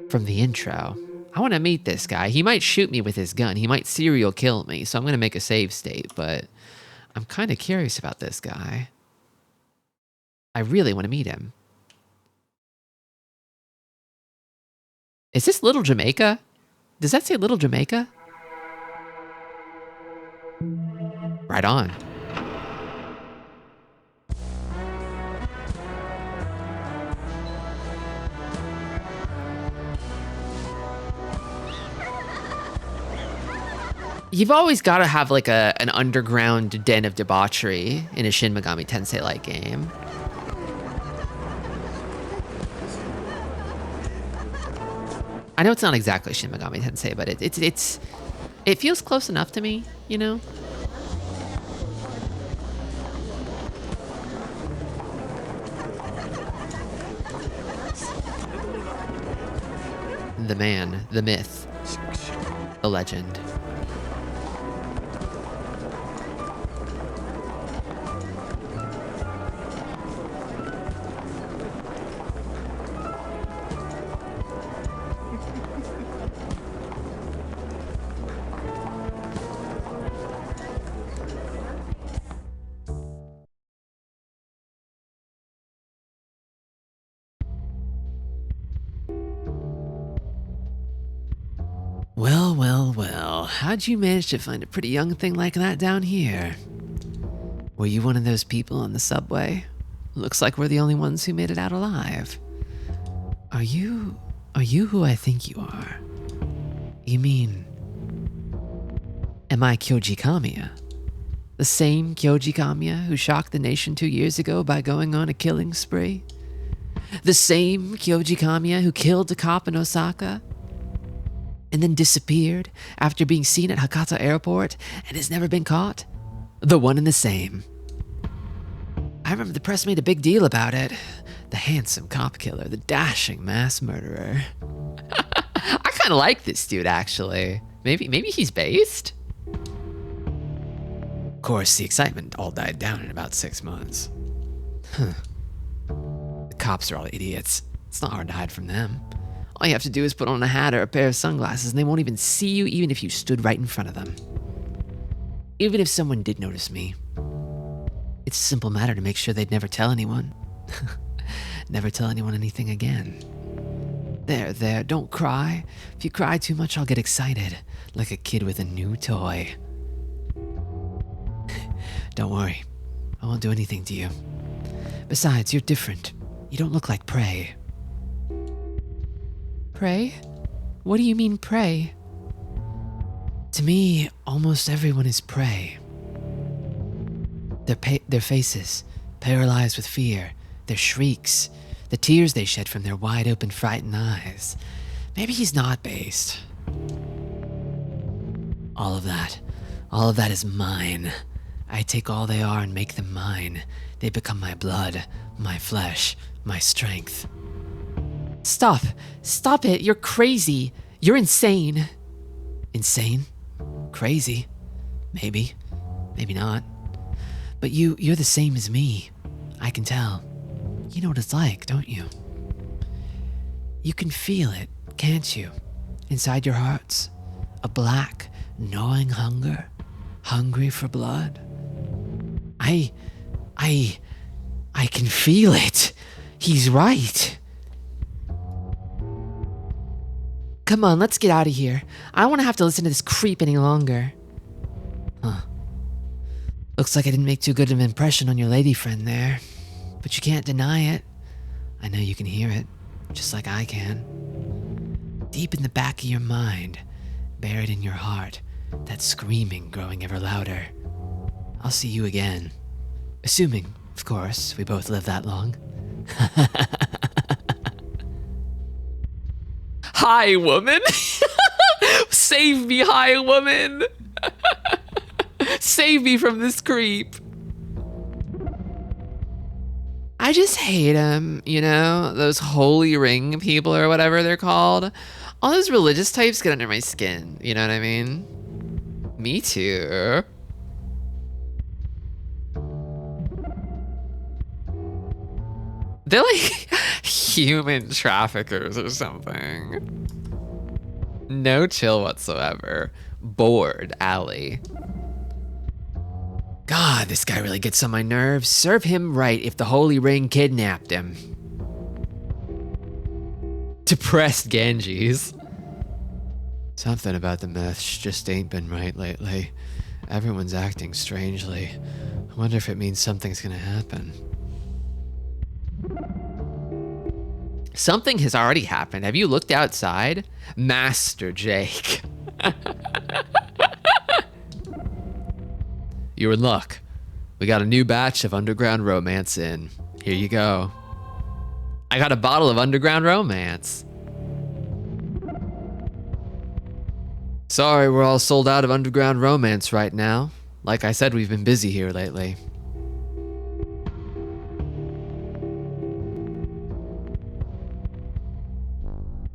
From the intro. I want to meet this guy. He might shoot me with his gun. He might serial kill me, so I'm going to make a save state, but I'm kind of curious about this guy. I really want to meet him. Is this Little Jamaica? Does that say Little Jamaica? Right on. You've always got to have like an underground den of debauchery in a Shin Megami Tensei-like game. I know it's not exactly Shin Megami Tensei, but it feels close enough to me, you know? The man, the myth, the legend. Well, well, well. How'd you manage to find a pretty young thing like that down here? Were you one of those people on the subway? Looks like we're the only ones who made it out alive. Are you who I think you are? You mean, am I Kyoji Kamiya? The same Kyoji Kamiya who shocked the nation 2 years ago by going on a killing spree? The same Kyoji Kamiya who killed a cop in Osaka? And then disappeared after being seen at Hakata Airport and has never been caught? The one and the same. I remember the press made a big deal about it. The handsome cop killer, the dashing mass murderer. I kind of like this dude, actually. Maybe he's based? Of course, the excitement all died down in about 6 months. The cops are all idiots. It's not hard to hide from them. All you have to do is put on a hat or a pair of sunglasses and they won't even see you even if you stood right in front of them. Even if someone did notice me, it's a simple matter to make sure they'd never tell anyone. Never tell anyone anything again. There, don't cry. If you cry too much, I'll get excited, like a kid with a new toy. Don't worry, I won't do anything to you. Besides, you're different. You don't look like prey. Prey? What do you mean prey? To me, almost everyone is prey. Their faces, paralyzed with fear, their shrieks, the tears they shed from their wide-open, frightened eyes. Maybe he's not based. All of that, All of that is mine. I take all they are and make them mine. They become my blood, my flesh, my strength. Stop. Stop it. You're crazy. You're insane. Insane? Crazy? Maybe. Maybe not. But you're the same as me. I can tell. You know what it's like, don't you? You can feel it, can't you? Inside your hearts. A black, gnawing hunger. Hungry for blood. I can feel it. He's right. Come on, let's get out of here. I don't want to have to listen to this creep any longer. Huh. Looks like I didn't make too good of an impression on your lady friend there. But you can't deny it. I know you can hear it, just like I can. Deep in the back of your mind, buried in your heart, that screaming growing ever louder. I'll see you again. Assuming, of course, we both live that long. Hi, woman. Save me, hi, woman. Save me from this creep. I just hate him, you know? Those holy ring people or whatever they're called. All those religious types get under my skin, you know what I mean? Me too. They're like human traffickers or something. No chill whatsoever. Bored alley. God, this guy really gets on my nerves. Serve him right if the Holy Ring kidnapped him. Depressed Ganges. Something about the myths just ain't been right lately. Everyone's acting strangely. I wonder if it means something's gonna happen. Something has already happened. Have you looked outside? Master Jake. You're in luck. We got a new batch of underground romance in. Here you go. I got a bottle of underground romance. Sorry, we're all sold out of underground romance right now. Like I said, we've been busy here lately.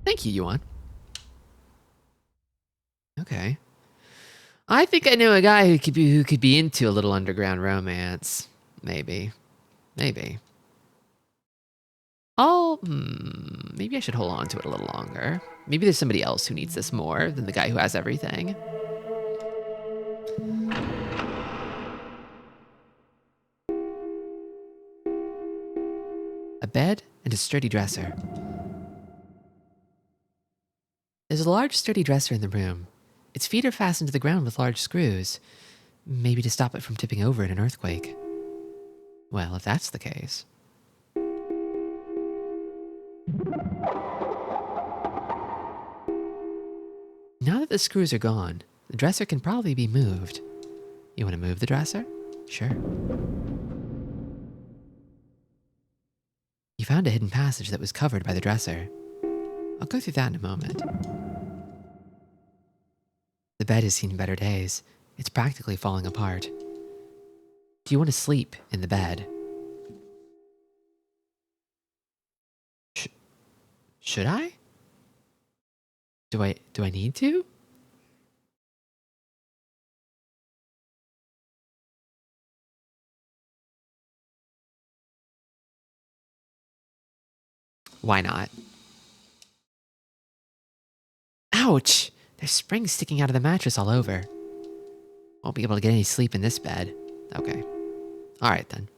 Thank you, Yuan. Okay. I think I know a guy who could be into a little underground romance. Maybe. Maybe I should hold on to it a little longer. Maybe there's somebody else who needs this more than the guy who has everything. A bed and a sturdy dresser. There's a large sturdy dresser in the room. Its feet are fastened to the ground with large screws, maybe to stop it from tipping over in an earthquake. Well, if that's the case. Now that the screws are gone, the dresser can probably be moved. You want to move the dresser? Sure. You found a hidden passage that was covered by the dresser. I'll go through that in a moment. The bed has seen better days. It's practically falling apart. Do you want to sleep in the bed? Should I? Do I need to? Why not? Ouch! There's springs sticking out of the mattress all over. Won't be able to get any sleep in this bed. Okay. All right, then.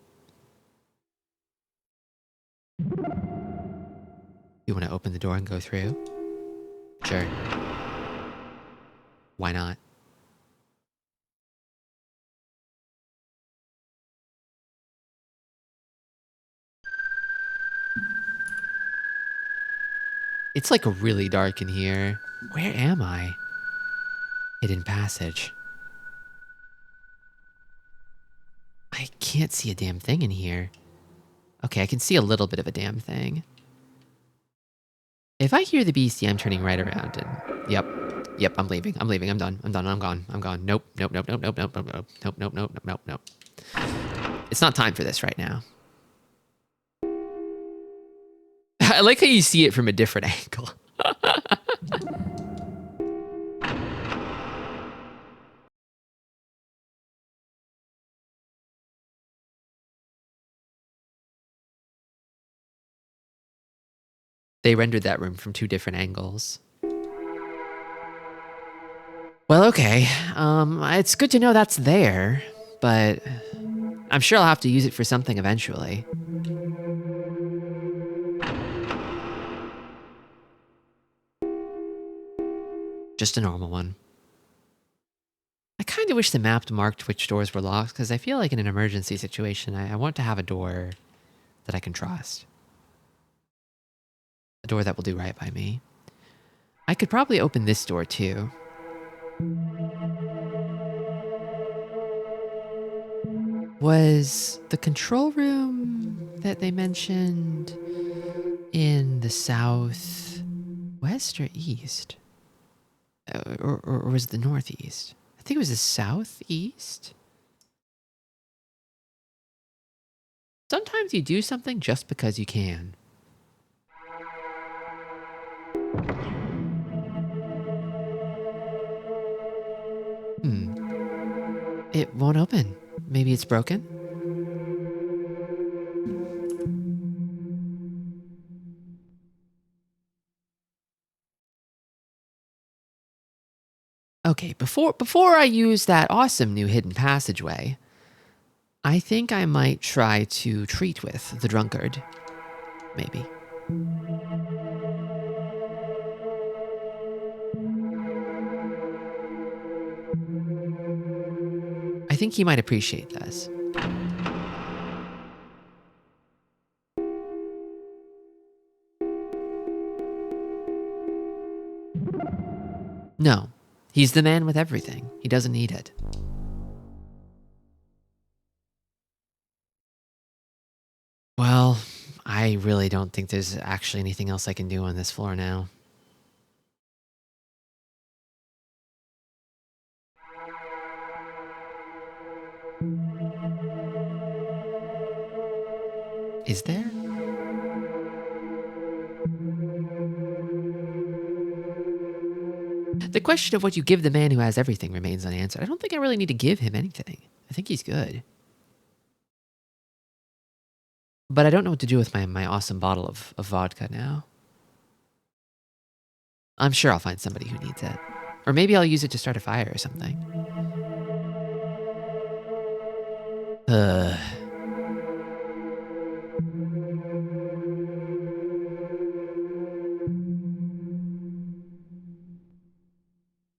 You want to open the door and go through? Sure. Why not? It's like really dark in here. Where am I? Hidden passage. I can't see a damn thing in here. Okay, I can see a little bit of a damn thing. If I hear the beastie, I'm turning right around and, yep, Yep, I'm leaving. I'm leaving. I'm done. I'm done. I'm gone. I'm gone. Nope. Nope. Nope. Nope. Nope. Nope. Nope. Nope. Nope. Nope. Nope. Nope. Nope. It's not time for this right now. I like how you see it from a different angle. They rendered that room from 2 different angles. Well, okay. It's good to know that's there, but I'm sure I'll have to use it for something eventually. Just a normal one. I kind of wish the map marked which doors were locked, because I feel like in an emergency situation, I want to have a door that I can trust. A door that will do right by me. I could probably open this door too. Was the control room that they mentioned in the south west or east? Or was it the northeast? I think it was the southeast. Sometimes you do something just because you can. It won't open. Maybe it's broken? Okay, before I use that awesome new hidden passageway, I think I might try to treat with the drunkard. Maybe. I think he might appreciate this. No, he's the man with everything. He doesn't need it. Well, I really don't think there's actually anything else I can do on this floor now. Is there? The question of what you give the man who has everything remains unanswered. I don't think I really need to give him anything. I think he's good. But I don't know what to do with my awesome bottle of vodka now. I'm sure I'll find somebody who needs it. Or maybe I'll use it to start a fire or something.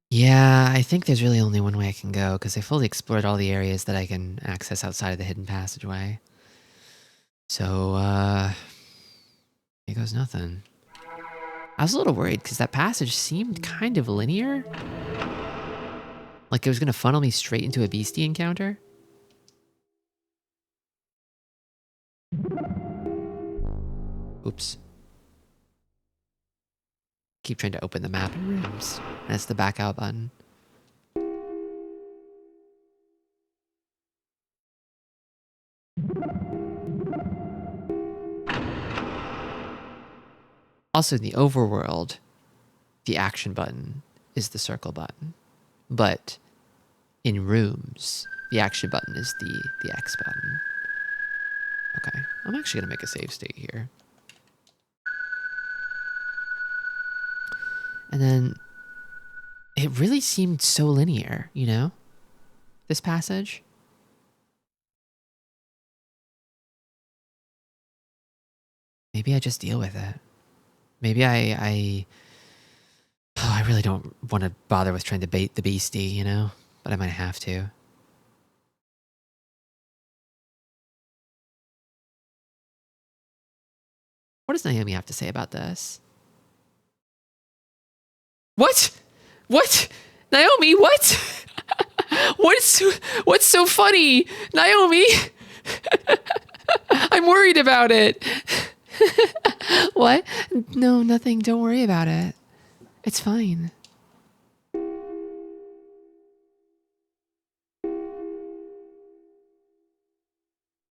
Yeah, I think there's really only one way I can go, because I fully explored all the areas that I can access outside of the hidden passageway. So, here goes nothing. I was a little worried, because that passage seemed kind of linear. Like it was going to funnel me straight into a beastie encounter. Oops. Keep trying to open the map in rooms. That's the back out button. Also, in the overworld, the action button is the circle button. But in rooms, the action button is the X button. Okay, I'm actually going to make a save state here. And then it really seemed so linear, you know? This passage. Maybe I just deal with it. Maybe I really don't want to bother with trying to bait the beastie, you know? But I might have to. What does Naomi have to say about this? What? What? Naomi, what? What's so funny? Naomi? I'm worried about it. What? No, nothing. Don't worry about it. It's fine.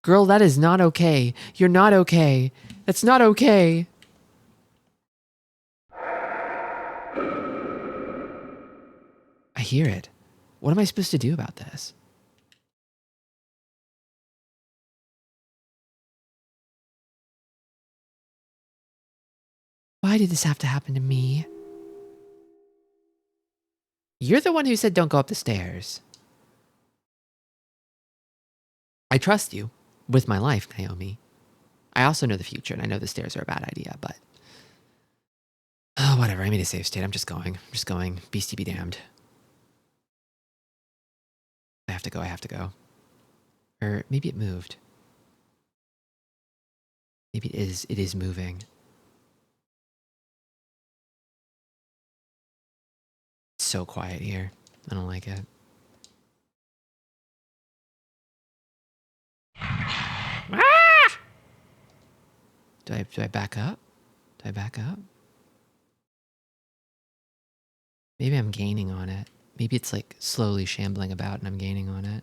Girl, that is not okay. You're not okay. That's not okay. I hear it. What am I supposed to do about this? Why did this have to happen to me? You're the one who said don't go up the stairs. I trust you with my life, Naomi. I also know the future, and I know the stairs are a bad idea, but... Oh, whatever. I made a safe state. I'm just going. Beastie be damned. I have to go. Or maybe it moved. Maybe it is moving. It's so quiet here. I don't like it. Ah! Do I back up? Maybe I'm gaining on it. Maybe it's like slowly shambling about and I'm gaining on it.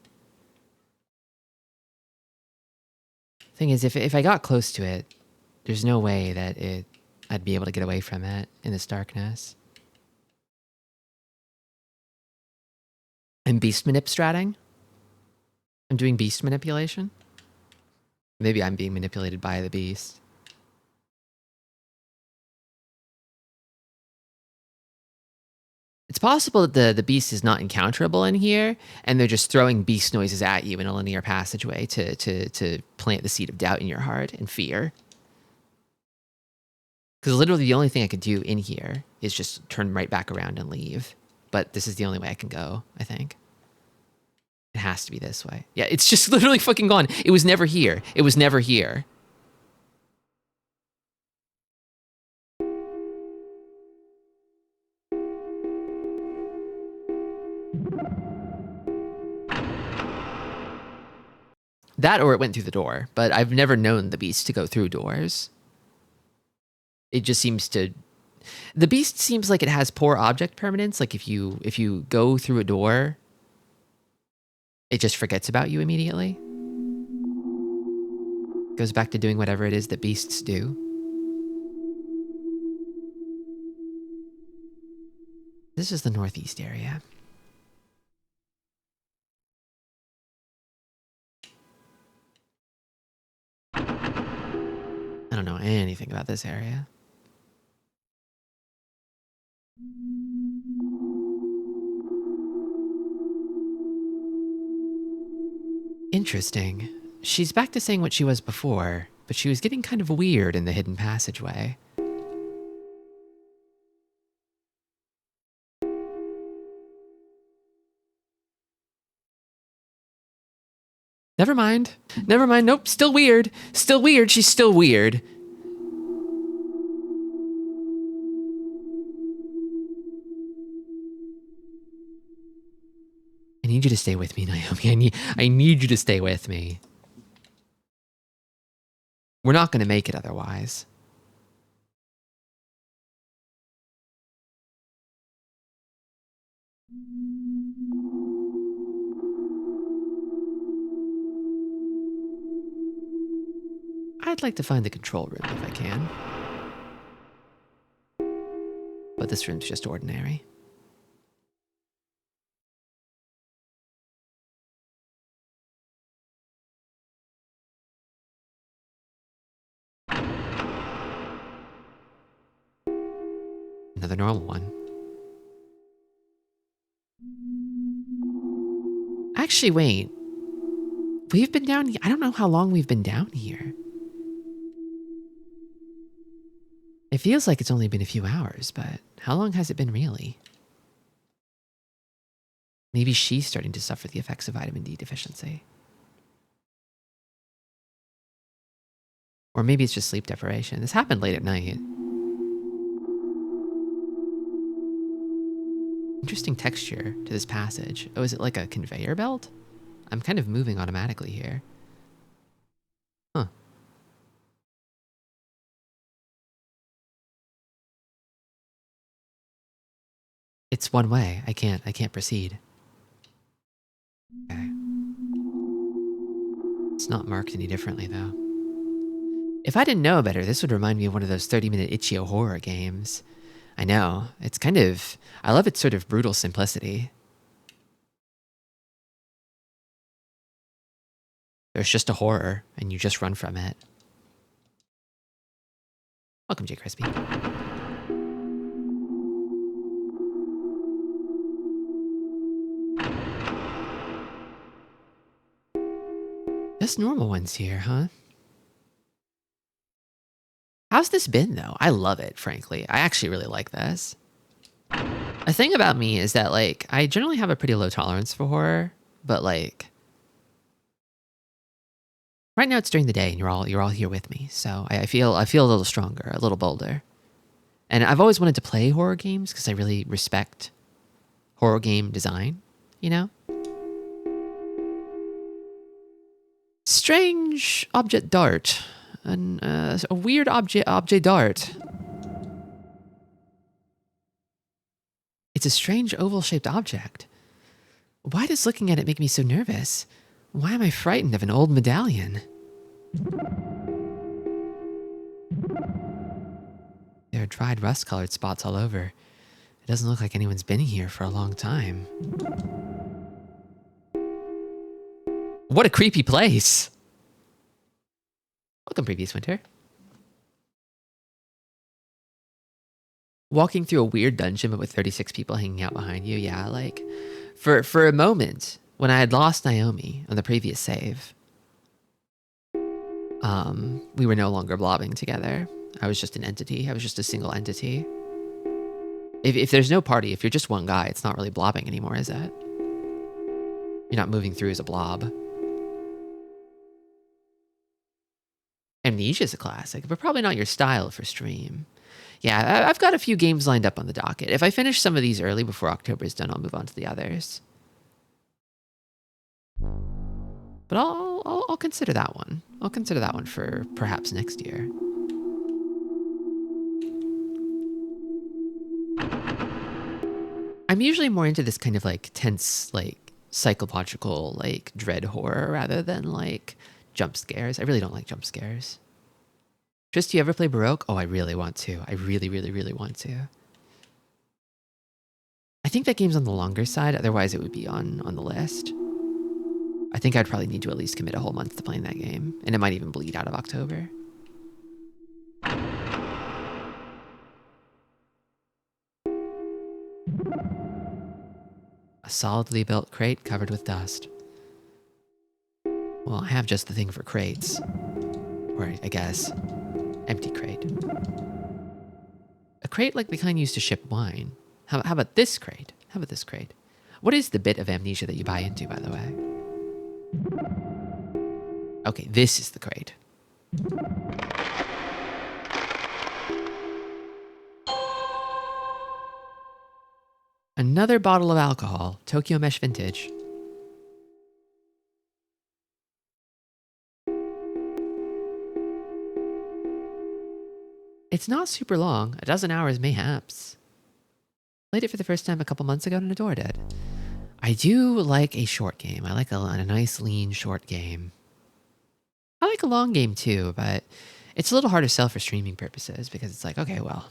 Thing is, if I got close to it, there's no way that I'd be able to get away from it in this darkness. I'm beast stratting. I'm doing beast manipulation. Maybe I'm being manipulated by the beast. It's possible that the beast is not encounterable in here, and they're just throwing beast noises at you in a linear passageway to plant the seed of doubt in your heart and fear. Because literally the only thing I could do in here is just turn right back around and leave. But this is the only way I can go, I think. It has to be this way. Yeah, it's just literally fucking gone. It was never here. It was never here. That or it went through the door, but I've never known the beast to go through doors. It just seems to... The beast seems like it has poor object permanence. Like if you go through a door, it just forgets about you immediately. Goes back to doing whatever it is that beasts do. This is the northeast area. I don't know anything about this area. Interesting. She's back to saying what she was before, but she was getting kind of weird in the hidden passageway. Never mind. Nope, still weird. She's still weird. I need you to stay with me, Naomi. I need you to stay with me. We're not going to make it otherwise. I'd like to find the control room if I can. But this room's just ordinary. Another normal one. Actually, wait. We've been down here. I don't know how long we've been down here. It feels like it's only been a few hours, but how long has it been really? Maybe she's starting to suffer the effects of vitamin D deficiency. Or maybe it's just sleep deprivation. This happened late at night. Interesting texture to this passage. Oh, is it like a conveyor belt? I'm kind of moving automatically here. Huh. It's one way. I can't proceed. Okay. It's not marked any differently, though. If I didn't know better, this would remind me of one of those 30-minute itch.io horror games. I know. It's kind of... I love its sort of brutal simplicity. There's just a horror, and you just run from it. Welcome, J. Crispy. Just normal ones here, huh? How's this been, though? I love it, frankly. I actually really like this. A thing about me is that, like, I generally have a pretty low tolerance for horror, but, like, right now it's during the day, and you're all here with me, so I feel a little stronger, a little bolder. And I've always wanted to play horror games because I really respect horror game design, you know? Strange object dart. A weird object dart. It's a strange oval-shaped object. Why does looking at it make me so nervous? Why am I frightened of an old medallion? There are dried rust-colored spots all over. It doesn't look like anyone's been here for a long time. What a creepy place! Welcome, Previous Winter. Walking through a weird dungeon but with 36 people hanging out behind you, yeah, like... For a moment, when I had lost Naomi on the previous save, we were no longer blobbing together. I was just an entity. I was just a single entity. If there's no party, if you're just one guy, it's not really blobbing anymore, is it? You're not moving through as a blob. Amnesia's a classic, but probably not your style for stream. Yeah, I've got a few games lined up on the docket. If I finish some of these early before October is done, I'll move on to the others. But I'll consider that one. I'll consider that one for perhaps next year. I'm usually more into this kind of like tense, like psychological, like dread horror rather than like jump scares. I really don't like jump scares. Tristi, do you ever play Baroque? Oh, I really want to. I really, really, really want to. I think that game's on the longer side. Otherwise, it would be on the list. I think I'd probably need to at least commit a whole month to playing that game. And it might even bleed out of October. A solidly built crate covered with dust. Well, I have just the thing for crates. Or, I guess, empty crate. A crate like the kind used to ship wine. How about this crate? How about this crate? What is the bit of amnesia that you buy into, by the way? Okay, this is the crate. Another bottle of alcohol, Tokyo Mesh Vintage. It's not super long, a dozen hours mayhaps. Played it for the first time a couple months ago and adored it. I do like a short game. I like a nice, lean, short game. I like a long game too, but it's a little hard to sell for streaming purposes because it's like, okay, well,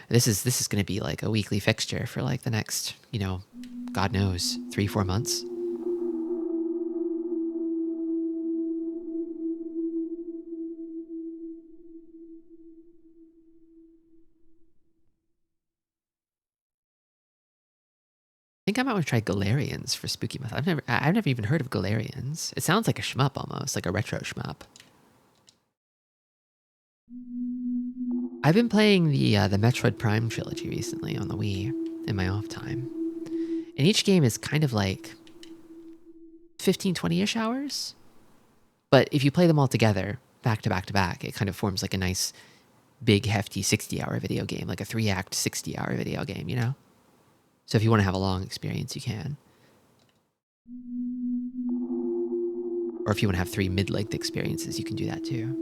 this is going to be like a weekly fixture for like the next, you know, God knows, 3-4 months. I think I might want to try Galarians for Spooky Month. I've never even heard of Galarians. It sounds like a shmup almost, like a retro shmup. I've been playing the Metroid Prime trilogy recently on the Wii in my off time. And each game is kind of like 15, 20-ish hours. But if you play them all together, back to back to back, it kind of forms like a nice, big, hefty 60-hour video game, like a 3-act, 60-hour video game, you know? So if you want to have a long experience, you can. Or if you want to have 3 mid-length experiences, you can do that too.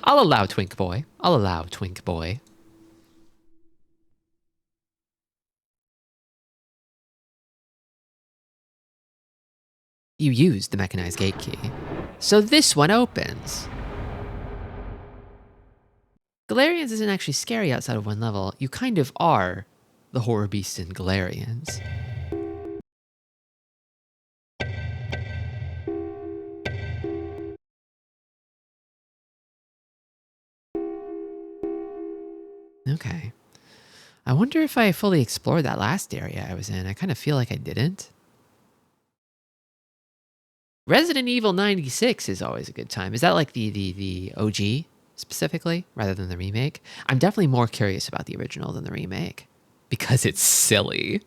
I'll allow Twink Boy. I'll allow Twink Boy. You used the mechanized gate key. So this one opens. Galarians isn't actually scary outside of one level. You kind of are the horror beast in Galarians. Okay. I wonder if I fully explored that last area I was in. I kind of feel like I didn't. Resident Evil 96 is always a good time. Is that like the OG specifically, rather than the remake? I'm definitely more curious about the original than the remake because it's silly.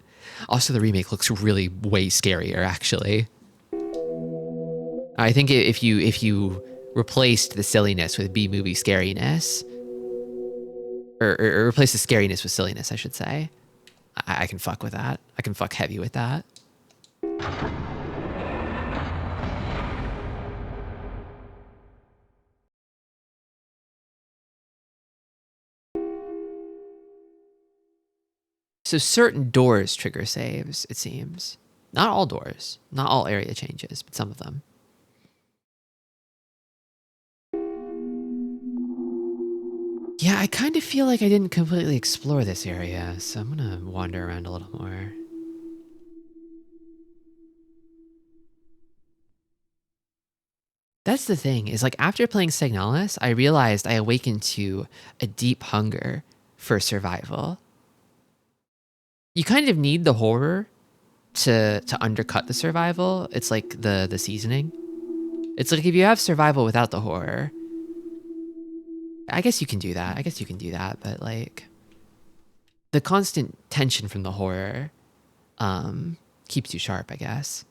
Also, the remake looks really way scarier, actually. I think if you replaced the silliness with B-movie scariness, or replace the scariness with silliness, I should say, I can fuck with that. I can fuck heavy with that. So certain doors trigger saves, it seems. Not all doors, not all area changes, but some of them. Yeah, I kind of feel like I didn't completely explore this area, so I'm gonna wander around a little more. That's the thing, is like after playing Signalis, I realized I awakened to a deep hunger for survival. You kind of need the horror to undercut the survival. It's like the seasoning. It's like if you have survival without the horror, I guess you can do that. But like the constant tension from the horror keeps you sharp, I guess.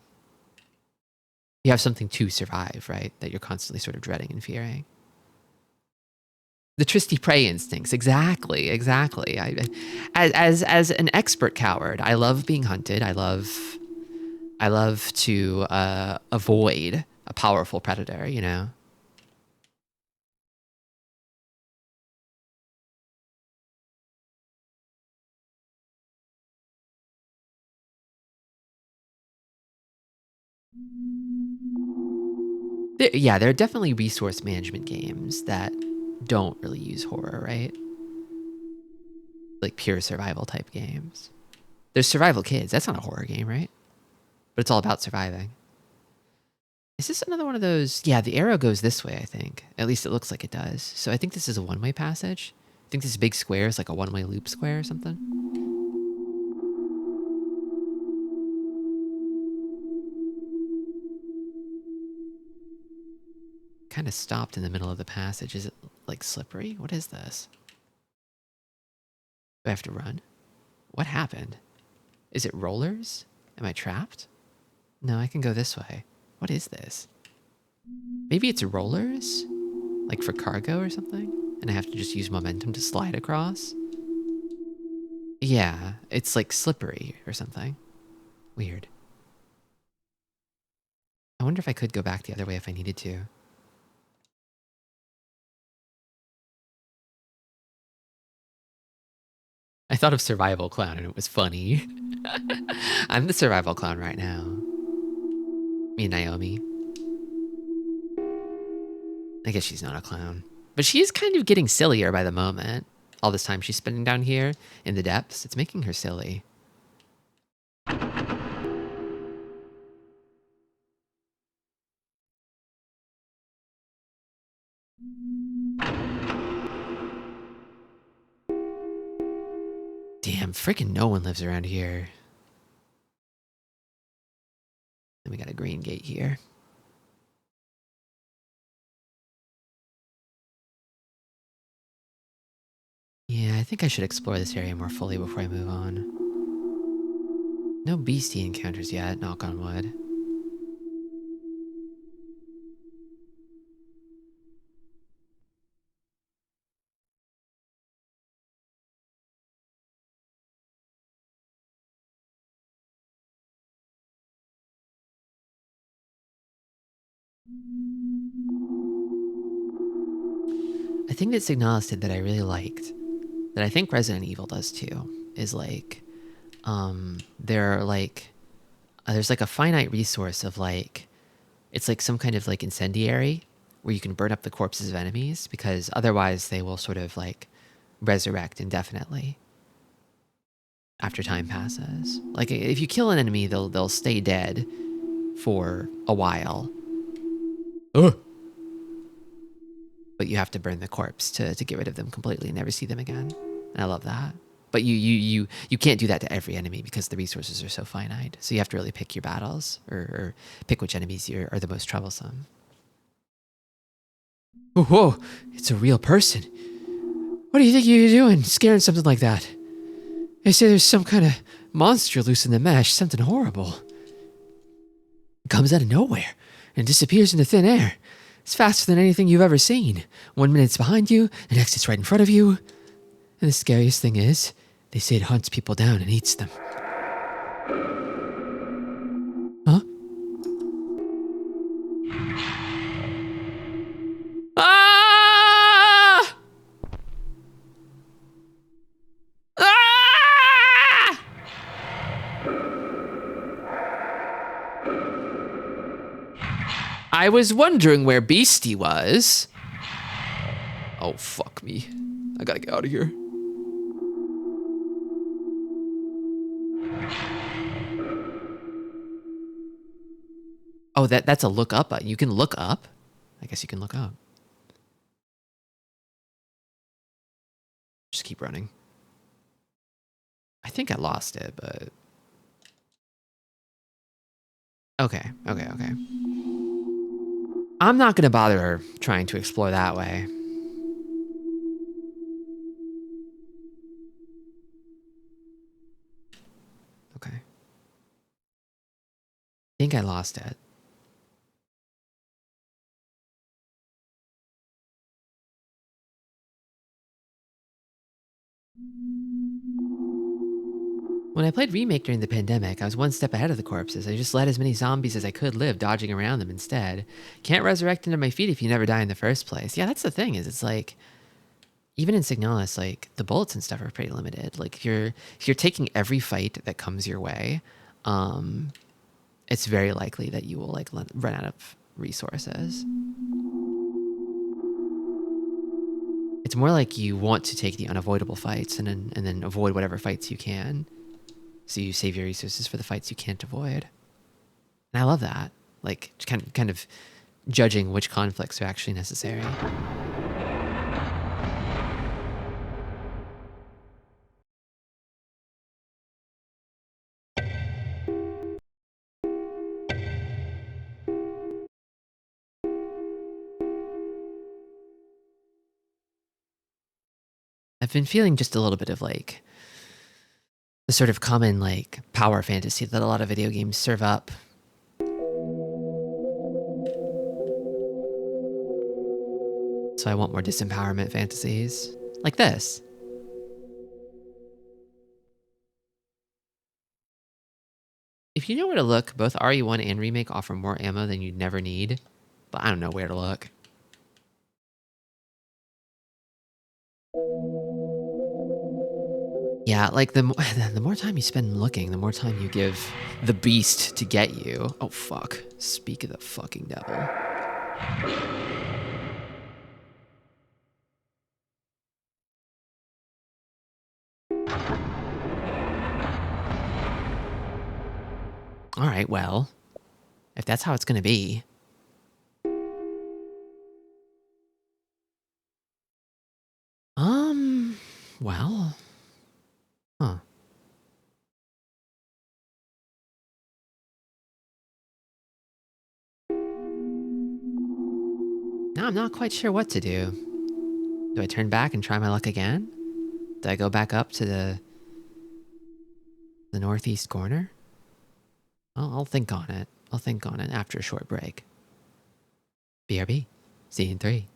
You have something to survive, right? That you're constantly sort of dreading and fearing. The Tristi prey instincts, exactly. As an expert coward, I love being hunted. I love to avoid a powerful predator, you know? There are definitely resource management games that don't really use horror, right? Like pure survival type games. There's Survival Kids. That's not a horror game, right? But it's all about surviving. Is this another one of those? Yeah, the arrow goes this way, I think. At least it looks like it does. So I think this is a one-way passage. I think this big square is like a one-way loop square or something. Kind of stopped in the middle of the passage. Is it like slippery? What is this? Do I have to run? What happened? Is it rollers? Am I trapped? No, I can go this way. What is this? Maybe it's rollers? Like for cargo or something? And I have to just use momentum to slide across? Yeah, it's like slippery or something. Weird. I wonder if I could go back the other way if I needed to. I thought of Survival Clown and it was funny. I'm the Survival Clown right now. Me and Naomi. I guess she's not a clown. But she is kind of getting sillier by the moment. All this time she's spending down here in the depths, it's making her silly. Damn, freaking no one lives around here. And we got a green gate here. Yeah, I think I should explore this area more fully before I move on. No beastie encounters yet, knock on wood. A thing that Signalis did that I really liked, that I think Resident Evil does too, is like, there's like a finite resource of like it's like some kind of like incendiary where you can burn up the corpses of enemies, because otherwise they will sort of like resurrect indefinitely after time passes. Like if you kill an enemy, they'll stay dead for a while. But you have to burn the corpse to get rid of them completely and never see them again. And I love that. But you can't do that to every enemy because the resources are so finite. So you have to really pick your battles, or pick which enemies are the most troublesome. Oh, whoa, it's a real person. What do you think you're doing, scaring something like that? They say there's some kind of monster loose in the mesh, something horrible. It comes out of nowhere and disappears into thin air. It's faster than anything you've ever seen. 1 minute it's behind you, the next it's right in front of you. And the scariest thing is, they say it hunts people down and eats them. Huh? Ah! Ah! I was wondering where Beastie was. Oh, fuck me. I gotta get out of here. Oh, that's a look up button. You can look up? I guess you can look up. Just keep running. I think I lost it, but... Okay. I'm not gonna bother trying to explore that way. Okay. I think I lost it. When I played Remake during the pandemic, I was one step ahead of the corpses. I just let as many zombies as I could live, dodging around them instead. Can't resurrect into my feet if you never die in the first place. Yeah, that's the thing, is it's like, even in Signalis, like, the bullets and stuff are pretty limited. Like, if you're taking every fight that comes your way, it's very likely that you will, like, run out of resources. It's more like you want to take the unavoidable fights and then avoid whatever fights you can. So you save your resources for the fights you can't avoid. And I love that. Like, kind of judging which conflicts are actually necessary. I've been feeling just a little bit of like the sort of common like power fantasy that a lot of video games serve up. So I want more disempowerment fantasies like this. If you know where to look, both RE1 and Remake offer more ammo than you'd never need, but I don't know where to look. Yeah, like the more time you spend looking, the more time you give the beast to get you. Oh, fuck. Speak of the fucking devil. All right, well, if that's how it's gonna be. Well, huh. Now I'm not quite sure what to do. Do I turn back and try my luck again? Do I go back up to the northeast corner? I'll think on it. I'll think on it after a short break. BRB. See you in 3.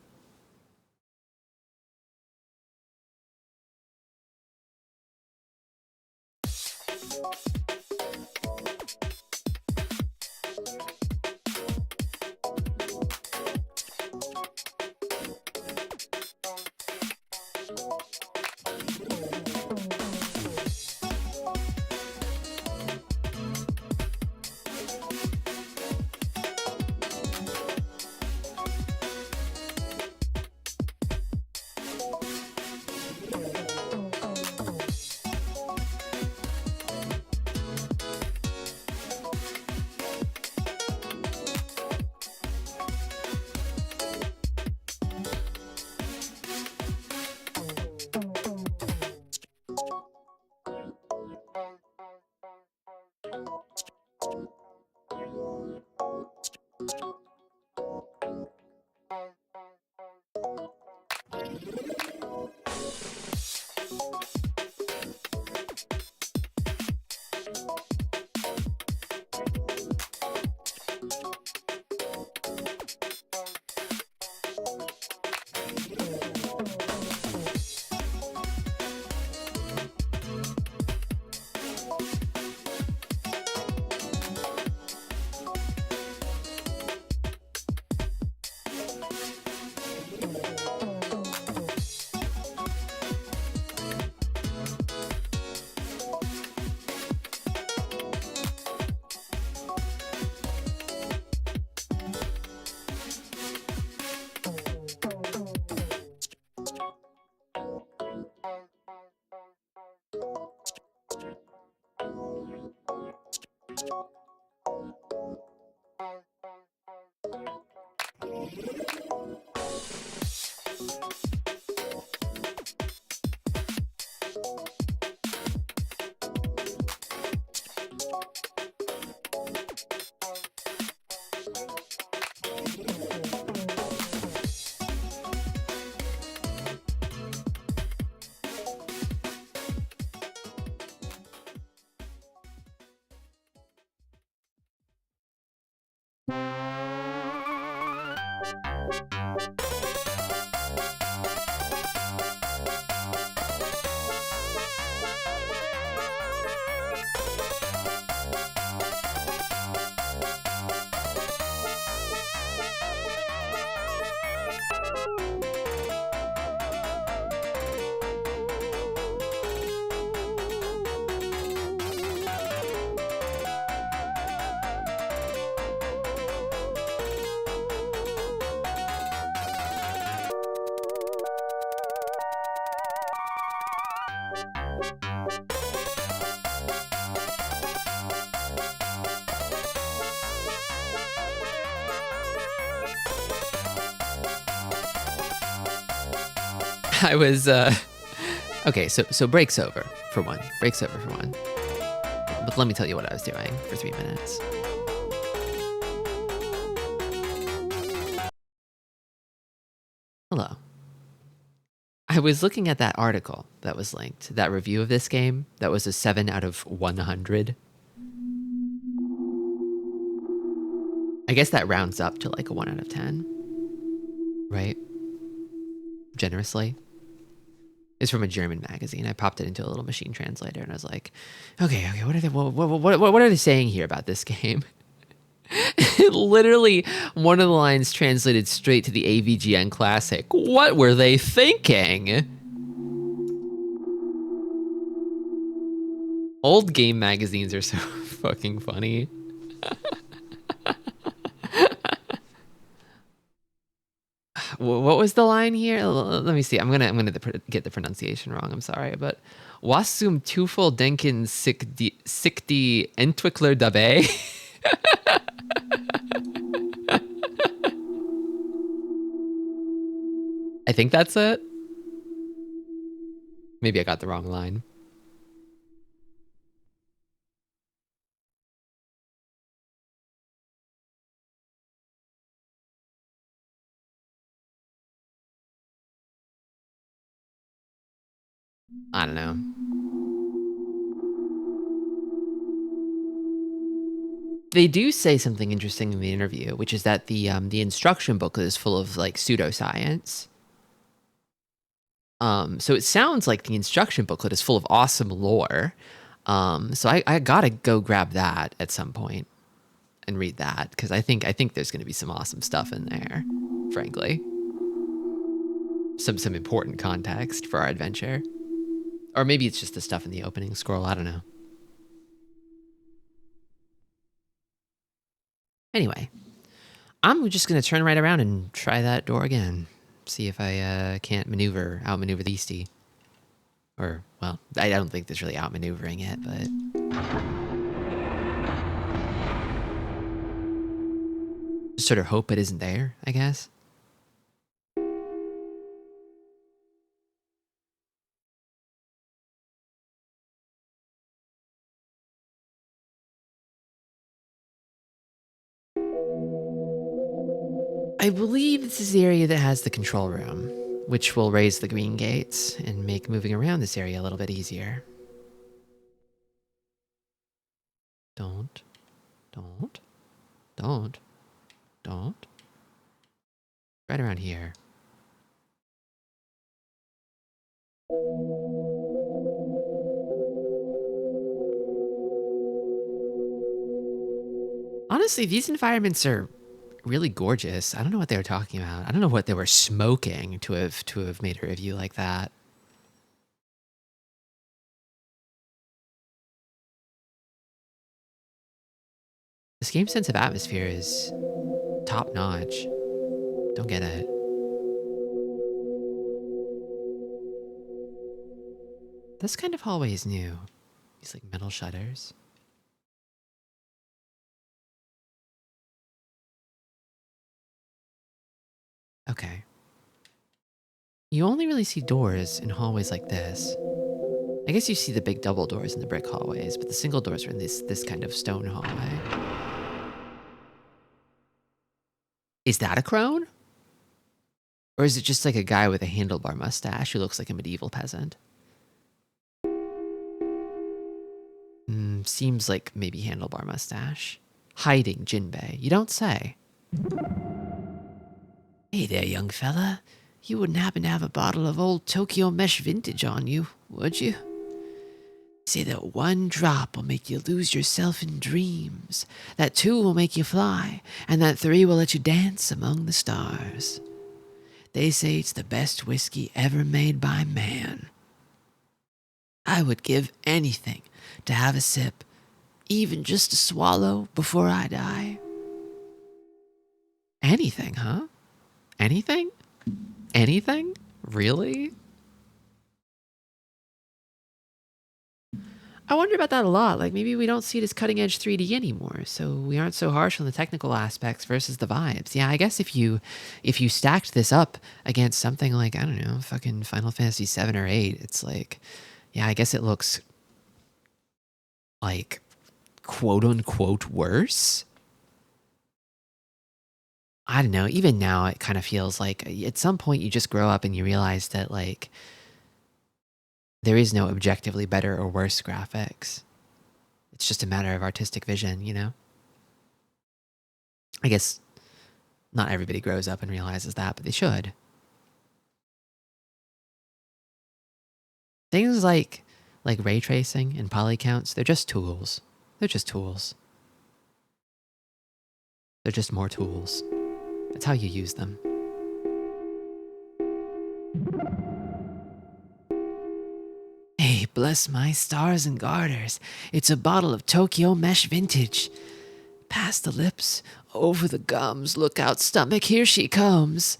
I was okay. So breaks over for one. Breaks over for one. But let me tell you what I was doing for 3 minutes. Hello. I was looking at that article that was linked, that review of this game that was a 7 out of 100. I guess that rounds up to like a 1 out of 10, right? Generously. It's from a German magazine. I popped it into a little machine translator and I was like, okay, what are they saying here about this game? Literally, one of the lines translated straight to the AVGN Classic. What were they thinking? Old game magazines are so fucking funny. What was the line here? Let me see. I'm gonna get the pronunciation wrong. I'm sorry, but was zum Teufel denken sich die Entwickler dabei? I think that's it. Maybe I got the wrong line. I don't know. They do say something interesting in the interview, which is that the instruction booklet is full of like pseudoscience. So it sounds like the instruction booklet is full of awesome lore. So I gotta go grab that at some point and read that because I think there's gonna be some awesome stuff in there, frankly. Some important context for our adventure. Or maybe it's just the stuff in the opening scroll, I don't know. Anyway, I'm just gonna turn right around and try that door again. See if I can't outmaneuver the beastie. Or, well, I don't think there's really outmaneuvering it, but... just sort of hope it isn't there, I guess. I believe this is the area that has the control room, which will raise the green gates and make moving around this area a little bit easier. Don't. Right around here. Honestly, these environments are really gorgeous. I don't know what they were talking about. I don't know what they were smoking to have made a review like that. This game's sense of atmosphere is top notch. Don't get it. This kind of hallway is new. These like metal shutters. Okay. You only really see doors in hallways like this. I guess you see the big double doors in the brick hallways, but the single doors are in this kind of stone hallway. Is that a crone? Or is it just like a guy with a handlebar mustache who looks like a medieval peasant? Seems like maybe handlebar mustache. Hiding Jinbei. You don't say. Hey there, young fella. You wouldn't happen to have a bottle of old Tokyo Mesh Vintage on you, would you? Say that one drop will make you lose yourself in dreams. That 2 will make you fly. And that 3 will let you dance among the stars. They say it's the best whiskey ever made by man. I would give anything to have a sip, even just a swallow before I die. Anything, huh? Anything? Anything? Really? I wonder about that a lot. Like, maybe we don't see it as cutting edge 3D anymore, so we aren't so harsh on the technical aspects versus the vibes. Yeah, I guess if you stacked this up against something like, I don't know, fucking Final Fantasy 7 or 8, it's like, yeah, I guess it looks like quote unquote worse. I don't know. Even now, it kind of feels like at some point you just grow up and you realize that, like, there is no objectively better or worse graphics. It's just a matter of artistic vision, you know? I guess not everybody grows up and realizes that, but they should. Things like ray tracing and poly counts, they're just tools. They're just tools. They're just more tools. That's how you use them. Hey, bless my stars and garters. It's a bottle of Tokyo Mesh Vintage. Past the lips, over the gums, look out stomach, here she comes.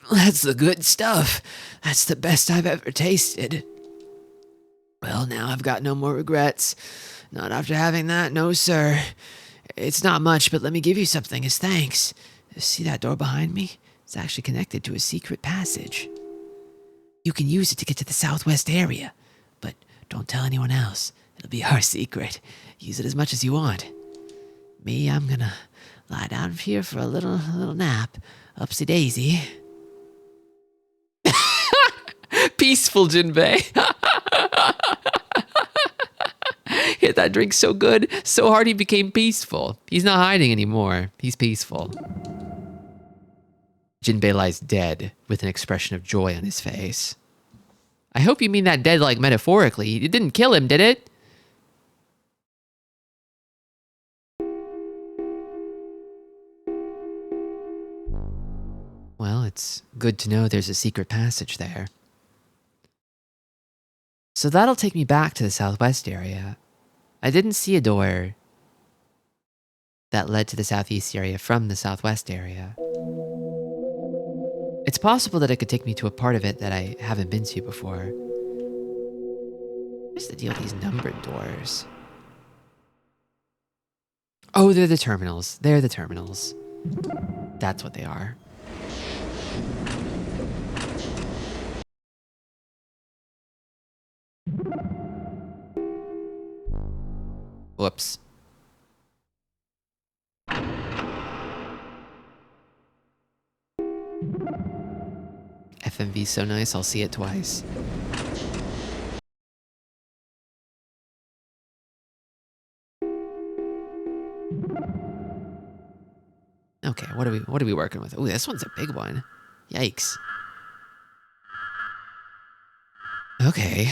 That's the good stuff. That's the best I've ever tasted. Well, now I've got no more regrets. Not after having that, no sir. It's not much, but let me give you something as thanks. See that door behind me? It's actually connected to a secret passage. You can use it to get to the southwest area, but don't tell anyone else. It'll be our secret. Use it as much as you want. Me, I'm gonna lie down here for a little nap. Upsy daisy. Peaceful, Jinbei. Hit that drink so good, so hard he became peaceful. He's not hiding anymore. He's peaceful. Jinbei lies dead with an expression of joy on his face. I hope you mean that dead like metaphorically. It didn't kill him, did it? Well, it's good to know there's a secret passage there. So that'll take me back to the southwest area. I didn't see a door that led to the southeast area from the southwest area. It's possible that it could take me to a part of it that I haven't been to before. What's the deal with these numbered doors? Oh, they're the terminals. They're the terminals. That's what they are. Whoops. FMV's so nice, I'll see it twice. Okay, what are we working with? Oh, this one's a big one. Yikes. Okay.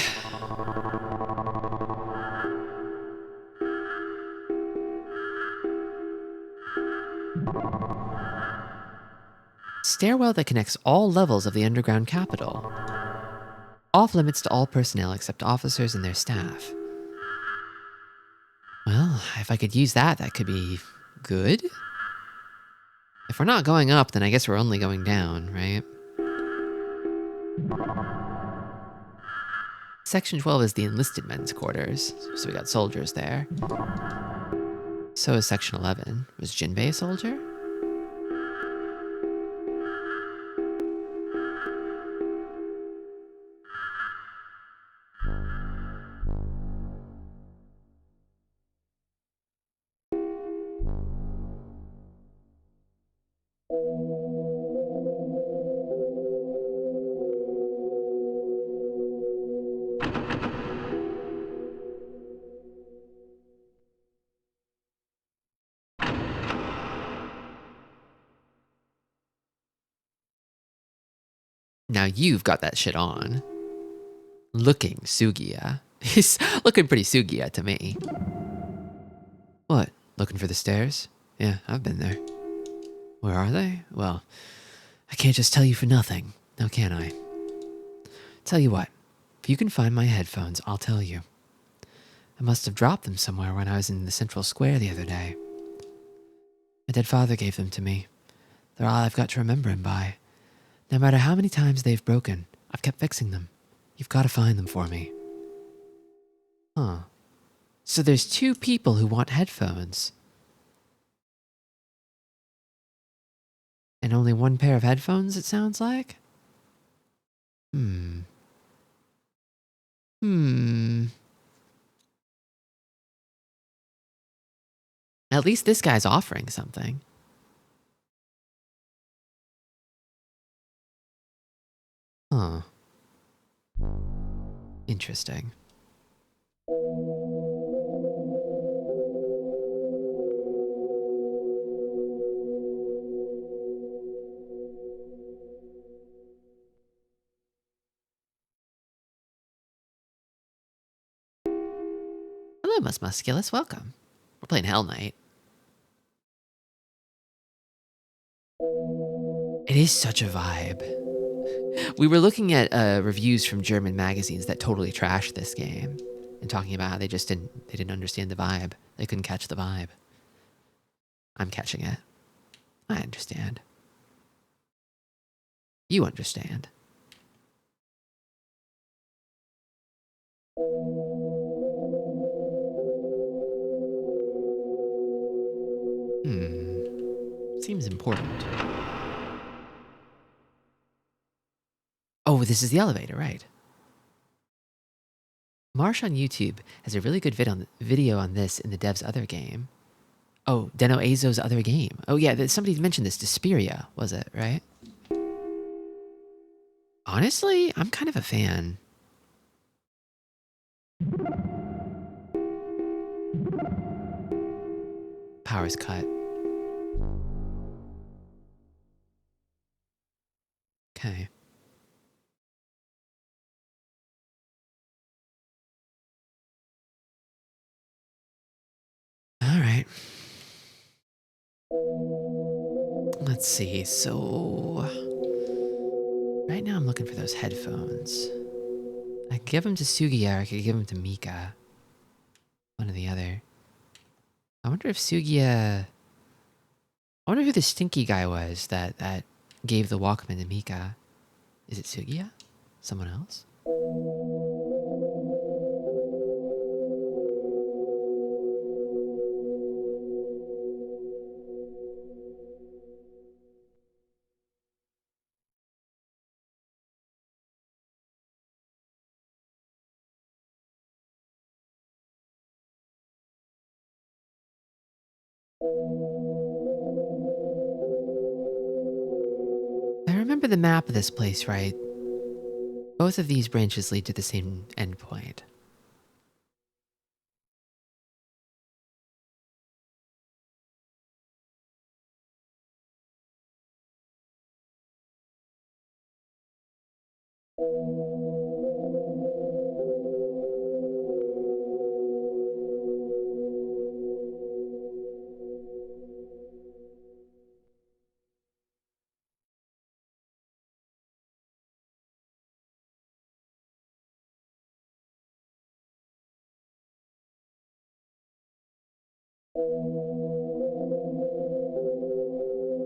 Stairwell that connects all levels of the underground capital. Off limits to all personnel except officers and their staff. Well, if I could use that, that could be good. If we're not going up, then I guess we're only going down, right? Section 12 is the enlisted men's quarters, so we got soldiers there. So is Section 11. Was Jinbei a soldier? Now you've got that shit on. Looking Sugiya. He's looking pretty Sugiya to me. What? Looking for the stairs? Yeah, I've been there. Where are they? Well, I can't just tell you for nothing, now can I? Tell you what, if you can find my headphones, I'll tell you. I must have dropped them somewhere when I was in the central square the other day. My dead father gave them to me. They're all I've got to remember him by. No matter how many times they've broken, I've kept fixing them. You've got to find them for me. Huh. So there's two people who want headphones. And only one pair of headphones, it sounds like? At least this guy's offering something. Huh. Interesting. Hello, Musculus. Welcome. We're playing Hellnight. It is such a vibe. We were looking at reviews from German magazines that totally trashed this game and talking about how they didn't understand the vibe. They couldn't catch the vibe. I'm catching it. I understand. You understand. Seems important. Oh, this is the elevator, right? Marsh on YouTube has a really good video on this in the dev's other game. Oh, Deno Azo's other game. Oh yeah, somebody mentioned this. Desperia, was it, right? Honestly, I'm kind of a fan. Power's cut. Okay. All right. Let's see. So right now I'm looking for those headphones. I could give them to Sugiya or I could give them to Mika. One or the other. I wonder if Sugiya... I wonder who the stinky guy was that gave the Walkman to Mika. Is it Sugiya? Someone else? I remember the map of this place, right? Both of these branches lead to the same endpoint.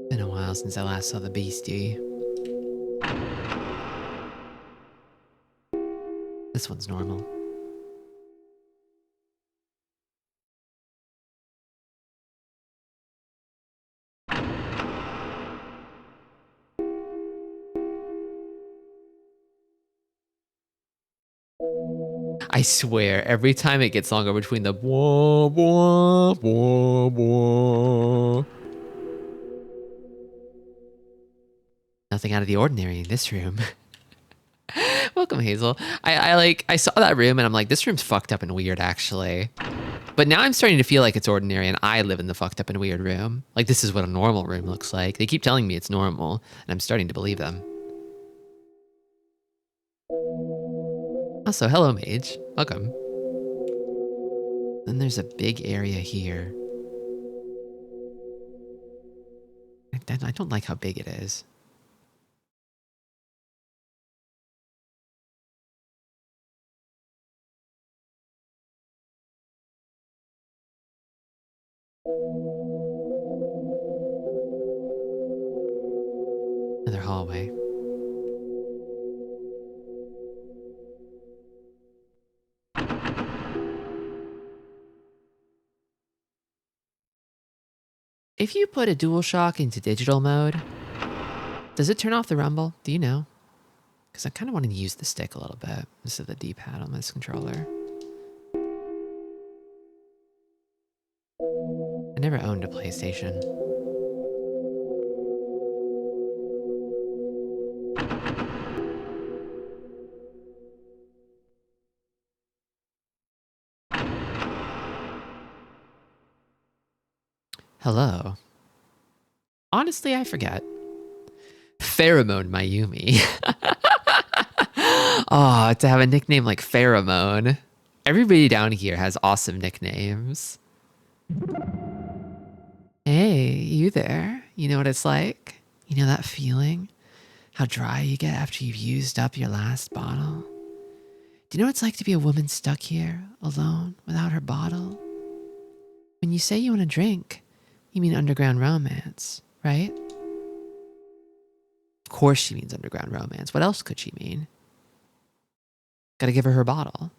Been a while since I last saw the beastie. This one's normal. I swear, every time it gets longer between the wah, wah, wah, wah. Nothing out of the ordinary in this room. Welcome, Hazel. I saw that room and I'm like, this room's fucked up and weird, actually. But now I'm starting to feel like it's ordinary and I live in the fucked up and weird room. Like, this is what a normal room looks like. They keep telling me it's normal, and I'm starting to believe them. Also, hello, mage. Welcome. Then there's a big area here. I don't like how big it is. Another hallway. If you put a DualShock into digital mode, does it turn off the rumble? Do you know? Because I kind of wanted to use the stick a little bit instead of the D-pad on this controller. I never owned a PlayStation. Hello. Honestly, I forget. Pheromone Mayumi. Oh, to have a nickname like Pheromone. Everybody down here has awesome nicknames. Hey, you there? You know what it's like? You know that feeling? How dry you get after you've used up your last bottle? Do you know what it's like to be a woman stuck here, alone, without her bottle? When you say you want to drink, you mean underground romance, right? Of course she means underground romance. What else could she mean? Gotta give her her bottle.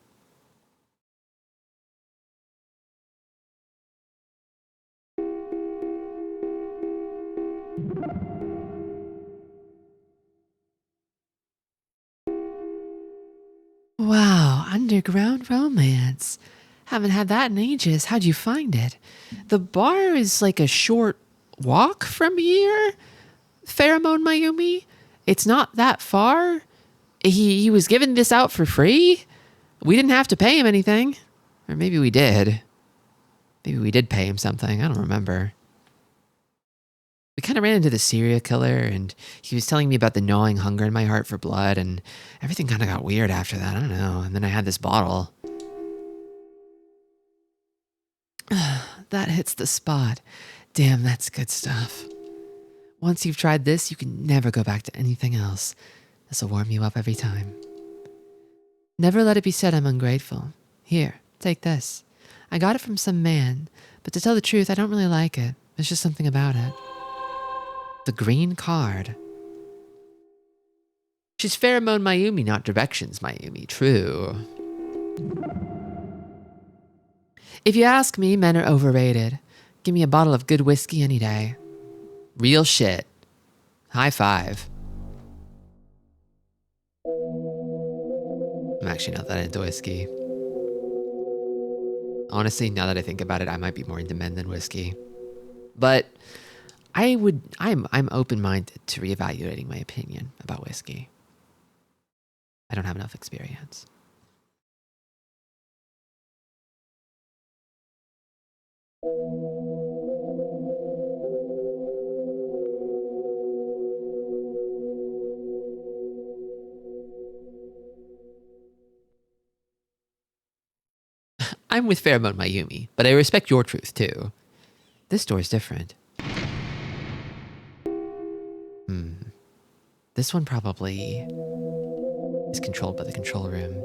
Wow, underground romance. Haven't had that in ages. How'd you find it? The bar is like a short walk from here? Pheromone Mayumi? It's not that far? He was giving this out for free? We didn't have to pay him anything. Or maybe we did. Maybe we did pay him something. I don't remember. We kind of ran into the serial killer, and he was telling me about the gnawing hunger in my heart for blood, and everything kind of got weird after that. I don't know. And then I had this bottle. That hits the spot. Damn, that's good stuff. Once you've tried this, you can never go back to anything else. This will warm you up every time. Never let it be said I'm ungrateful. Here, take this. I got it from some man, but to tell the truth, I don't really like it. There's just something about it. The green card. She's Pheromone Mayumi, not Directions Mayumi. True. If you ask me, men are overrated. Give me a bottle of good whiskey any day. Real shit. High five. I'm actually not that into whiskey. Honestly, now that I think about it, I might be more into men than whiskey. But I'm open-minded to reevaluating my opinion about whiskey. I don't have enough experience. I'm with Pheromone Mayumi, but I respect your truth too. This door is different. This one probably is controlled by the control room.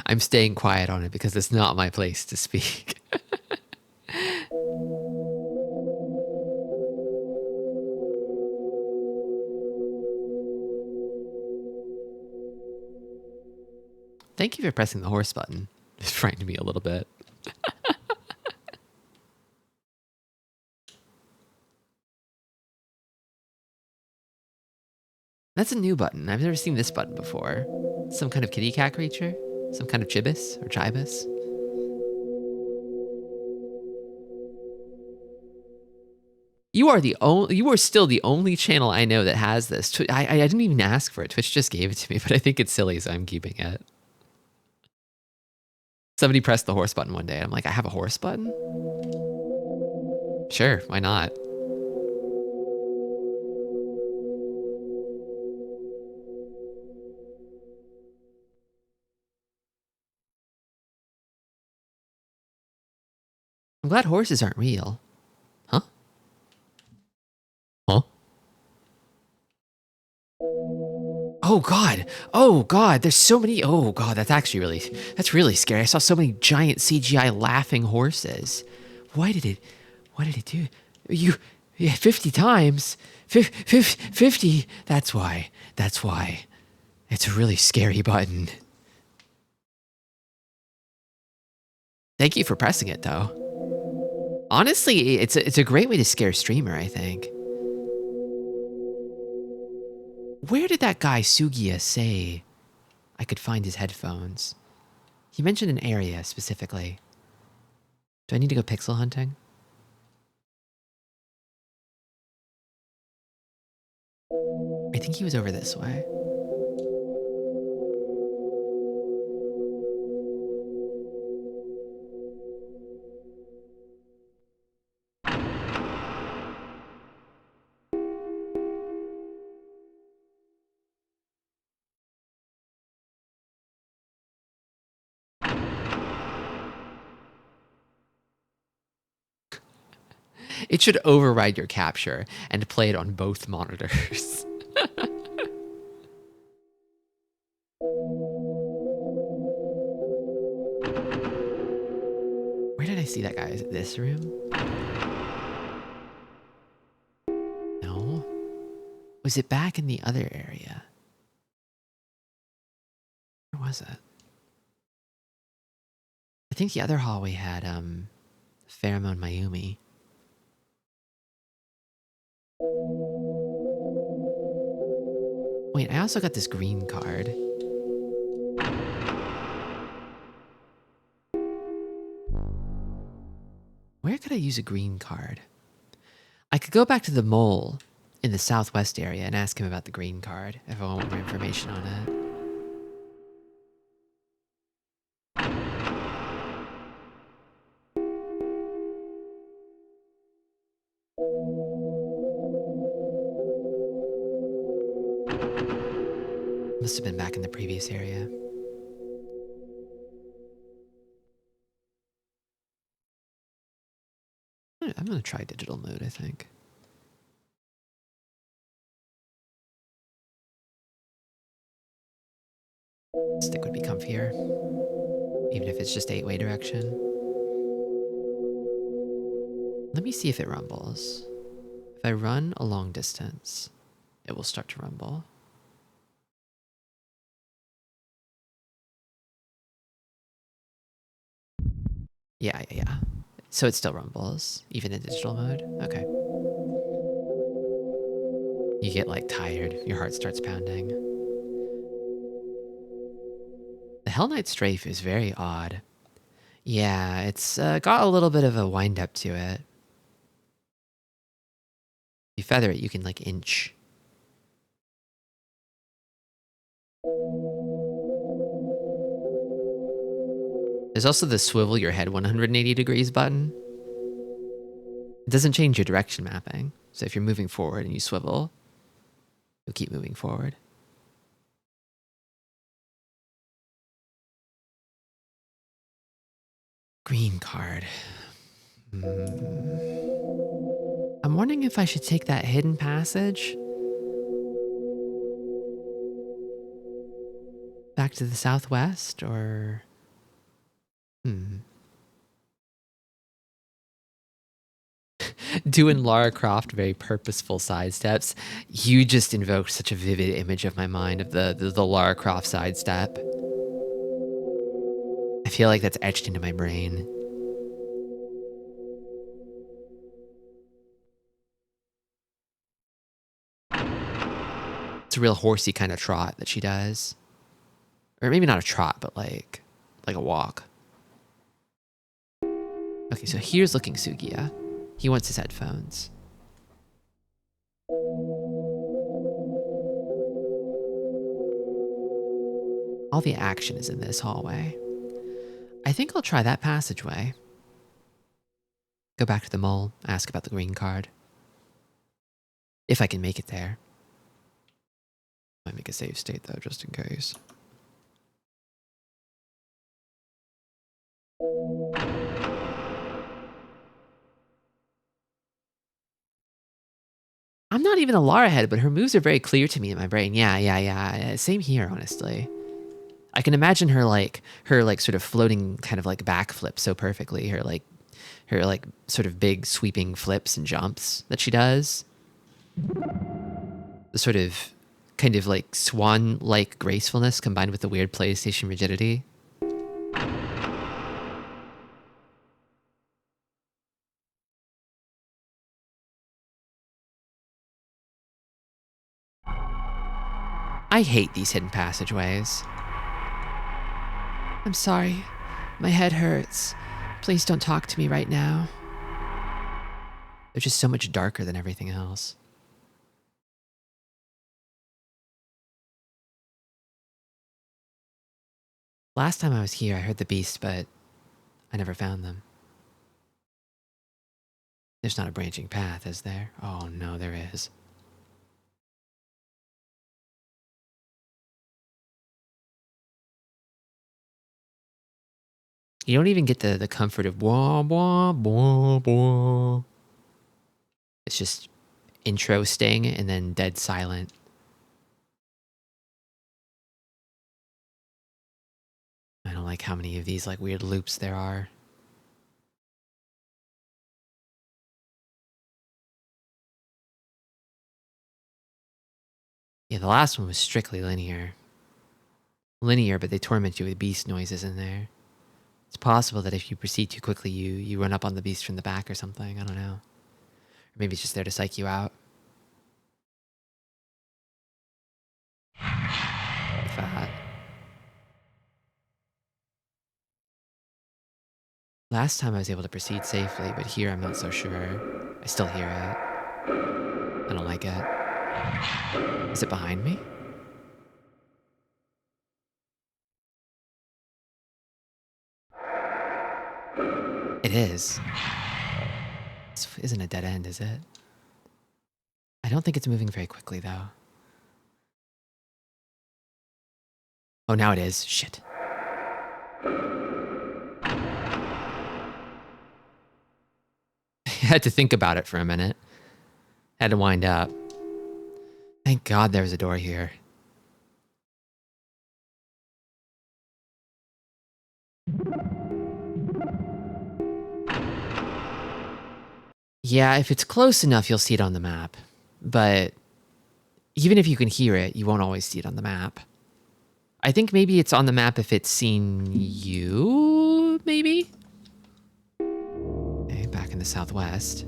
I'm staying quiet on it because it's not my place to speak. Thank you for pressing the horse button. It frightened me a little bit. That's a new button. I've never seen this button before. Some kind of kitty cat creature? Some kind of chibis or chibis? You are still the only channel I know that has this. I didn't even ask for it. Twitch just gave it to me, but I think it's silly, so I'm keeping it. Somebody pressed the horse button one day. I'm like, I have a horse button? Sure, why not? I'm glad horses aren't real. Huh? Huh? Oh god. Oh god, there's so many. Oh god, that's really scary. I saw so many giant CGI laughing horses. Why did it do? Yeah, 50 times. 50. That's why. It's a really scary button. Thank you for pressing it though. Honestly, it's a great way to scare a streamer, I think. Where did that guy Sugiya say I could find his headphones? He mentioned an area specifically. Do I need to go pixel hunting? I think he was over this way. It should override your capture and play it on both monitors. Where did I see that guy? Is it this room? No. Was it back in the other area? Where was it? I think the other hallway had Pheromone Mayumi. Wait, I also got this green card. Where could I use a green card? I could go back to the mole in the southwest area and ask him about the green card if I want more information on it. Must have been back in the previous area. I'm gonna try digital mode, I think. Stick would be comfier, even if it's just 8-way direction. Let me see if it rumbles. If I run a long distance, it will start to rumble. Yeah. So it still rumbles, even in digital mode? Okay. You get like tired, your heart starts pounding. The Hellnight strafe is very odd. Yeah, it's got a little bit of a wind up to it. You feather it, you can like inch. There's also the swivel your head 180 degrees button. It doesn't change your direction mapping. So if you're moving forward and you swivel, you'll keep moving forward. Green card. I'm wondering if I should take that hidden passage back to the southwest, or... Doing Lara Croft very purposeful sidesteps. You just invoked such a vivid image of my mind of the Lara Croft sidestep. I feel like that's etched into my brain. It's a real horsey kind of trot that she does. Or maybe not a trot, but like a walk. Okay, so here's looking Sugiya. He wants his headphones. All the action is in this hallway. I think I'll try that passageway. Go back to the mole, ask about the green card. If I can make it there. Might make a save state though, just in case. I'm not even a Lara head, but her moves are very clear to me in my brain. Yeah. Same here, honestly. I can imagine her sort of floating kind of like backflip so perfectly. Her sort of big sweeping flips and jumps that she does. The sort of kind of like swan-like gracefulness combined with the weird PlayStation rigidity. I hate these hidden passageways. I'm sorry. My head hurts. Please don't talk to me right now. They're just so much darker than everything else. Last time I was here, I heard the beasts, but I never found them. There's not a branching path, is there? Oh no, there is. You don't even get the comfort of blah, blah, blah, blah. It's just intro sting and then dead silent. I don't like how many of these like weird loops there are. Yeah, the last one was strictly linear. Linear, but they torment you with beast noises in there. It's possible that if you proceed too quickly, you run up on the beast from the back or something. I don't know. Or maybe it's just there to psych you out. Fat. Last time I was able to proceed safely, but here I'm not so sure. I still hear it. I don't like it. Is it behind me? It is. This isn't a dead end, is it? I don't think it's moving very quickly, though. Oh, now it is. Shit. I had to think about it for a minute. Had to wind up. Thank God there was a door here. Yeah, if it's close enough, you'll see it on the map. But even if you can hear it, you won't always see it on the map. I think maybe it's on the map if it's seen you, maybe? Okay, back in the southwest.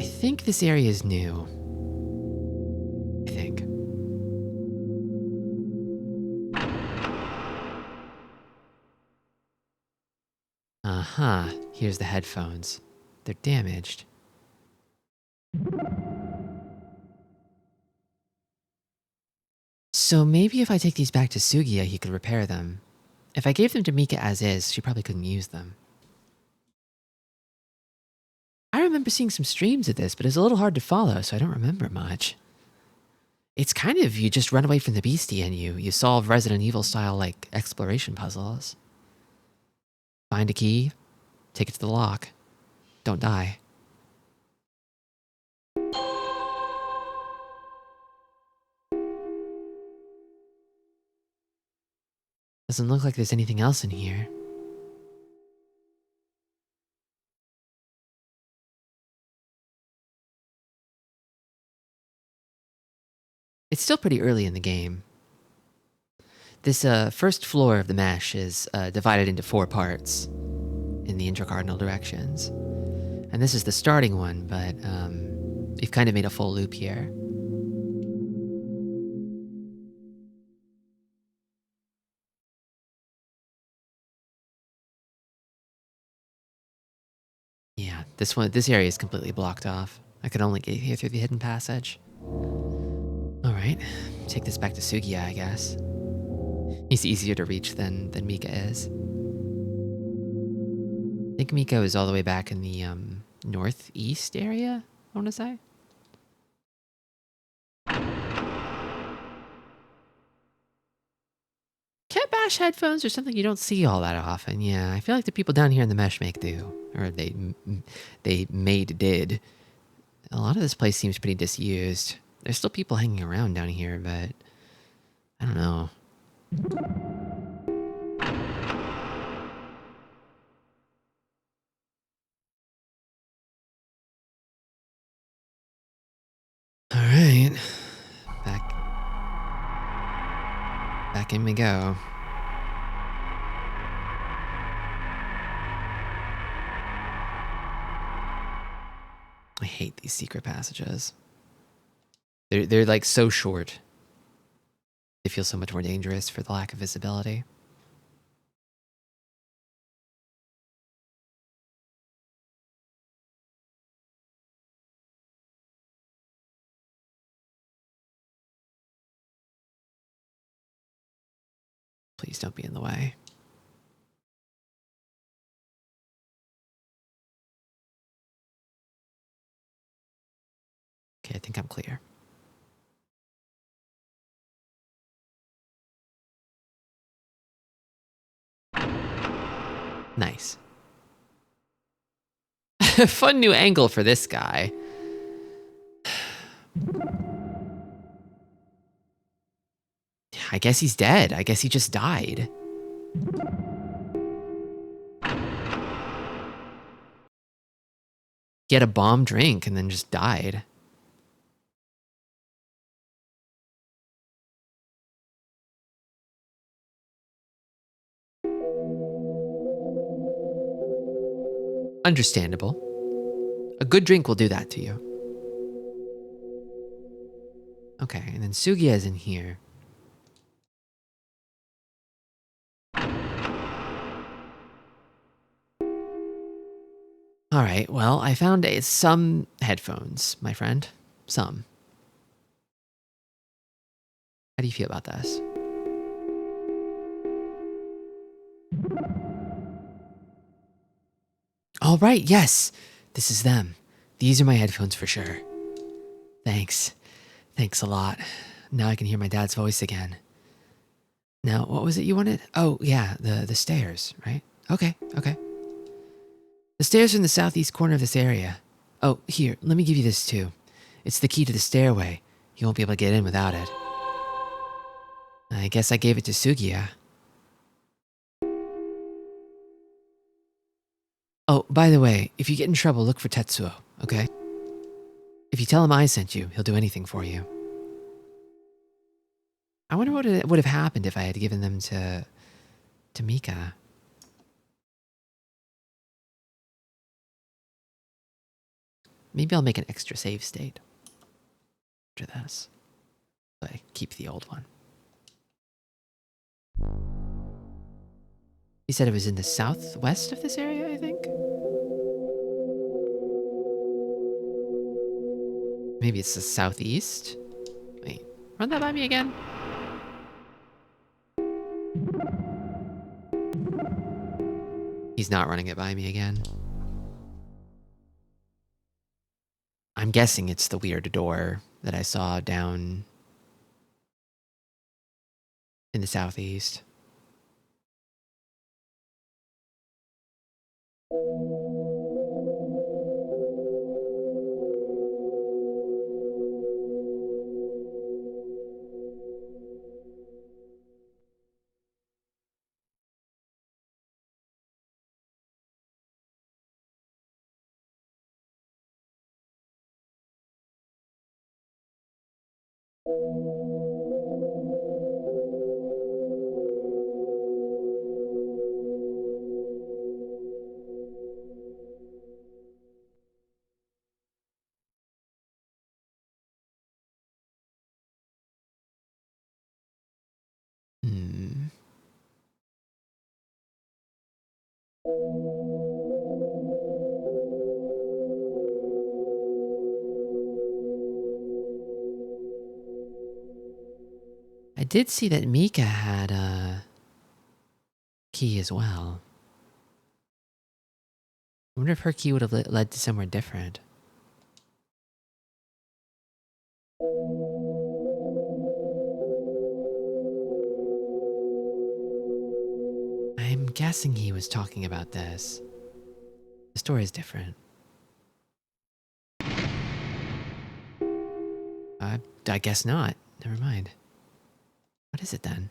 I think this area is new. I think. Uh-huh. Here's the headphones. They're damaged. So maybe if I take these back to Sugiya, he could repair them. If I gave them to Mika as is, she probably couldn't use them. I remember seeing some streams of this, but it's a little hard to follow, so I don't remember much. It's kind of you just run away from the beastie and you solve Resident Evil style like exploration puzzles. Find a key, take it to the lock. Don't die. Doesn't look like there's anything else in here. It's still pretty early in the game. This first floor of the mesh is divided into 4 parts in the intracardinal directions. And this is the starting one, but we've kind of made a full loop here. Yeah, this area is completely blocked off. I could only get here through the hidden passage. Alright, take this back to Sugiya, I guess. He's easier to reach than Mika is. I think Mika is all the way back in the northeast area, I want to say. Cat bash headphones are something you don't see all that often. Yeah, I feel like the people down here in the mesh make do. Or they did. A lot of this place seems pretty disused. There's still people hanging around down here, but I don't know. All right, back in we go. I hate these secret passages. They're like so short. They feel so much more dangerous for the lack of visibility. Please don't be in the way. Okay, I think I'm clear. Nice. Fun new angle for this guy. I guess he's dead. I guess he just died. He had a bomb drink and then just died. Understandable. A good drink will do that to you. Okay, and then Sugiya is in here. All right, well, I found some headphones, my friend. Some. How do you feel about this? All right, yes, this is them. These are my headphones for sure. Thanks. Thanks a lot. Now I can hear my dad's voice again. Now, what was it you wanted? Oh, yeah, the stairs, right? Okay. The stairs are in the southeast corner of this area. Oh, here, let me give you this too. It's the key to the stairway. You won't be able to get in without it. I guess I gave it to Sugiya. Oh, by the way, if you get in trouble, look for Tetsuo, okay? If you tell him I sent you, he'll do anything for you. I wonder what would have happened if I had given them to Mika. Maybe I'll make an extra save state after this. But I keep the old one. He said it was in the southwest of this area, I think. Maybe it's the southeast. Wait, run that by me again. He's not running it by me again. I'm guessing it's the weird door that I saw down in the southeast. Hmm. I did see that Mika had a key as well. I wonder if her key would have led to somewhere different. I'm guessing he was talking about this. The story is different. I guess not. Never mind. What is it then?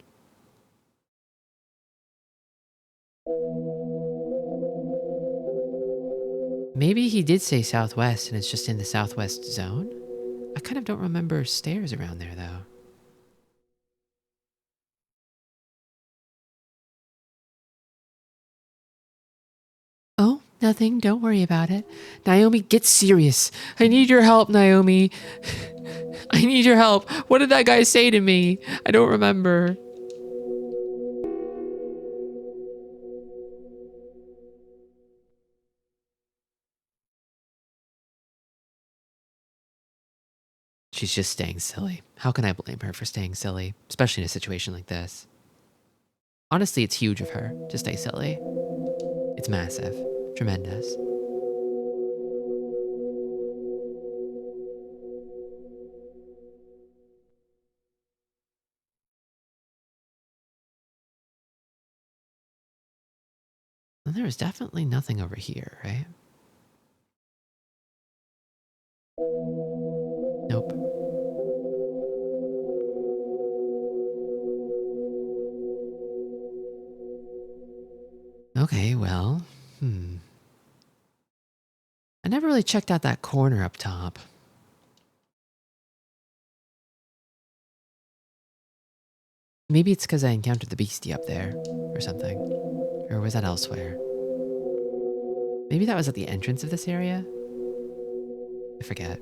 Maybe he did say southwest and it's just in the southwest zone? I kind of don't remember stairs around there though. Oh, nothing. Don't worry about it. Naomi, get serious. I need your help, Naomi. I need your help. What did that guy say to me? I don't remember. She's just staying silly. How can I blame her for staying silly, especially in a situation like this? Honestly, it's huge of her to stay silly. It's massive. Tremendous. Well, there is definitely nothing over here, right? Nope. Okay, well, I never really checked out that corner up top. Maybe it's because I encountered the beastie up there or something. Or was that elsewhere? Maybe that was at the entrance of this area? I forget.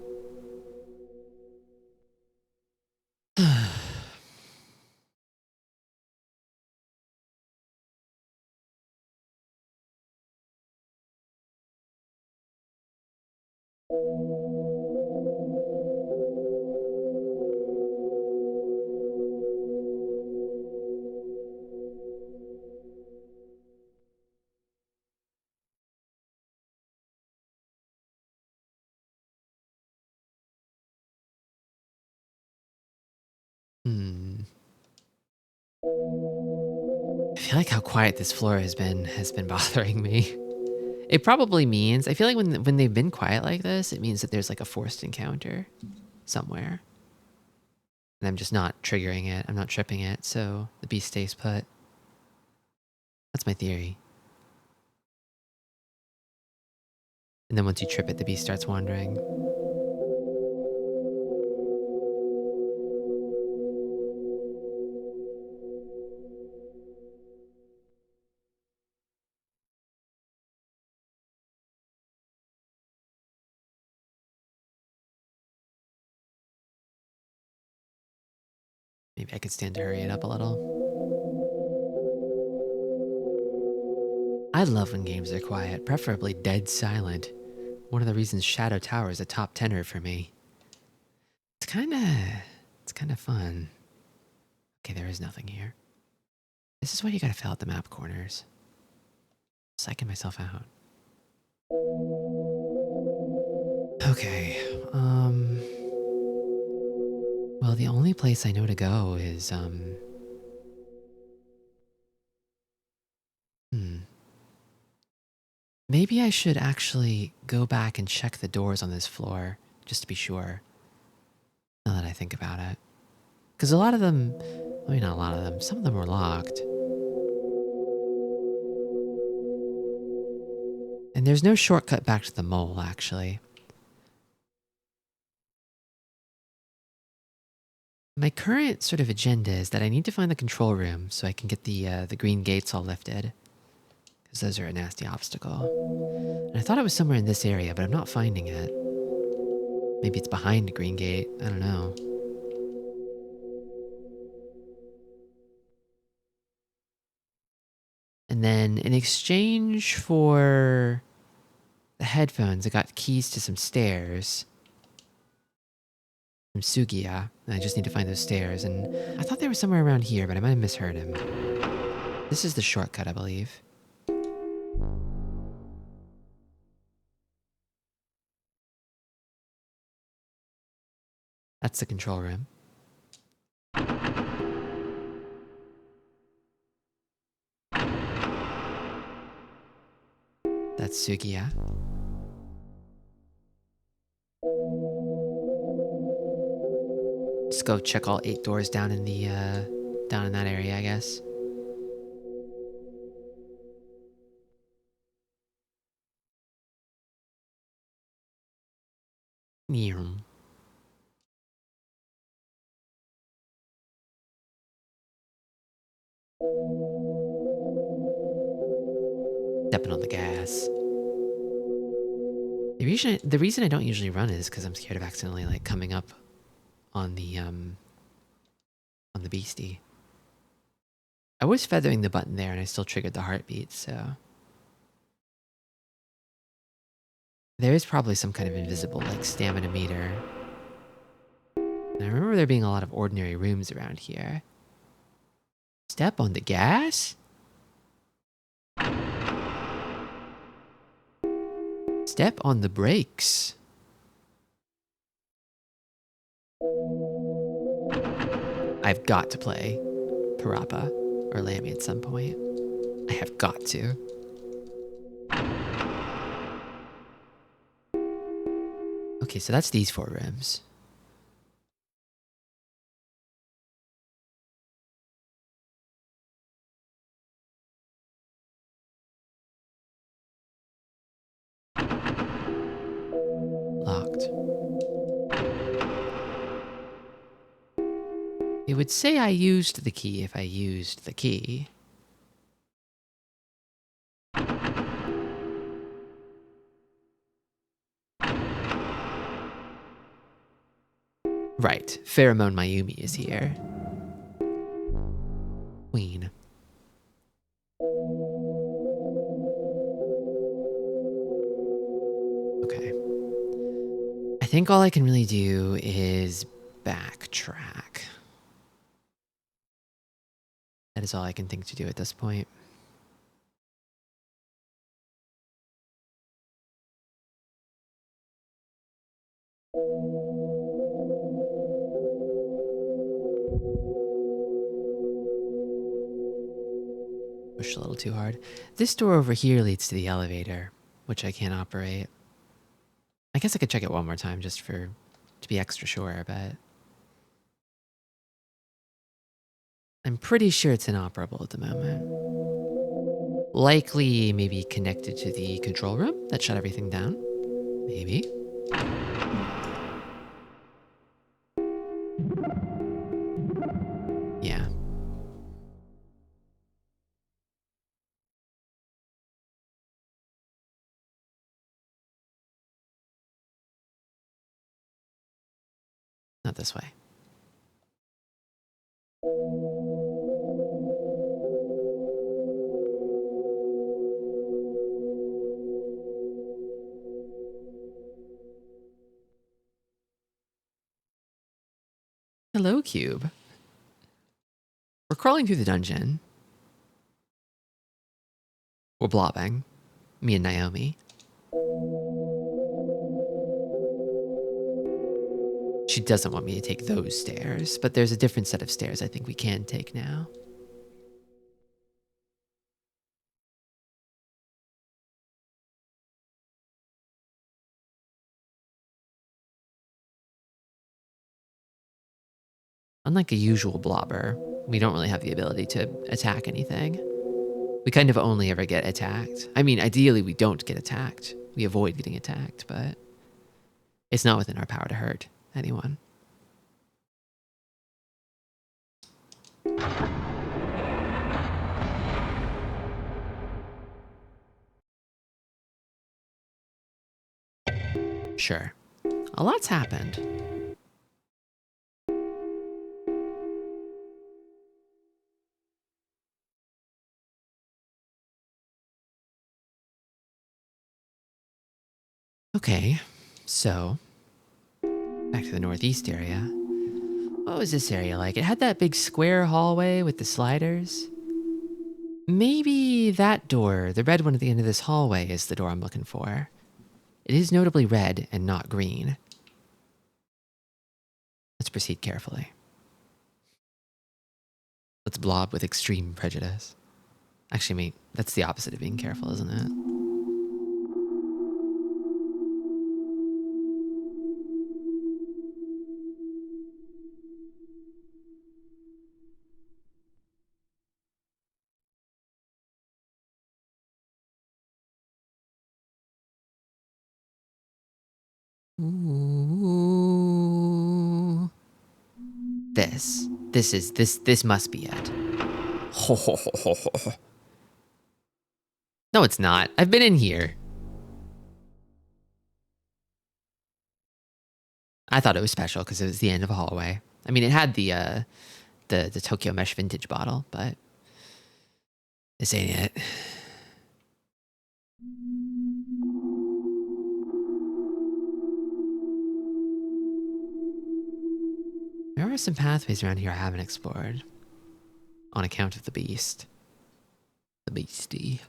Hmm. I feel like how quiet this floor has been bothering me. It probably means, I feel like when they've been quiet like this, it means that there's like a forced encounter somewhere. And I'm just not triggering it. I'm not tripping it, so the beast stays put. That's my theory. And then once you trip it, the beast starts wandering. Maybe I could stand to hurry it up a little. I love when games are quiet, preferably dead silent. One of the reasons Shadow Tower is a top tenner for me. It's kind of fun. Okay, there is nothing here. This is why you gotta fill out the map corners. Psyching myself out. Okay, well, the only place I know to go is, maybe I should actually go back and check the doors on this floor, just to be sure. Now that I think about it. Because a lot of them, I mean, not a lot of them, some of them were locked. And there's no shortcut back to the mole, actually. My current sort of agenda is that I need to find the control room so I can get the green gates all lifted. Because those are a nasty obstacle. And I thought it was somewhere in this area, but I'm not finding it. Maybe it's behind the green gate. I don't know. And then in exchange for the headphones, I got keys to some stairs. From Sugiya. And I just need to find those stairs. And I thought they were somewhere around here, but I might have misheard him. This is the shortcut, I believe. That's the control room. That's Sugiya. Let's go check all 8 doors down in the down in that area, I guess. Yum. Stepping on the gas. The reason I don't usually run is because I'm scared of accidentally like coming up on the beastie. I was feathering the button there and I still triggered the heartbeat, so there is probably some kind of invisible like stamina meter. And I remember there being a lot of ordinary rooms around here. Step on the gas? Step on the brakes. I've got to play Parappa or Lammy at some point. I have got to. Okay, so that's these 4 rooms. Locked. It would say I used the key if I used the key. Right, Pheromone Mayumi is here. Queen. Okay. I think all I can really do is backtrack. That is all I can think to do at this point. Push a little too hard. This door over here leads to the elevator, which I can't operate. I guess I could check it one more time just to be extra sure, but I'm pretty sure it's inoperable at the moment. Likely maybe connected to the control room that shut everything down. Maybe. Yeah. Not this way. Hello, Cube. We're crawling through the dungeon. We're blobbing. Me and Naomi. She doesn't want me to take those stairs, but there's a different set of stairs I think we can take now. Unlike a usual blobber, we don't really have the ability to attack anything. We kind of only ever get attacked. I mean, ideally we don't get attacked. We avoid getting attacked, but it's not within our power to hurt anyone. Sure. A lot's happened. Okay, so back to the northeast area. What was this area like? It had that big square hallway with the sliders. Maybe that door, the red one at the end of this hallway, is the door I'm looking for. It is notably red and not green. Let's proceed carefully. Let's blob with extreme prejudice. Actually, mate, that's the opposite of being careful, isn't it? Ooh. This must be it. No, it's not. I've been in here. I thought it was special because it was the end of a hallway. I mean, it had the Tokyo Mesh vintage bottle, but this ain't it. There are some pathways around here I haven't explored. On account of the beast. The beastie.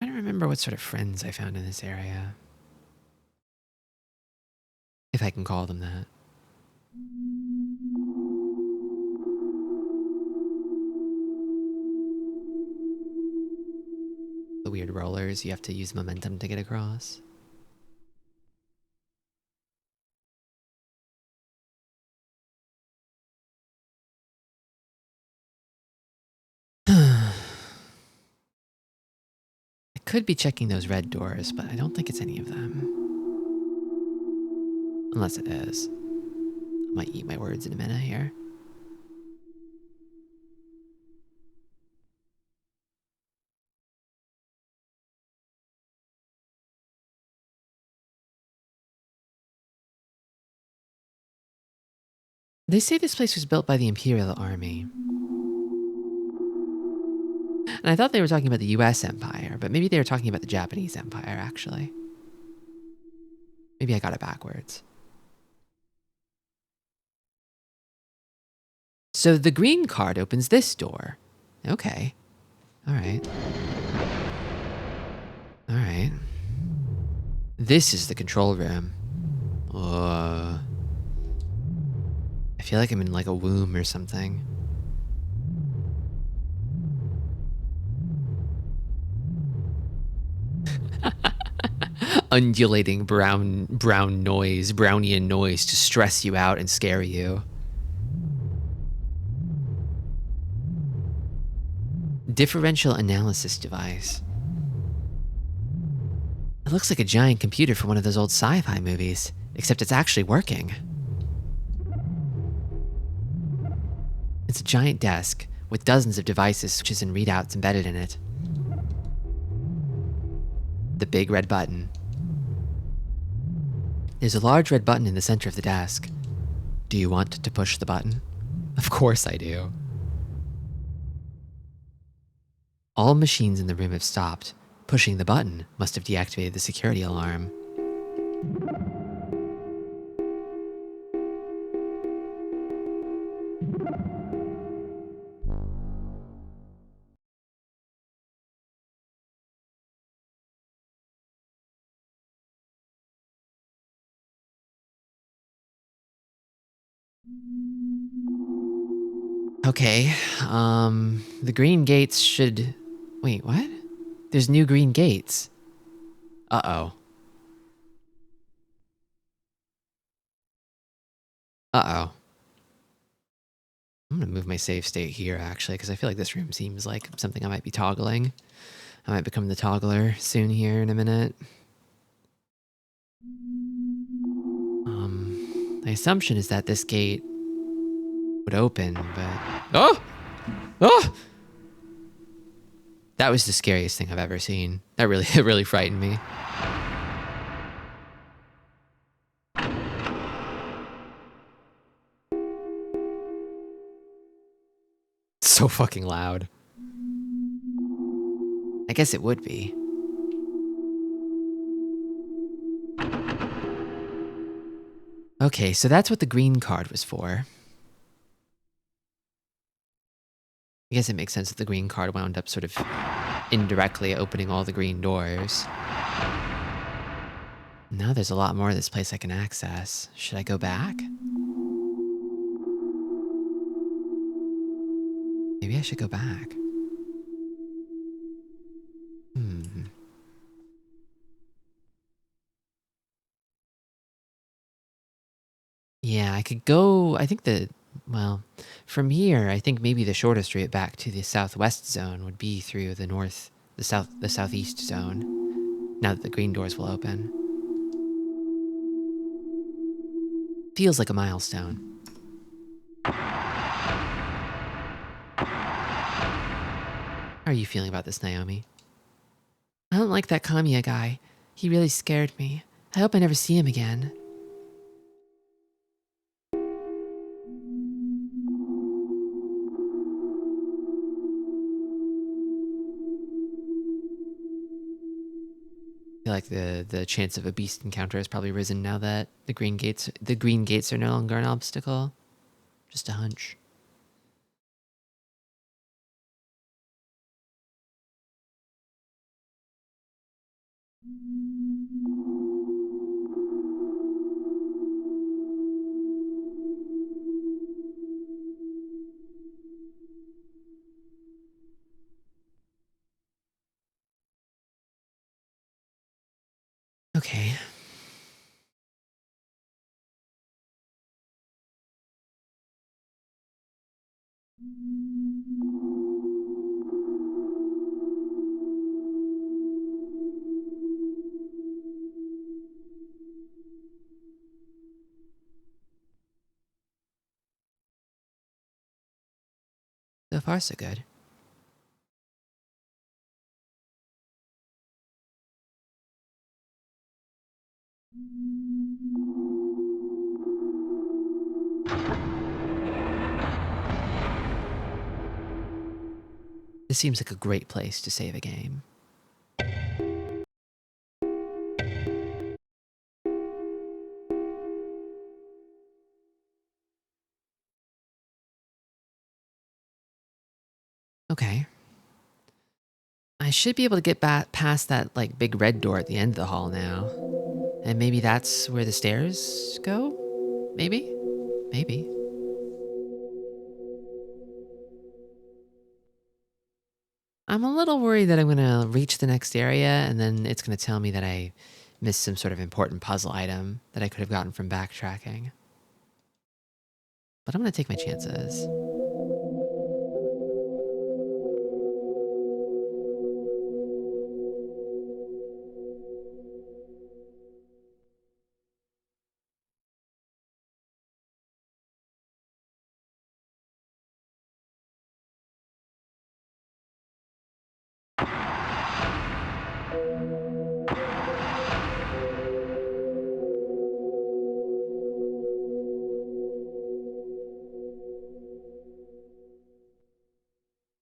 I don't remember what sort of friends I found in this area. If I can call them that. The weird rollers you have to use momentum to get across. Could be checking those red doors, but I don't think it's any of them. Unless it is. I might eat my words in a minute here. They say this place was built by the Imperial Army. And I thought they were talking about the US Empire, but maybe they were talking about the Japanese Empire, actually. Maybe I got it backwards. So the green card opens this door. Okay. Alright. Alright. This is the control room. I feel like I'm in like a womb or something. Undulating brown noise, Brownian noise to stress you out and scare you. Differential analysis device. It looks like a giant computer from one of those old sci-fi movies, except it's actually working. It's a giant desk with dozens of devices, switches, and readouts embedded in it. The big red button. There's a large red button in the center of the desk. Do you want to push the button? Of course I do. All machines in the room have stopped. Pushing the button must have deactivated the security alarm. Okay, the green gates should... Wait, what? There's new green gates. Uh-oh. Uh-oh. I'm gonna move my save state here, actually, because I feel like this room seems like something I might be toggling. I might become the toggler soon here in a minute. The assumption is that this gate would open, but... Oh! Oh! That was the scariest thing I've ever seen. That really, it really frightened me. So fucking loud. I guess it would be. Okay, so that's what the green card was for. I guess it makes sense that the green card wound up sort of indirectly opening all the green doors. Now there's a lot more of this place I can access. Should I go back? Maybe I should go back. Yeah, I could go, I think well, from here, I think maybe the shortest route back to the southwest zone would be through the southeast zone, now that the green doors will open. Feels like a milestone. How are you feeling about this, Naomi? I don't like that Kamiya guy. He really scared me. I hope I never see him again. I feel like the chance of a beast encounter has probably risen now that the green gates are no longer an obstacle. Just a hunch. Okay. So far, so good. This seems like a great place to save a game. Okay. I should be able to get back past that like big red door at the end of the hall now. And maybe that's where the stairs go? Maybe? Maybe. I'm a little worried that I'm gonna reach the next area and then it's gonna tell me that I missed some sort of important puzzle item that I could have gotten from backtracking. But I'm gonna take my chances.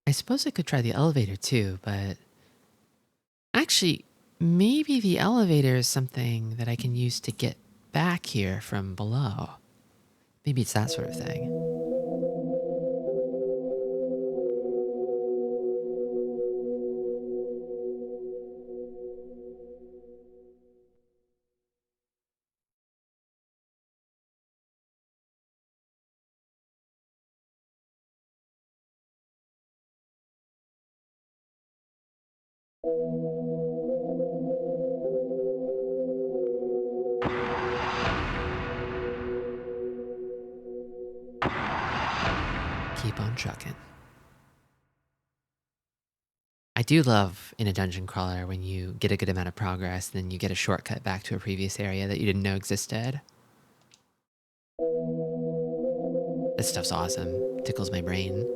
I suppose I could try the elevator too, but actually, maybe the elevator is something that I can use to get back here from below. Maybe it's that sort of thing. Keep on trucking. I do love in a dungeon crawler when you get a good amount of progress, then you get a shortcut back to a previous area that you didn't know existed. This stuff's awesome. Tickles my brain.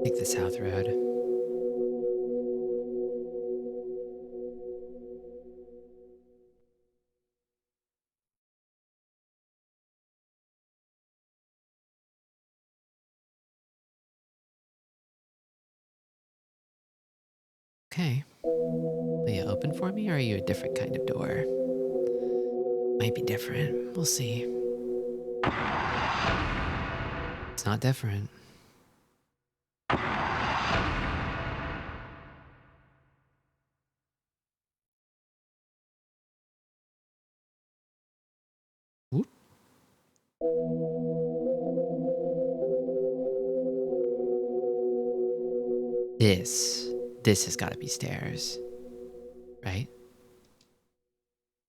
Take the south road. Okay. Will you open for me, or are you a different kind of door? Might be different. We'll see. It's not different. Whoop. This has got to be stairs, right?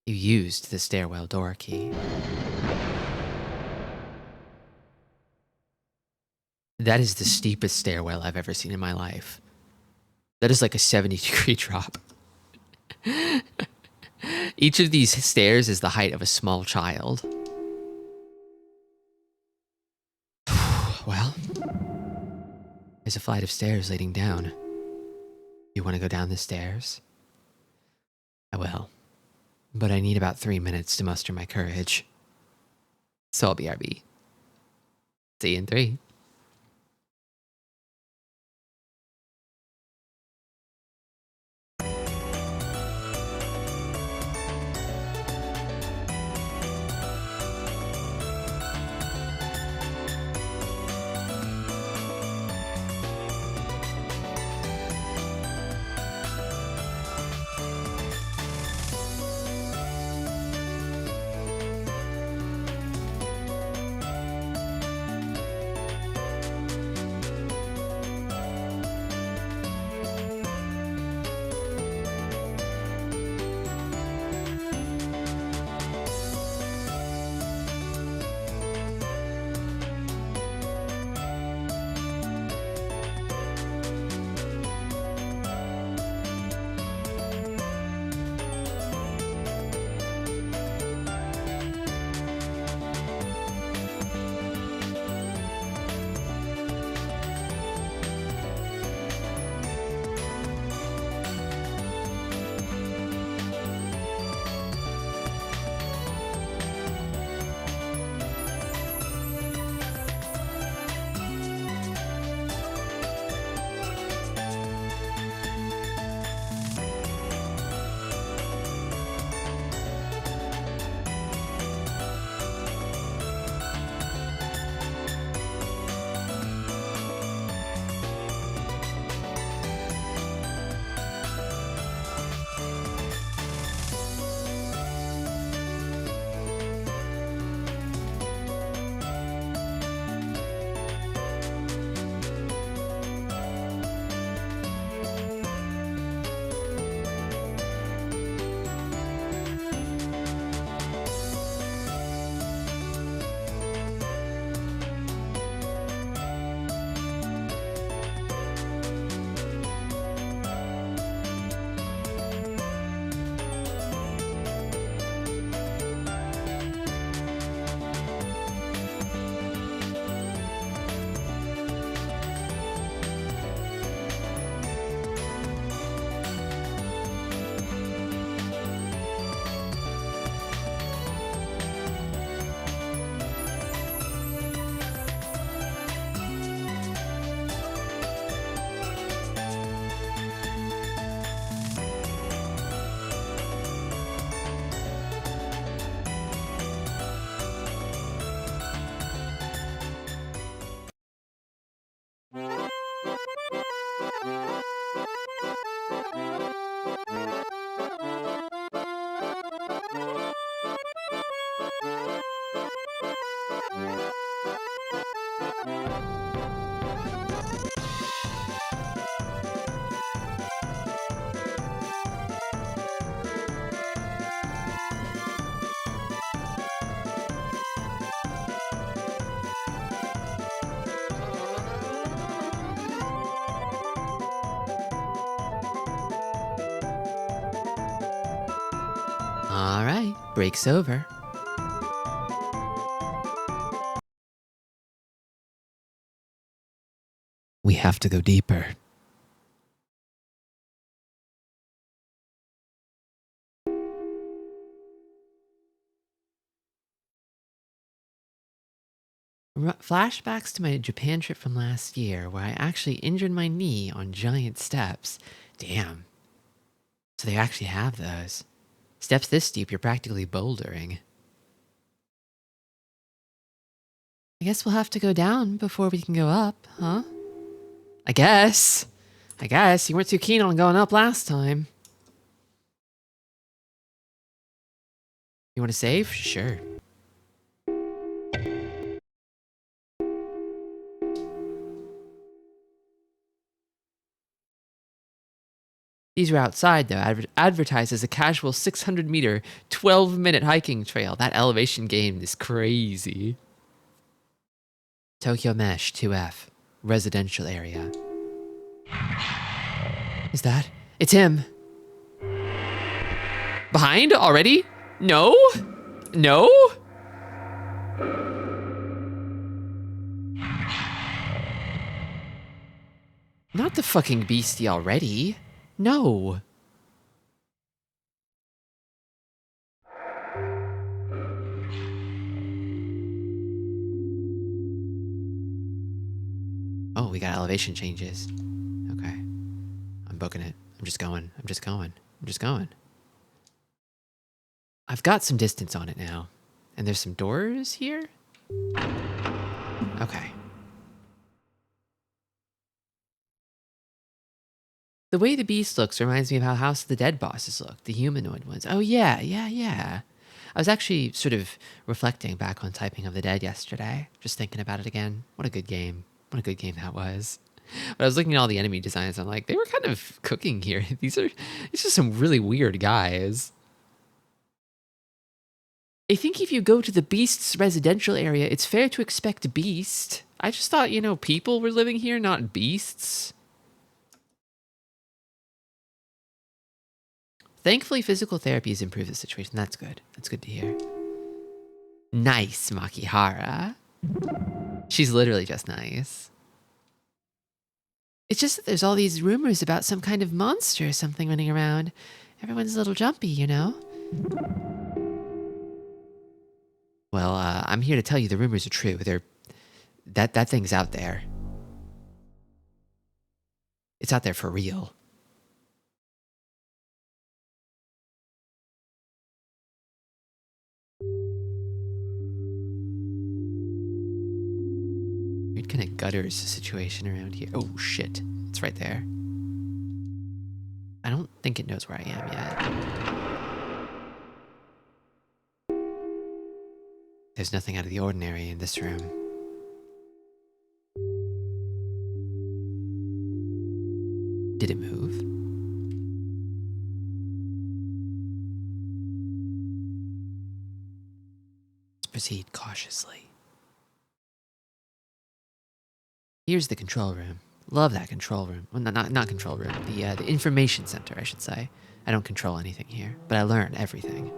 You used the stairwell door key. That is the steepest stairwell I've ever seen in my life. That is like a 70-degree drop. Each of these stairs is the height of a small child. Well, there's a flight of stairs leading down. You want to go down the stairs? I will. But I need about 3 minutes to muster my courage. So I'll be RB. See you in 3. Break's over. We have to go deeper. Flashbacks to my Japan trip from last year, where I actually injured my knee on giant steps. Damn. So they actually have those. Steps this steep, you're practically bouldering. I guess we'll have to go down before we can go up, huh? I guess. You weren't too keen on going up last time. You want to save? Sure. These were outside, though, advertised as a casual 600-meter, 12-minute hiking trail. That elevation game is crazy. Tokyo Mesh 2F, residential area. Is that? It's him. Behind already? No? No? Not the fucking beastie already. No. Oh, we got elevation changes. Okay. I'm booking it. I'm just going. I've got some distance on it now. And there's some doors here? Okay. The way the beast looks reminds me of how House of the Dead bosses look, the humanoid ones. Oh, yeah. I was actually sort of reflecting back on Typing of the Dead yesterday, just thinking about it again. What a good game. What a good game that was. But I was looking at all the enemy designs, I'm like, they were kind of cooking here. These are just some really weird guys. I think if you go to the Beast's residential area, it's fair to expect Beast. I just thought, people were living here, not beasts. Thankfully, physical therapy has improved the situation. That's good. That's good to hear. Nice, Makihara. She's literally just nice. It's just that there's all these rumors about some kind of monster or something running around. Everyone's a little jumpy, Well, I'm here to tell you the rumors are true. That thing's out there. It's out there for real. Weird kind of gutters situation around here. Oh, shit. It's right there. I don't think it knows where I am yet. There's nothing out of the ordinary in this room. Did it move? Let's proceed cautiously. Here's the control room. Love that control room. Well, not control room. The information center, I should say. I don't control anything here, but I learn everything.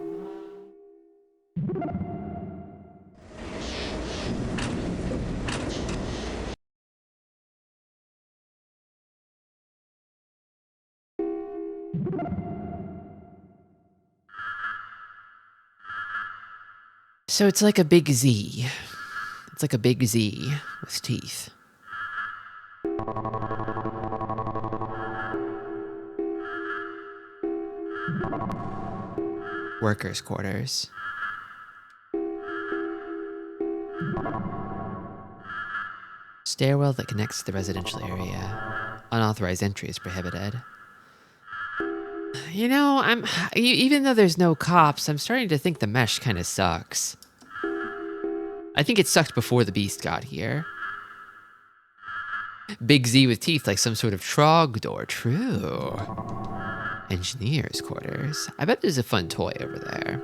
So it's like a big Z. It's like a big Z with teeth. Workers' quarters. Stairwell that connects to the residential area. Unauthorized entry is prohibited. Even though there's no cops, I'm starting to think the mesh kind of sucks. I think it sucked before the beast got here. Big Z with teeth like some sort of trogdor. True. Engineer's quarters. I bet there's a fun toy over there.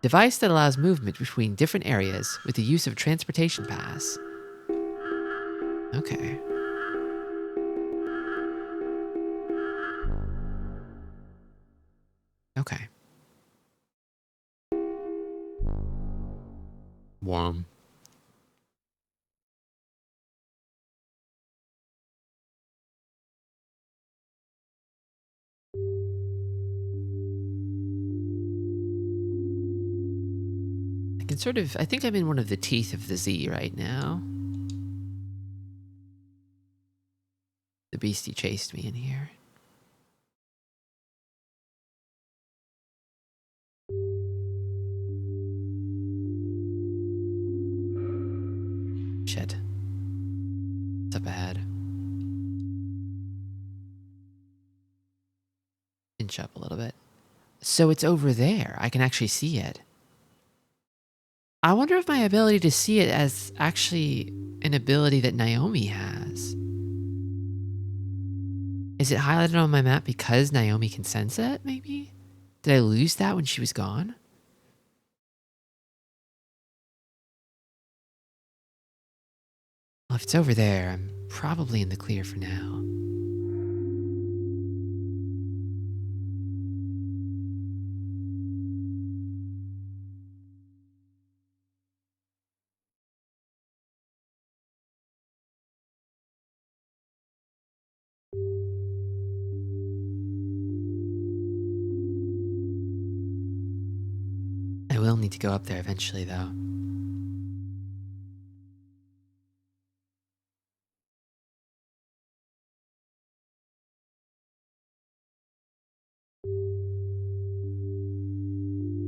Device that allows movement between different areas with the use of transportation pass. Okay. Okay. Worm. I think I'm in one of the teeth of the Z right now. The beastie chased me in here. Shit. It's up ahead. Inch up a little bit. So it's over there. I can actually see it. I wonder if my ability to see it as actually an ability that Naomi has. Is it highlighted on my map because Naomi can sense it, maybe? Did I lose that when she was gone? Well, if it's over there, I'm probably in the clear for now. I will need to go up there eventually, though.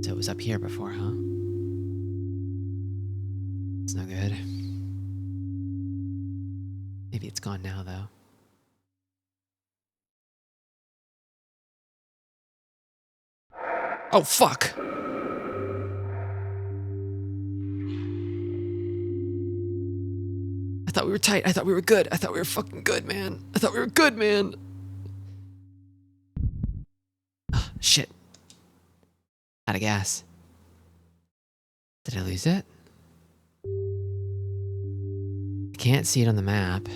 So it was up here before, huh? It's no good. Maybe it's gone now, though. Oh, fuck! I thought we were tight. I thought we were good. I thought we were fucking good, man. I thought we were good, man. Oh, shit. Out of gas. Did I lose it? I can't see it on the map.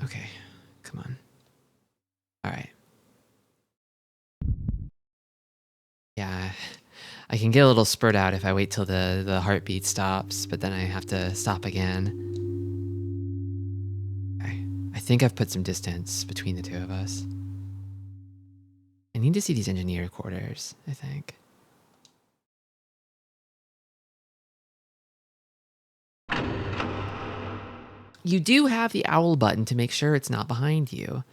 Okay, come on. All right. Yeah, I can get a little spurt out if I wait till the heartbeat stops, but then I have to stop again. Okay, I think I've put some distance between the two of us. I need to see these engineer quarters, I think. You do have the owl button to make sure it's not behind you.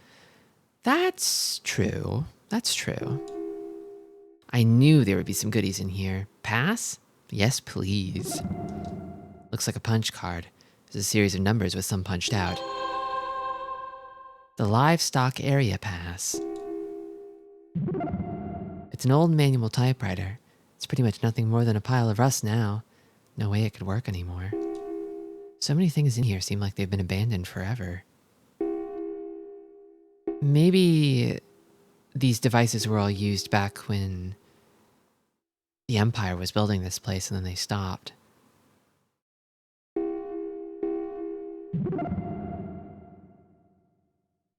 That's true. That's true. I knew there would be some goodies in here. Pass? Yes, please. Looks like a punch card. There's a series of numbers with some punched out. The livestock area pass. It's an old manual typewriter. It's pretty much nothing more than a pile of rust now. No way it could work anymore. So many things in here seem like they've been abandoned forever. Maybe these devices were all used back when the Empire was building this place and then they stopped.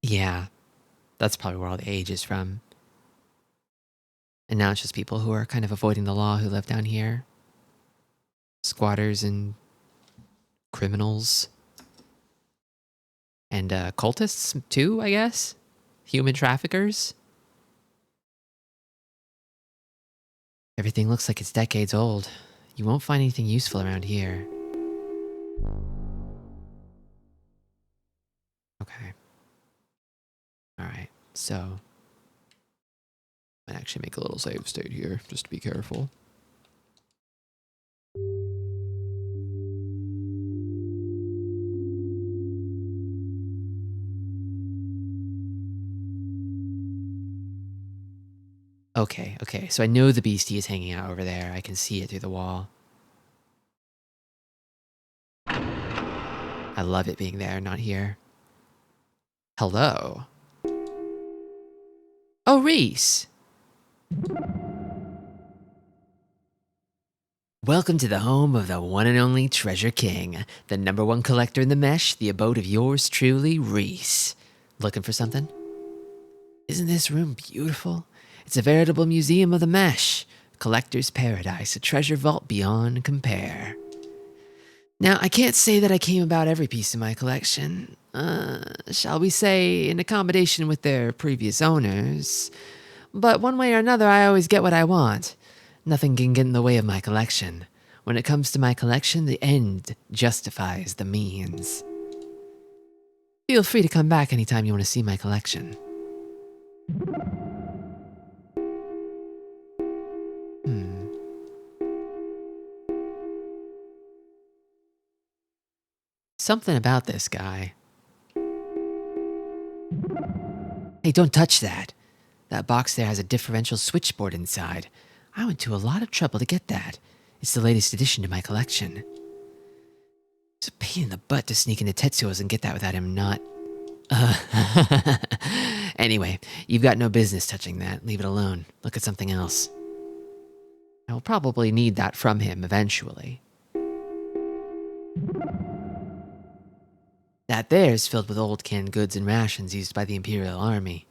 Yeah, that's probably where all the age is from. And now it's just people who are kind of avoiding the law who live down here. Squatters and criminals. And cultists too, I guess? Human traffickers? Everything looks like it's decades old. You won't find anything useful around here. Okay. Alright, so might actually make a little save state here, just to be careful. Okay, so I know the beastie is hanging out over there. I can see it through the wall. I love it being there, not here. Hello. Oh, Reese. Welcome to the home of the one and only Treasure King, the #1 collector in the mesh, the abode of yours truly, Reese. Looking for something? Isn't this room beautiful? It's a veritable museum of the mesh, a collector's paradise, a treasure vault beyond compare. Now, I can't say that I came about every piece of my collection. Shall we say, in accommodation with their previous owners. But one way or another, I always get what I want. Nothing can get in the way of my collection. When it comes to my collection, the end justifies the means. Feel free to come back anytime you want to see my collection. Something about this guy. Hey, don't touch that. That box there has a differential switchboard inside. I went to a lot of trouble to get that. It's the latest addition to my collection. It's a pain in the butt to sneak into Tetsuo's and get that without him not... Anyway, you've got no business touching that. Leave it alone. Look at something else. I will probably need that from him eventually. That there is filled with old canned goods and rations used by the Imperial Army.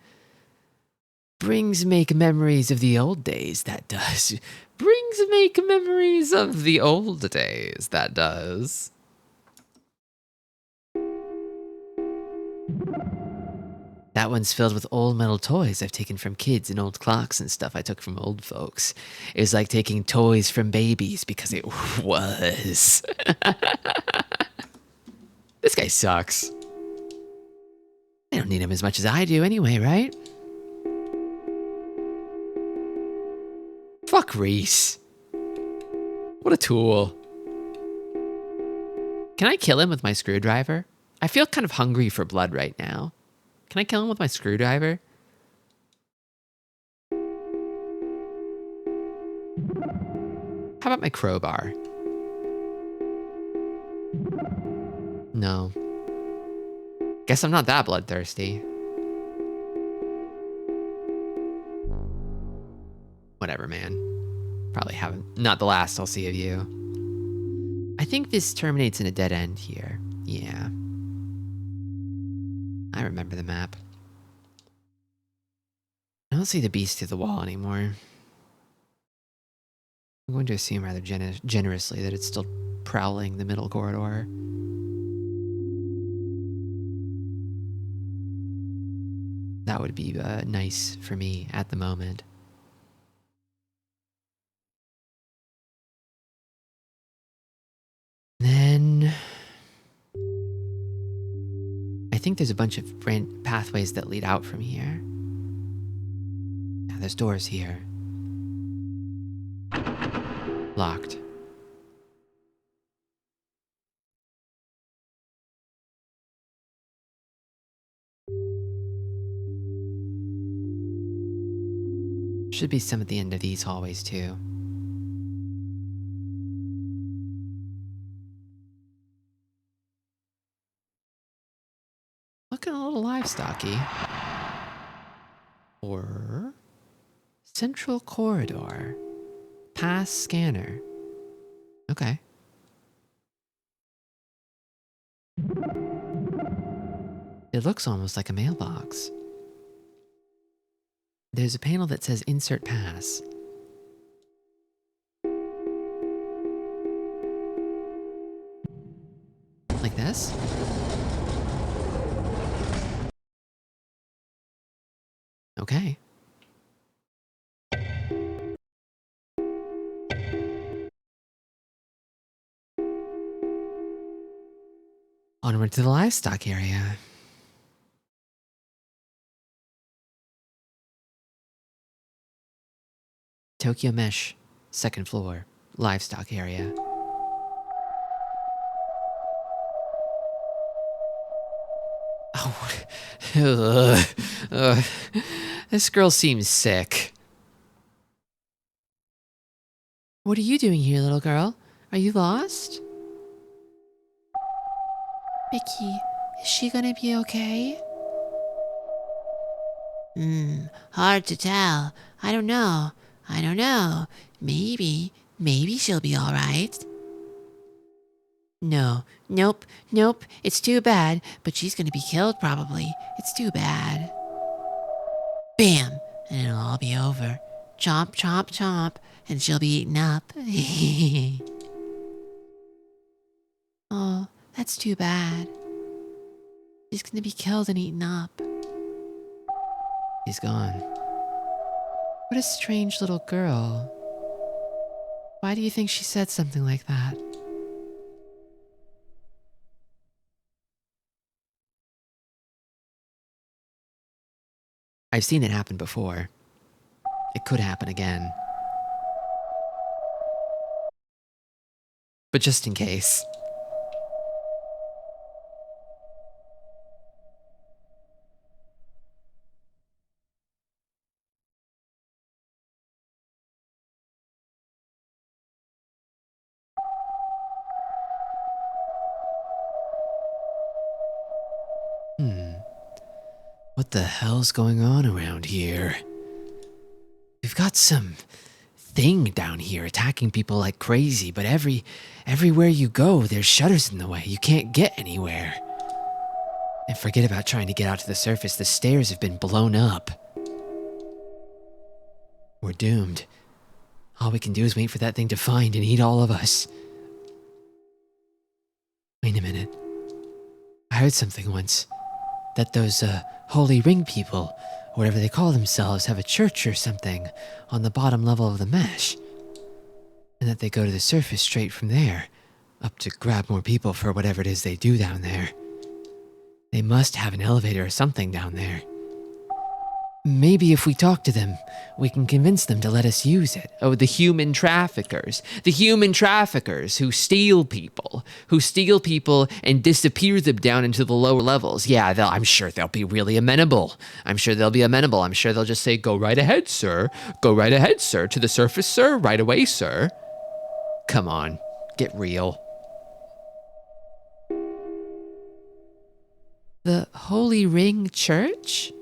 Brings make memories of the old days, that does. Brings make memories of the old days, that does. That one's filled with old metal toys I've taken from kids and old clocks and stuff I took from old folks. It was like taking toys from babies because it was. This guy sucks. I don't need him as much as I do anyway, right? Fuck Reese. What a tool. Can I kill him with my screwdriver? I feel kind of hungry for blood right now. Can I kill him with my screwdriver? How about my crowbar? No. Guess I'm not that bloodthirsty. Whatever, man. Probably haven't. Not the last I'll see of you. I think this terminates in a dead end here. Yeah. I remember the map. I don't see the beast through the wall anymore. I'm going to assume rather generously that it's still prowling the middle corridor. That would be nice for me at the moment. Then I think there's a bunch of pathways that lead out from here. Yeah, there's doors here. Locked. Should be some at the end of these hallways too. Looking a little livestocky. Or central corridor. Pass scanner. Okay. It looks almost like a mailbox. There's a panel that says insert pass. Like this? Okay. Onward to the livestock area. Tokyo Mesh, second floor, livestock area. Oh, this girl seems sick. What are you doing here, little girl? Are you lost? Vicky, is she gonna be okay? Hard to tell. I don't know. Maybe she'll be alright. Nope. It's too bad, but she's gonna be killed probably. It's too bad. Bam! And it'll all be over. Chomp, chomp, chomp, and she'll be eaten up. Oh, that's too bad. She's gonna be killed and eaten up. He's gone. What a strange little girl. Why do you think she said something like that? I've seen it happen before. It could happen again. But just in case. What the hell's going on around here? We've got some thing down here attacking people like crazy, but everywhere you go, there's shutters in the way. You can't get anywhere. And forget about trying to get out to the surface. The stairs have been blown up. We're doomed. All we can do is wait for that thing to find and eat all of us. Wait a minute. I heard something once. That those, holy ring people, or whatever they call themselves, have a church or something on the bottom level of the mesh. And that they go to the surface straight from there, up to grab more people for whatever it is they do down there. They must have an elevator or something down there. Maybe if we talk to them, we can convince them to let us use it. Oh, the human traffickers. The human traffickers who steal people and disappear them down into the lower levels. Yeah, I'm sure they'll be really amenable. I'm sure they'll just say, go right ahead, sir. Go right ahead, sir. To the surface, sir. Right away, sir. Come on, get real. The Holy Ring Church?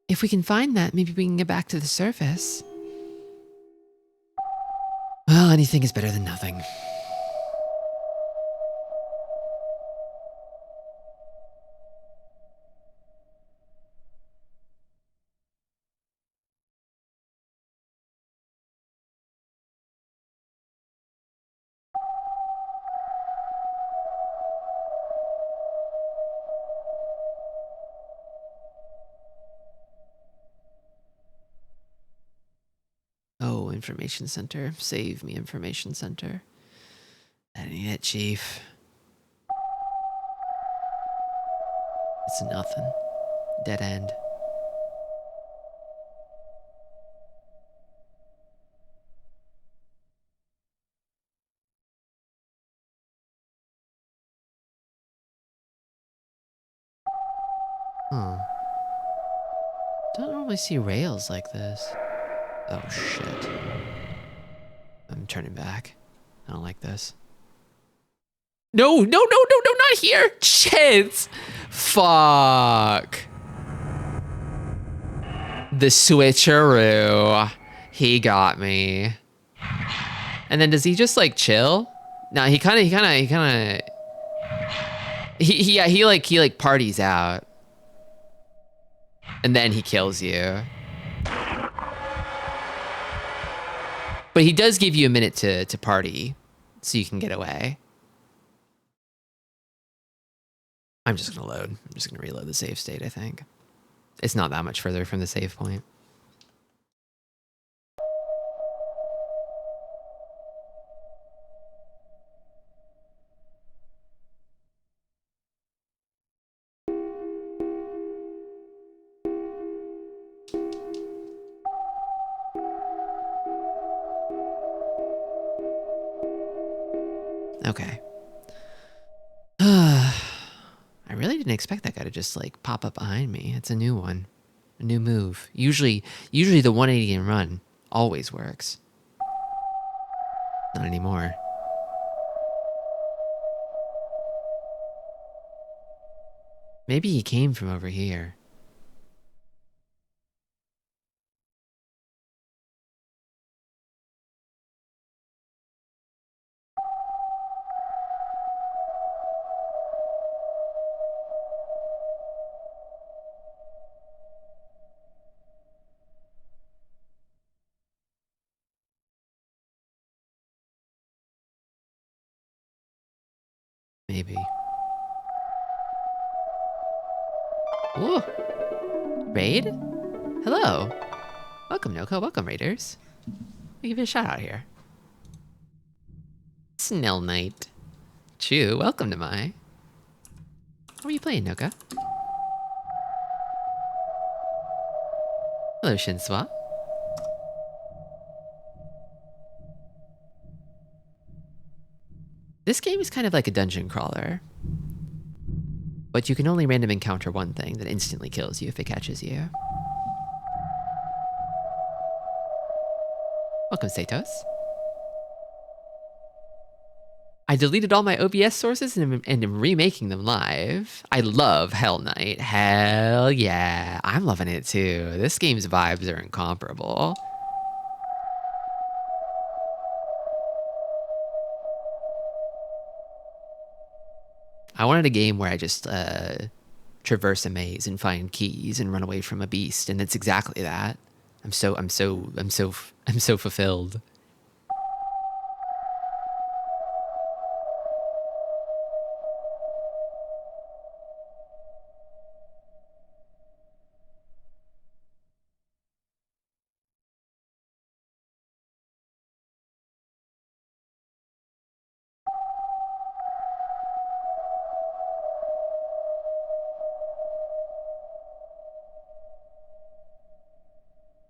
If we can find that, maybe we can get back to the surface. Well, anything is better than nothing. Oh, information center. Save me, information center. That ain't it, Chief. It's nothing. Dead end. Huh. Don't normally see rails like this. Oh, shit. I'm turning back. I don't like this. No, not here! Shit! Fuck. The switcheroo. He got me. And then does he just like chill? No, he parties out. And then he kills you. But he does give you a minute to party, so you can get away. I'm just gonna load. I'm just gonna reload the save state, I think. It's not that much further from the save point. Okay. I really didn't expect that guy to just like pop up behind me. It's a new one. A new move. Usually the 180 and run always works. Not anymore. Maybe he came from over here. maybe. Ooh. Raid? Hello. Welcome, Noko. Welcome, Raiders. I'll give you a shout out here. Hellnight. Chew, welcome to my. How are you playing, Noka? Hello, Shinswa. This game is kind of like a dungeon crawler. But you can only random encounter one thing that instantly kills you if it catches you. Welcome, Satos. I deleted all my OBS sources and am remaking them live. I love Hellnight. Hell yeah. I'm loving it too. This game's vibes are incomparable. I wanted a game where I just traverse a maze and find keys and run away from a beast, and it's exactly that. I'm so fulfilled.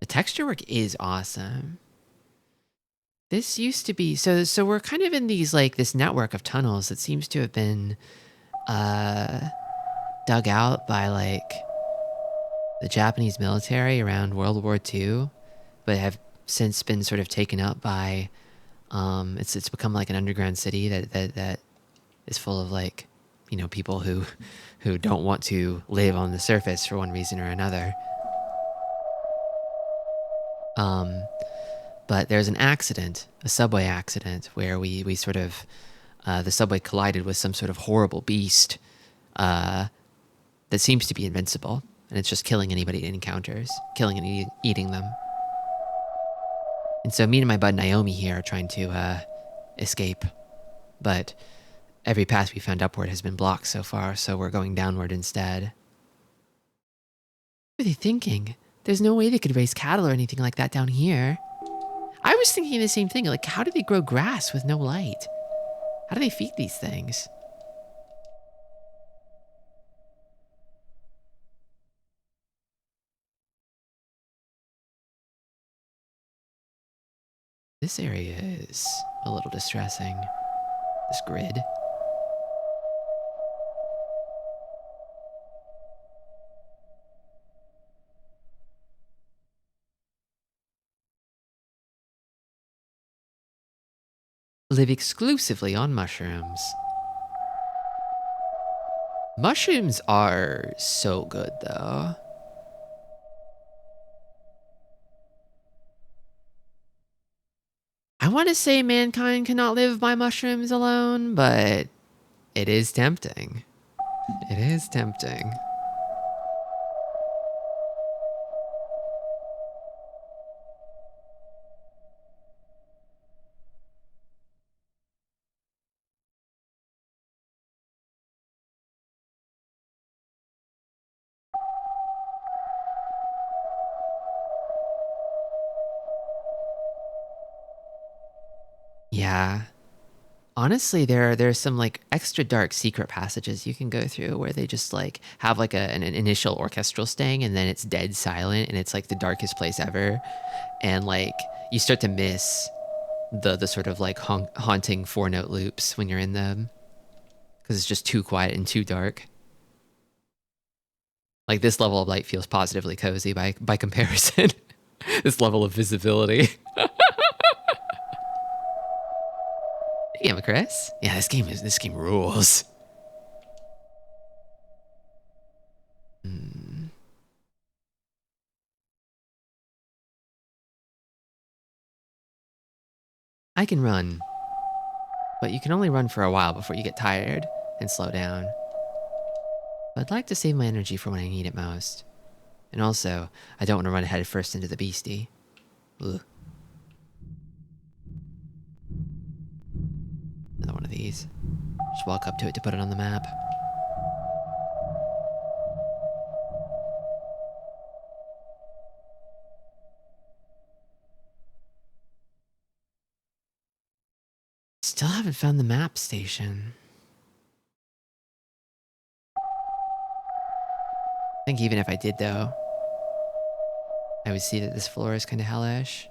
The texture work is awesome. This used to be so we're kind of in these like this network of tunnels that seems to have been dug out by like the Japanese military around World War II, but have since been sort of taken up by it's become like an underground city that is full of like, you know, people who don't want to live on the surface for one reason or another. But there's an accident, a subway accident, where we sort of, the subway collided with some sort of horrible beast that seems to be invincible, and it's just killing anybody it encounters, killing and eating them. And so me and my bud Naomi here are trying to escape, but every path we found upward has been blocked so far, so we're going downward instead. What are they thinking? There's no way they could raise cattle or anything like that down here. I was thinking the same thing, like how do they grow grass with no light? How do they feed these things? This area is a little distressing. This grid. Live exclusively on mushrooms. Mushrooms are so good, though. I want to say mankind cannot live by mushrooms alone, but it is tempting. It is tempting. Yeah. Honestly, there's some like extra dark secret passages you can go through where they just like have like an initial orchestral sting and then it's dead silent and it's like the darkest place ever, and like you start to miss the sort of like haunting 4-note loops when you're in them because it's just too quiet and too dark. Like this level of light feels positively cozy by comparison. This level of visibility. Yeah, Chris. Yeah, this game rules. I can run, but you can only run for a while before you get tired and slow down. But I'd like to save my energy for when I need it most. And also, I don't want to run head first into the beastie. Ugh. Another one of these. Just walk up to it to put it on the map. Still haven't found the map station. I think even if I did, though, I would see that this floor is kind of hellish.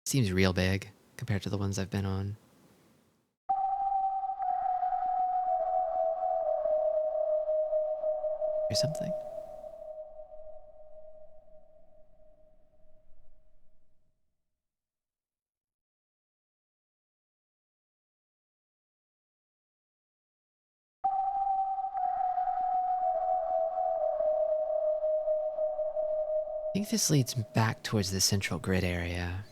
Seems real big compared to the ones I've been on. Or something. I think this leads back towards the central grid area.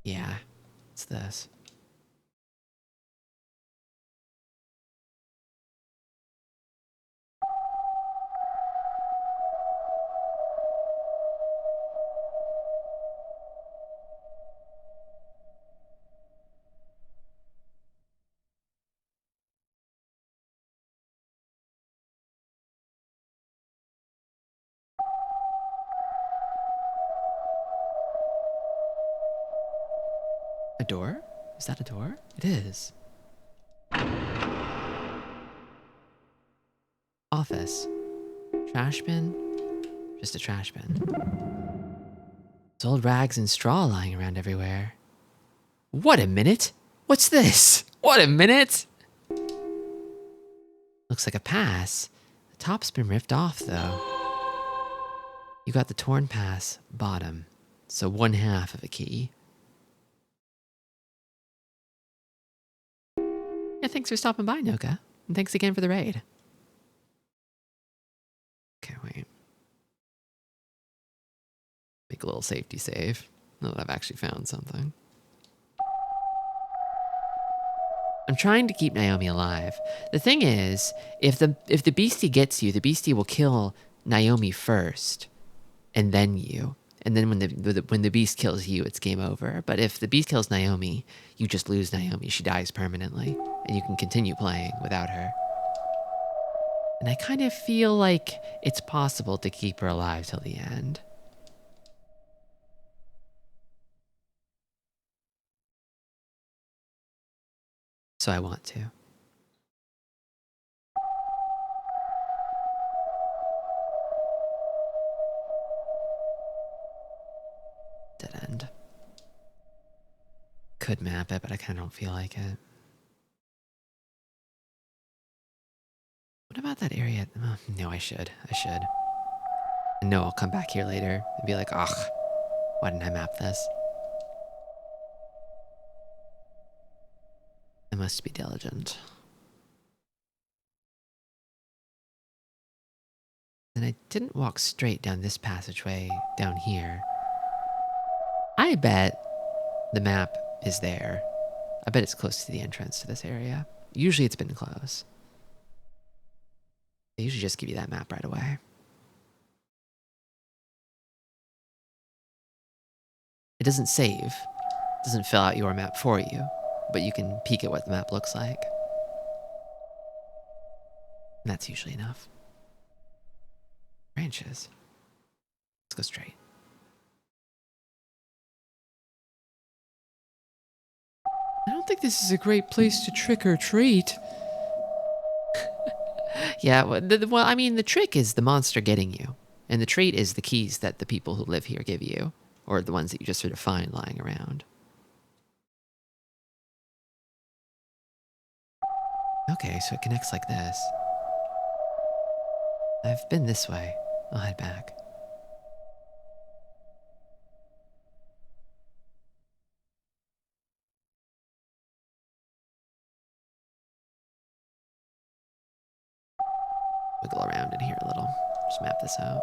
Yeah, it's this. A door? Is that a door? It is. Office. Trash bin? Just a trash bin. There's old rags and straw lying around everywhere. What a minute! What's this? What a minute! Looks like a pass. The top's been ripped off, though. You got the torn pass, bottom. So 1/2 of a key. Yeah, thanks for stopping by, Noka. And thanks again for the raid. Okay, wait. Make a little safety save. Now that I've actually found something. I'm trying to keep Naomi alive. The thing is, if the beastie gets you, the beastie will kill Naomi first, and then you. And then when the beast kills you, it's game over. But if the beast kills Naomi, you just lose Naomi. She dies permanently, and you can continue playing without her. And I kind of feel like it's possible to keep her alive till the end. So I want to. Dead end. Could map it, but I kind of don't feel like it. What about that area? Oh, no, I should. And no, I'll come back here later and be like, ugh, why didn't I map this? I must be diligent. And I didn't walk straight down this passageway down here. I bet the map is there. I bet it's close to the entrance to this area. Usually it's been close. They usually just give you that map right away. It doesn't save. It doesn't fill out your map for you, but you can peek at what the map looks like. And that's usually enough. Branches. Let's go straight. I don't think this is a great place to trick or treat. Yeah, well, I mean, the trick is the monster getting you. And the treat is the keys that the people who live here give you. Or the ones that you just sort of find lying around. Okay, so it connects like this. I've been this way. I'll head back. Wiggle around in here a little. Just map this out.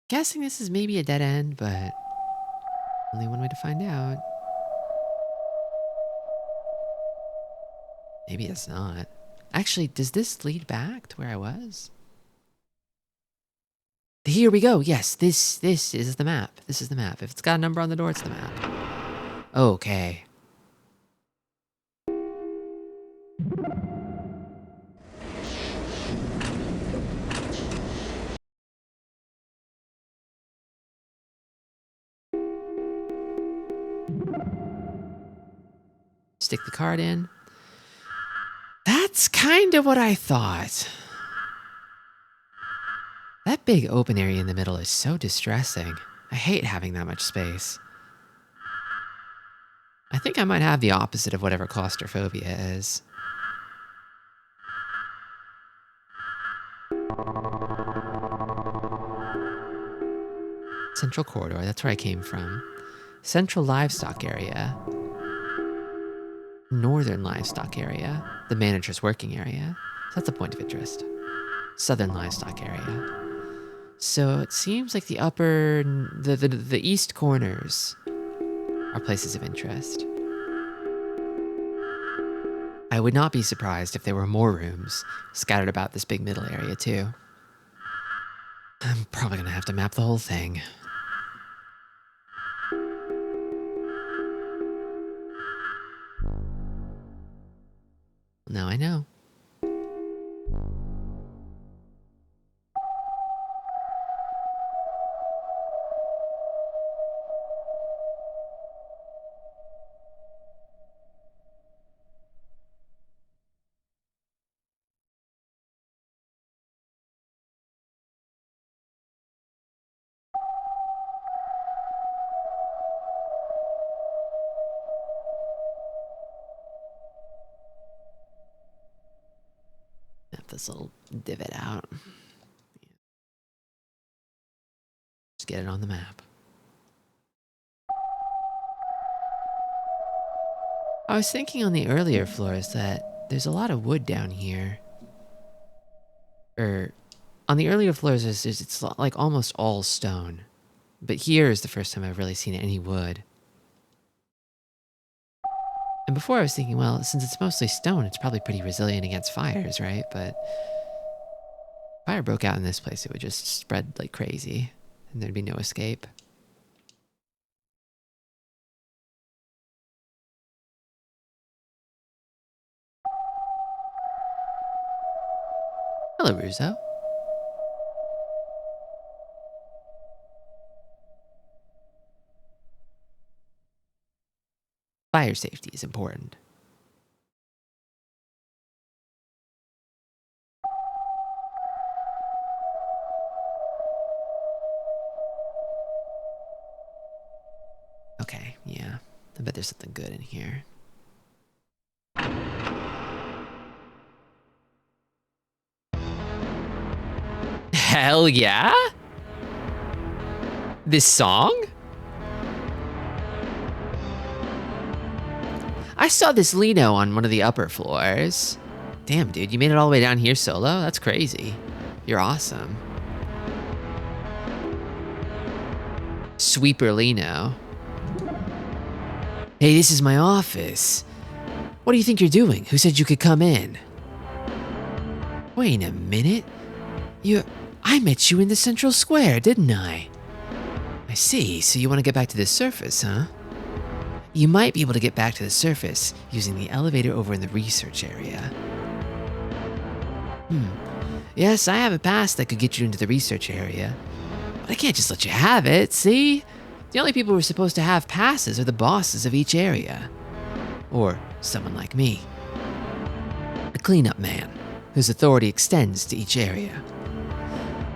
Guessing this is maybe a dead end, but only one way to find out. Maybe it's not. Actually, does this lead back to where I was? Here we go. Yes, this is the map. This is the map. If it's got a number on the door, it's the map. Okay. Stick the card in. That's kind of what I thought. That big open area in the middle is so distressing. I hate having that much space. I think I might have the opposite of whatever claustrophobia is. Central corridor, that's where I came from. Central livestock area. Northern livestock area. The manager's working area. So that's a point of interest. Southern livestock area. So it seems like the the east corners are places of interest. I would not be surprised if there were more rooms scattered about this big middle area too. I'm probably gonna have to map the whole thing. Now I know. Map this little divot out. Just get it on the map. I was thinking on the earlier floors that there's a lot of wood down here. On the earlier floors, it's like almost all stone. But here is the first time I've really seen any wood. And before I was thinking, well, since it's mostly stone, it's probably pretty resilient against fires, right? But if fire broke out in this place, it would just spread like crazy, and there'd be no escape. Hello, Russo. Fire safety is important. Okay, yeah. I bet there's something good in here. Hell yeah? This song? I saw this Lino on one of the upper floors. Damn, dude, you made it all the way down here solo? That's crazy. You're awesome. Sweeper Lino. Hey, this is my office. What do you think you're doing? Who said you could come in? Wait a minute. I met you in the central square, didn't I? I see, so you want to get back to the surface, huh? You might be able to get back to the surface using the elevator over in the research area. Yes, I have a pass that could get you into the research area. But I can't just let you have it, see? The only people who are supposed to have passes are the bosses of each area. Or someone like me. A cleanup man, whose authority extends to each area.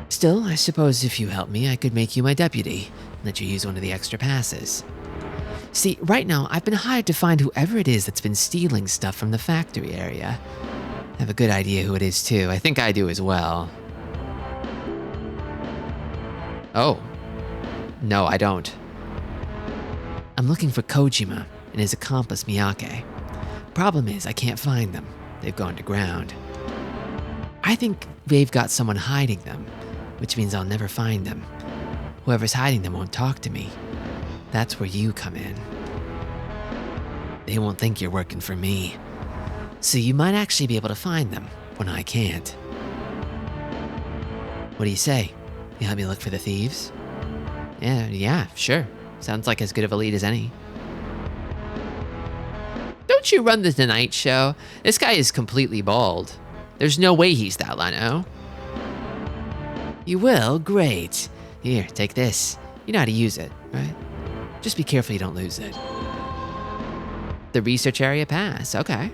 Still, I suppose if you help me, I could make you my deputy and let you use one of the extra passes. See, right now, I've been hired to find whoever it is that's been stealing stuff from the factory area. I have a good idea who it is, too. I think I do as well. Oh. No, I don't. I'm looking for Kojima and his accomplice Miyake. Problem is, I can't find them. They've gone to ground. I think they've got someone hiding them, which means I'll never find them. Whoever's hiding them won't talk to me. That's where you come in. They won't think you're working for me. So you might actually be able to find them when I can't. What do you say? You help me look for the thieves? Yeah, sure. Sounds like as good of a lead as any. Don't you run the Tonight Show? This guy is completely bald. There's no way he's that Leno. You will? Great. Here, take this. You know how to use it, right? Just be careful you don't lose it. The research area pass, okay.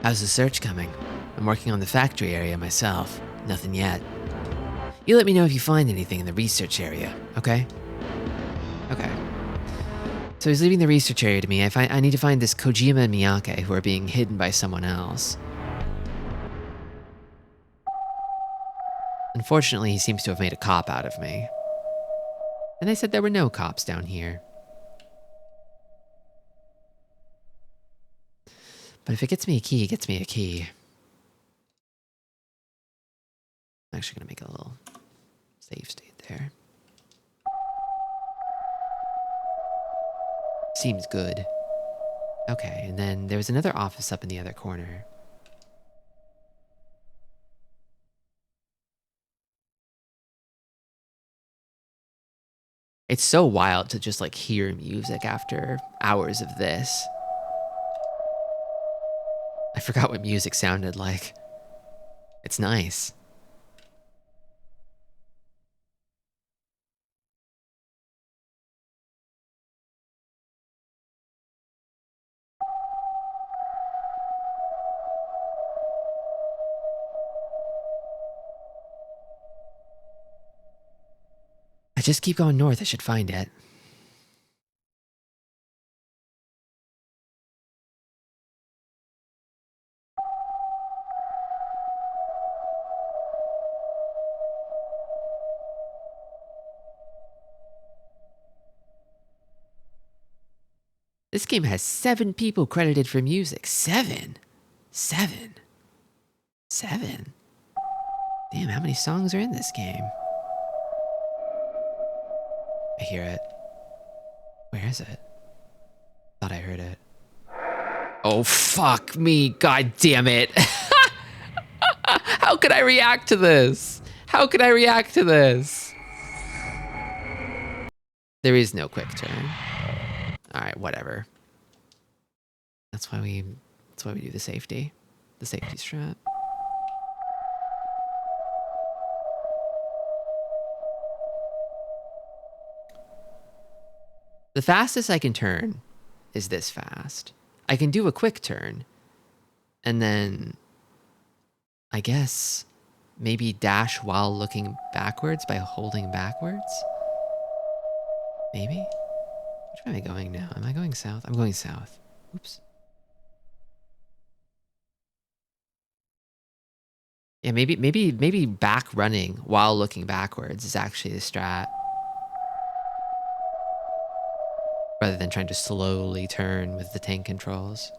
How's the search coming? I'm working on the factory area myself. Nothing yet. You let me know if you find anything in the research area, okay? Okay. So he's leaving the research area to me. I need to find this Kojima and Miyake who are being hidden by someone else. Unfortunately, he seems to have made a cop out of me. And they said there were no cops down here. But if it gets me a key, it gets me a key. I'm actually gonna make a little save state there. Seems good. Okay, and then there was another office up in the other corner. It's so wild to just like hear music after hours of this. I forgot what music sounded like. It's nice. I just keep going north, I should find it. This game has 7 people credited for music. 7? 7? Damn, how many songs are in this game? I hear it. Where is it? Thought I heard it. Oh, fuck me. God damn it. How could I react to this? How could I react to this? There is no quick turn. All right, whatever. That's why we do the safety strat. The fastest I can turn is this fast. I can do a quick turn, and then I guess maybe dash while looking backwards by holding backwards? Maybe? Which way am I going now? Am I going south? I'm going south. Oops. Yeah, maybe back running while looking backwards is actually the strat. Rather than trying to slowly turn with the tank controls.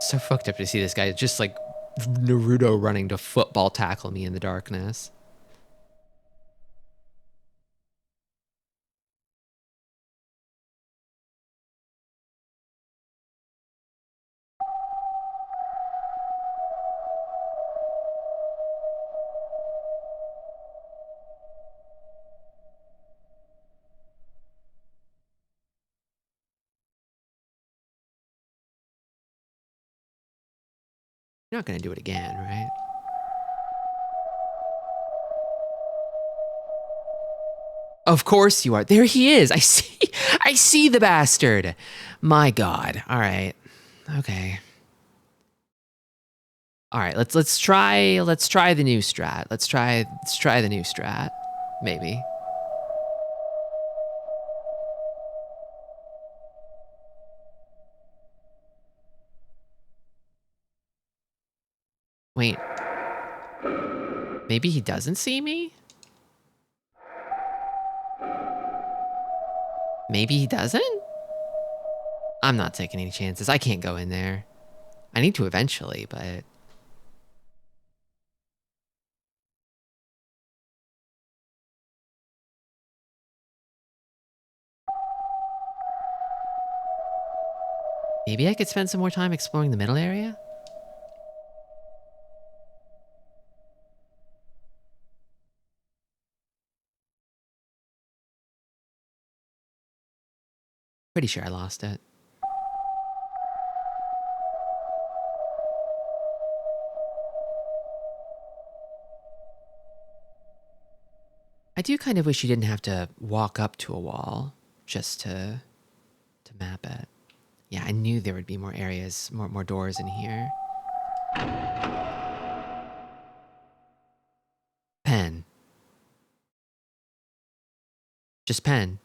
So fucked up to see this guy just like Naruto running to football tackle me in the darkness. You're not gonna do it again, right? Of course you are. There he is. I see the bastard. My God. All right. Okay. All right. Let's try the new strat. Let's try the new strat. Maybe. Wait. Maybe he doesn't see me? Maybe he doesn't? I'm not taking any chances. I can't go in there. I need to eventually, but... Maybe I could spend some more time exploring the middle area? Pretty sure I lost it. I do kind of wish you didn't have to walk up to a wall just to map it. Yeah, I knew there would be more areas, more doors in here. Pen. Just pen.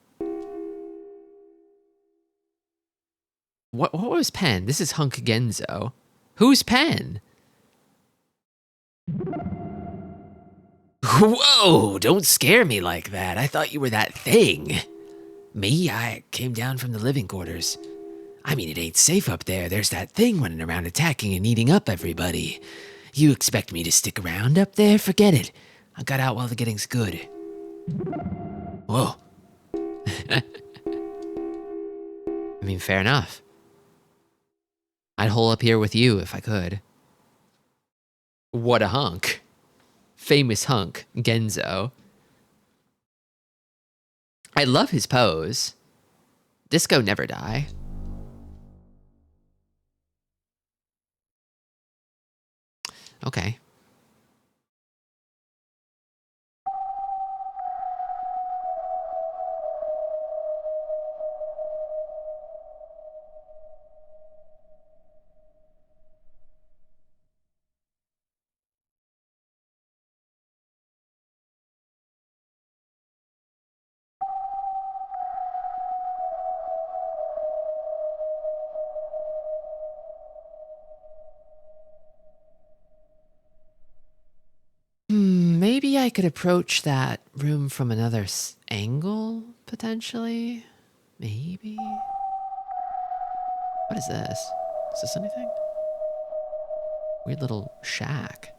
What was Pen? This is Hunk Genzo. Who's Pen? Whoa, don't scare me like that. I thought you were that thing. Me? I came down from the living quarters. I mean, it ain't safe up there. There's that thing running around attacking and eating up everybody. You expect me to stick around up there? Forget it. I got out while the getting's good. Whoa. I mean, fair enough. I'd hole up here with you if I could. What a hunk. Famous hunk, Genzo. I love his pose. Disco never die. Okay. Maybe I could approach that room from another angle, potentially? Maybe? What is this? Is this anything? Weird little shack.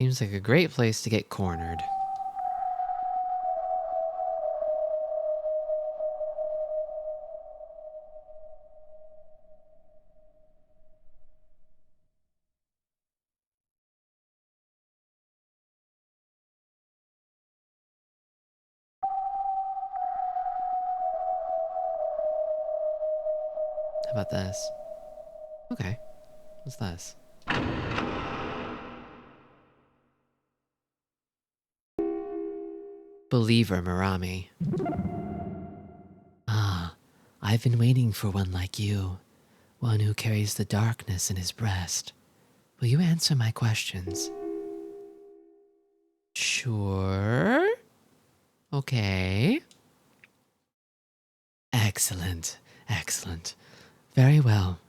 Seems like a great place to get cornered. How about this? Okay. What's this? Believer Marami. Ah, I've been waiting for one like you. One who carries the darkness in his breast. Will you answer my questions? Sure. Okay. Excellent. Excellent. Very well.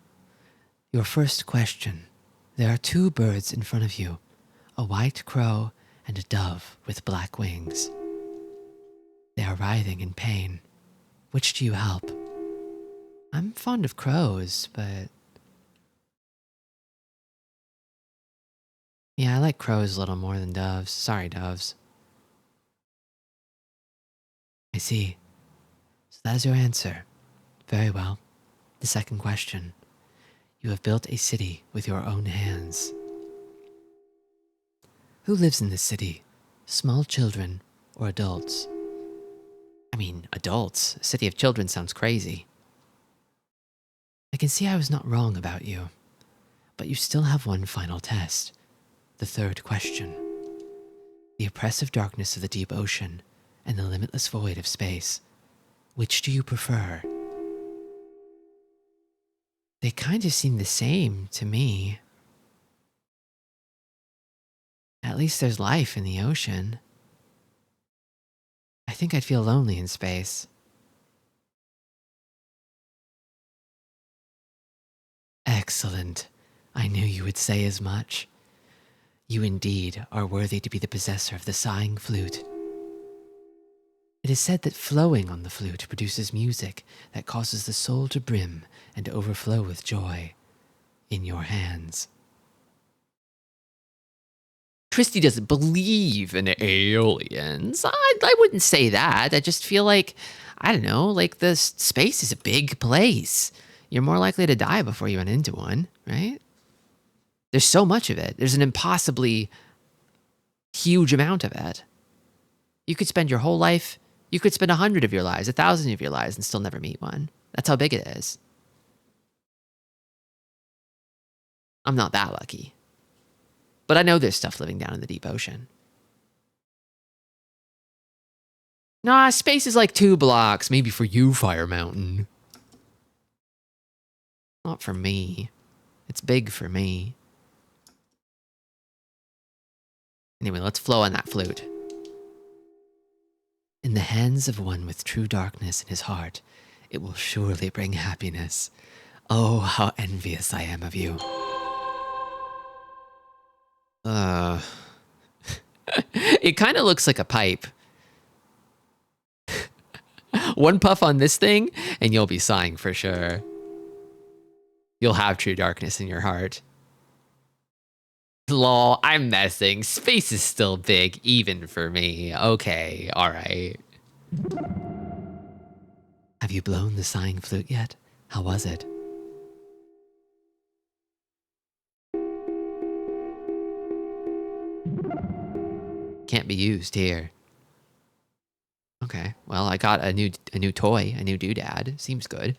Your first question. There are two birds in front of you. A white crow and a dove with black wings. They are writhing in pain. Which do you help? I'm fond of crows, but... yeah, I like crows a little more than doves. Sorry, doves. I see. So that is your answer. Very well. The second question. You have built a city with your own hands. Who lives in this city? Small children or adults? I mean, adults. A city of children sounds crazy. I can see I was not wrong about you. But you still have one final test. The third question. The oppressive darkness of the deep ocean and the limitless void of space. Which do you prefer? They kind of seem the same to me. At least there's life in the ocean. I think I'd feel lonely in space. Excellent. I knew you would say as much. You indeed are worthy to be the possessor of the sighing flute. It is said that flowing on the flute produces music that causes the soul to brim and overflow with joy in your hands. Tristi doesn't believe in aliens. I wouldn't say that. I just feel like, I don't know, like the space is a big place. You're more likely to die before you run into one, right? There's so much of it. There's an impossibly huge amount of it. You could spend your whole life, you could spend 100 of your lives, 1,000 of your lives, and still never meet one. That's how big it is. I'm not that lucky. But I know there's stuff living down in the deep ocean. Nah, space is like 2 blocks. Maybe for you, Fire Mountain. Not for me. It's big for me. Anyway, let's flow on that flute. In the hands of one with true darkness in his heart, it will surely bring happiness. Oh, how envious I am of you. It kind of looks like a pipe. One puff on this thing, and you'll be sighing for sure. You'll have true darkness in your heart. Lol, I'm messing. Space is still big, even for me. Okay, alright. Have you blown the sighing flute yet? How was it? Can't be used here. Okay, well, I got a new toy, a new doodad. Seems good.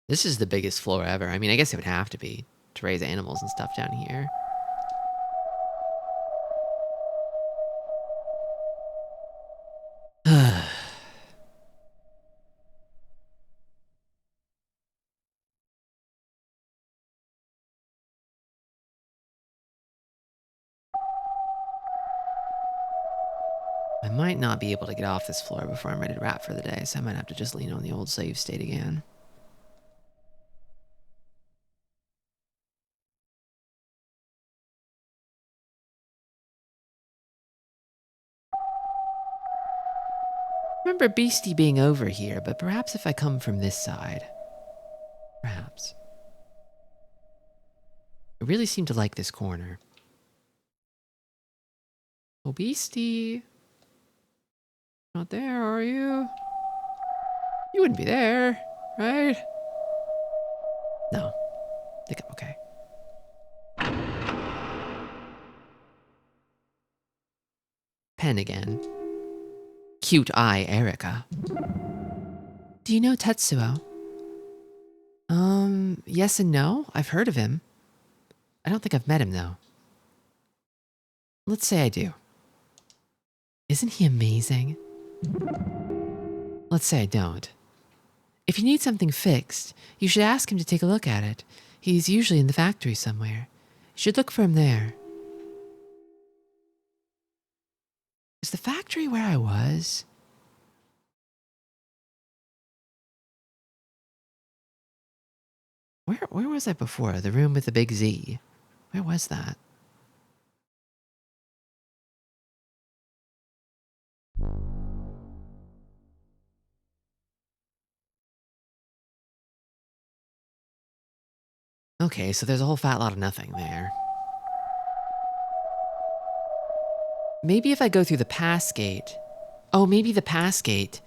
This is the biggest floor ever. I mean, I guess it would have to be to raise animals and stuff down here. I might not be able to get off this floor before I'm ready to wrap for the day, so I might have to just lean on the old save state again. Remember Beastie being over here, but perhaps if I come from this side. Perhaps. I really seem to like this corner. Oh, Beastie. Not there, are you? You wouldn't be there, right? No. I think I'm okay. Pen again. Cute eye, Erica. Do you know Tetsuo? Yes and no. I've heard of him. I don't think I've met him, though. Let's say I do. Isn't he amazing? Let's say I don't. If you need something fixed, you should ask him to take a look at it. He's usually in the factory somewhere. You should look for him there. Is the factory where I was? Where was I before? The room with the big Z. Where was that? Okay, so there's a whole fat lot of nothing there. Maybe if I go through the pass gate... Oh, maybe the pass gate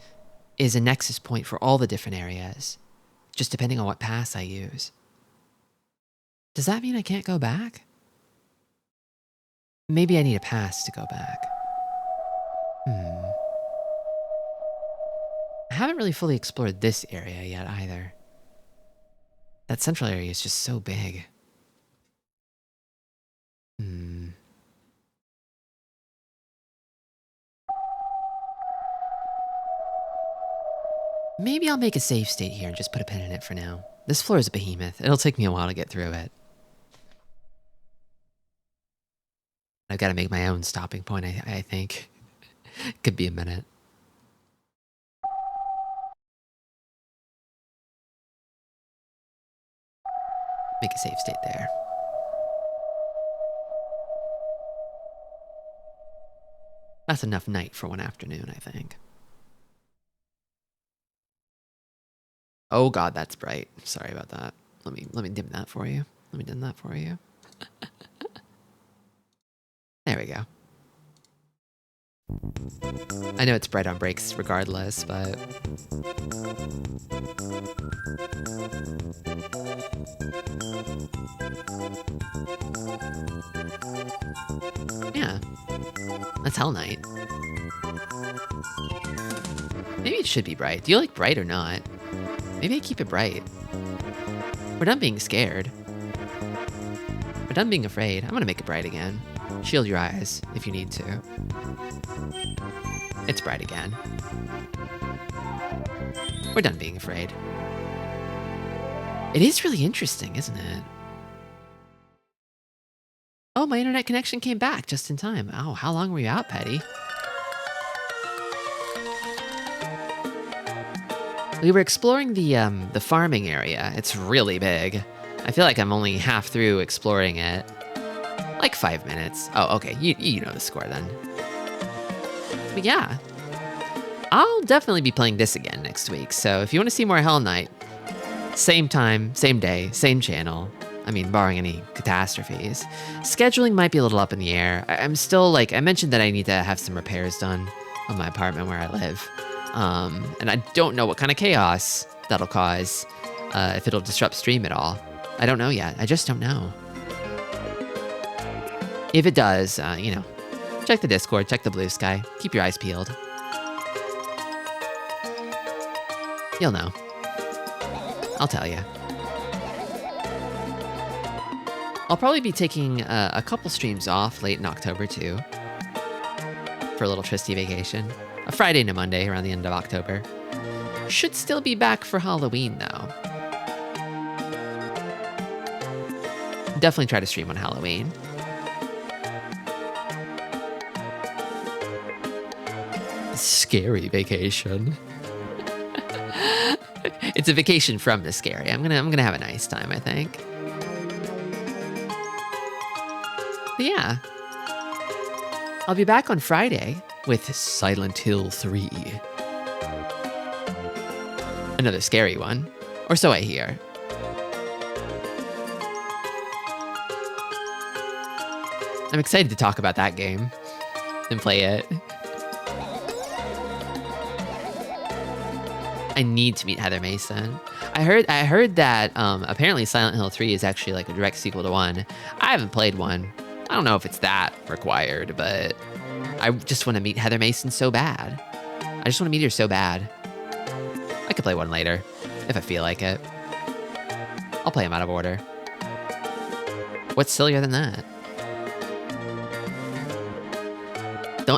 is a nexus point for all the different areas. Just depending on what pass I use. Does that mean I can't go back? Maybe I need a pass to go back. I haven't really fully explored this area yet either. That central area is just so big. Maybe I'll make a save state here and just put a pin in it for now. This floor is a behemoth. It'll take me a while to get through it. I've got to make my own stopping point, I think. Could be a minute. Make a save state there. That's enough night for one afternoon, I think. Oh god, that's bright. Sorry about that. Let me dim that for you. Let me dim that for you. There we go. I know it's bright on breaks regardless, but... yeah. That's Hellnight. Maybe it should be bright. Do you like bright or not? Maybe I keep it bright. We're done being scared. We're done being afraid. I'm gonna make it bright again. Shield your eyes if you need to. It's bright again. We're done being afraid. It is really interesting, isn't it? Oh, my internet connection came back just in time. Oh, how long were you out, Petty? We were exploring the farming area. It's really big. I feel like I'm only half through exploring it. Like 5 minutes. Oh, okay. You know the score then. But yeah. I'll definitely be playing this again next week. So if you want to see more Hellnight, same time, same day, same channel. I mean, barring any catastrophes. Scheduling might be a little up in the air. I'm still like, I mentioned that I need to have some repairs done on my apartment where I live. And I don't know what kind of chaos that'll cause, if it'll disrupt stream at all. I don't know yet. I just don't know. If it does, you know, check the Discord, check the blue sky, keep your eyes peeled. You'll know. I'll tell you. I'll probably be taking a couple streams off late in October too, for a little Tristi vacation. A Friday and a Monday around the end of October. Should still be back for Halloween though. Definitely try to stream on Halloween. Scary vacation. It's a vacation from the scary. I'm gonna have a nice time, I think. But yeah. I'll be back on Friday with Silent Hill 3. Another scary one. Or so I hear. I'm excited to talk about that game and play it. I need to meet Heather Mason. I heard that apparently Silent Hill 3 is actually like a direct sequel to 1. I haven't played 1. I don't know if it's that required, but I just want to meet Heather Mason so bad. I just want to meet her so bad. I could play 1 later, if I feel like it. I'll play them out of order. What's sillier than that?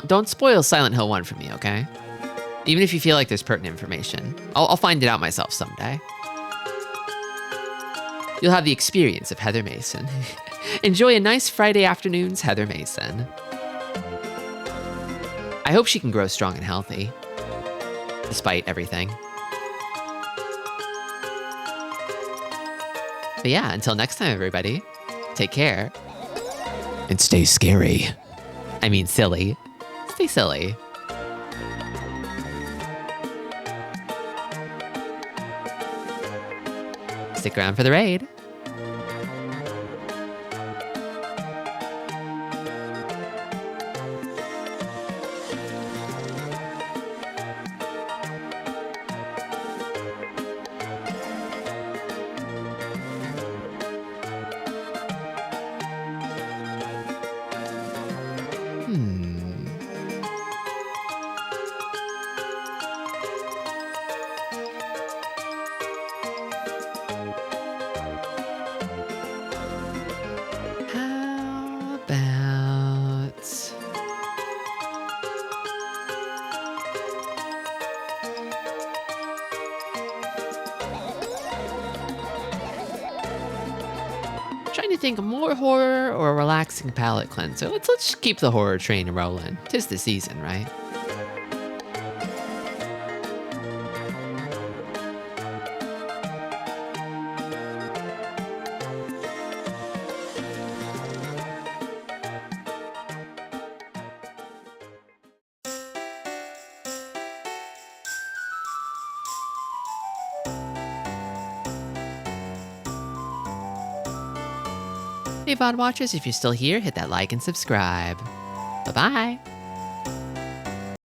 Don't spoil Silent Hill 1 for me, okay? Even if you feel like there's pertinent information. I'll find it out myself someday. You'll have the experience of Heather Mason. Enjoy a nice Friday afternoon's Heather Mason. I hope she can grow strong and healthy, despite everything. But yeah, until next time, everybody, take care. And stay scary. I mean, silly. Stay silly. Stick around for the raid. How about... think more horror or a relaxing palate cleanser? Let's just keep the horror train rolling. 'Tis the season, right? Hey VOD watchers, if you're still here, hit that like and subscribe. Bye-bye.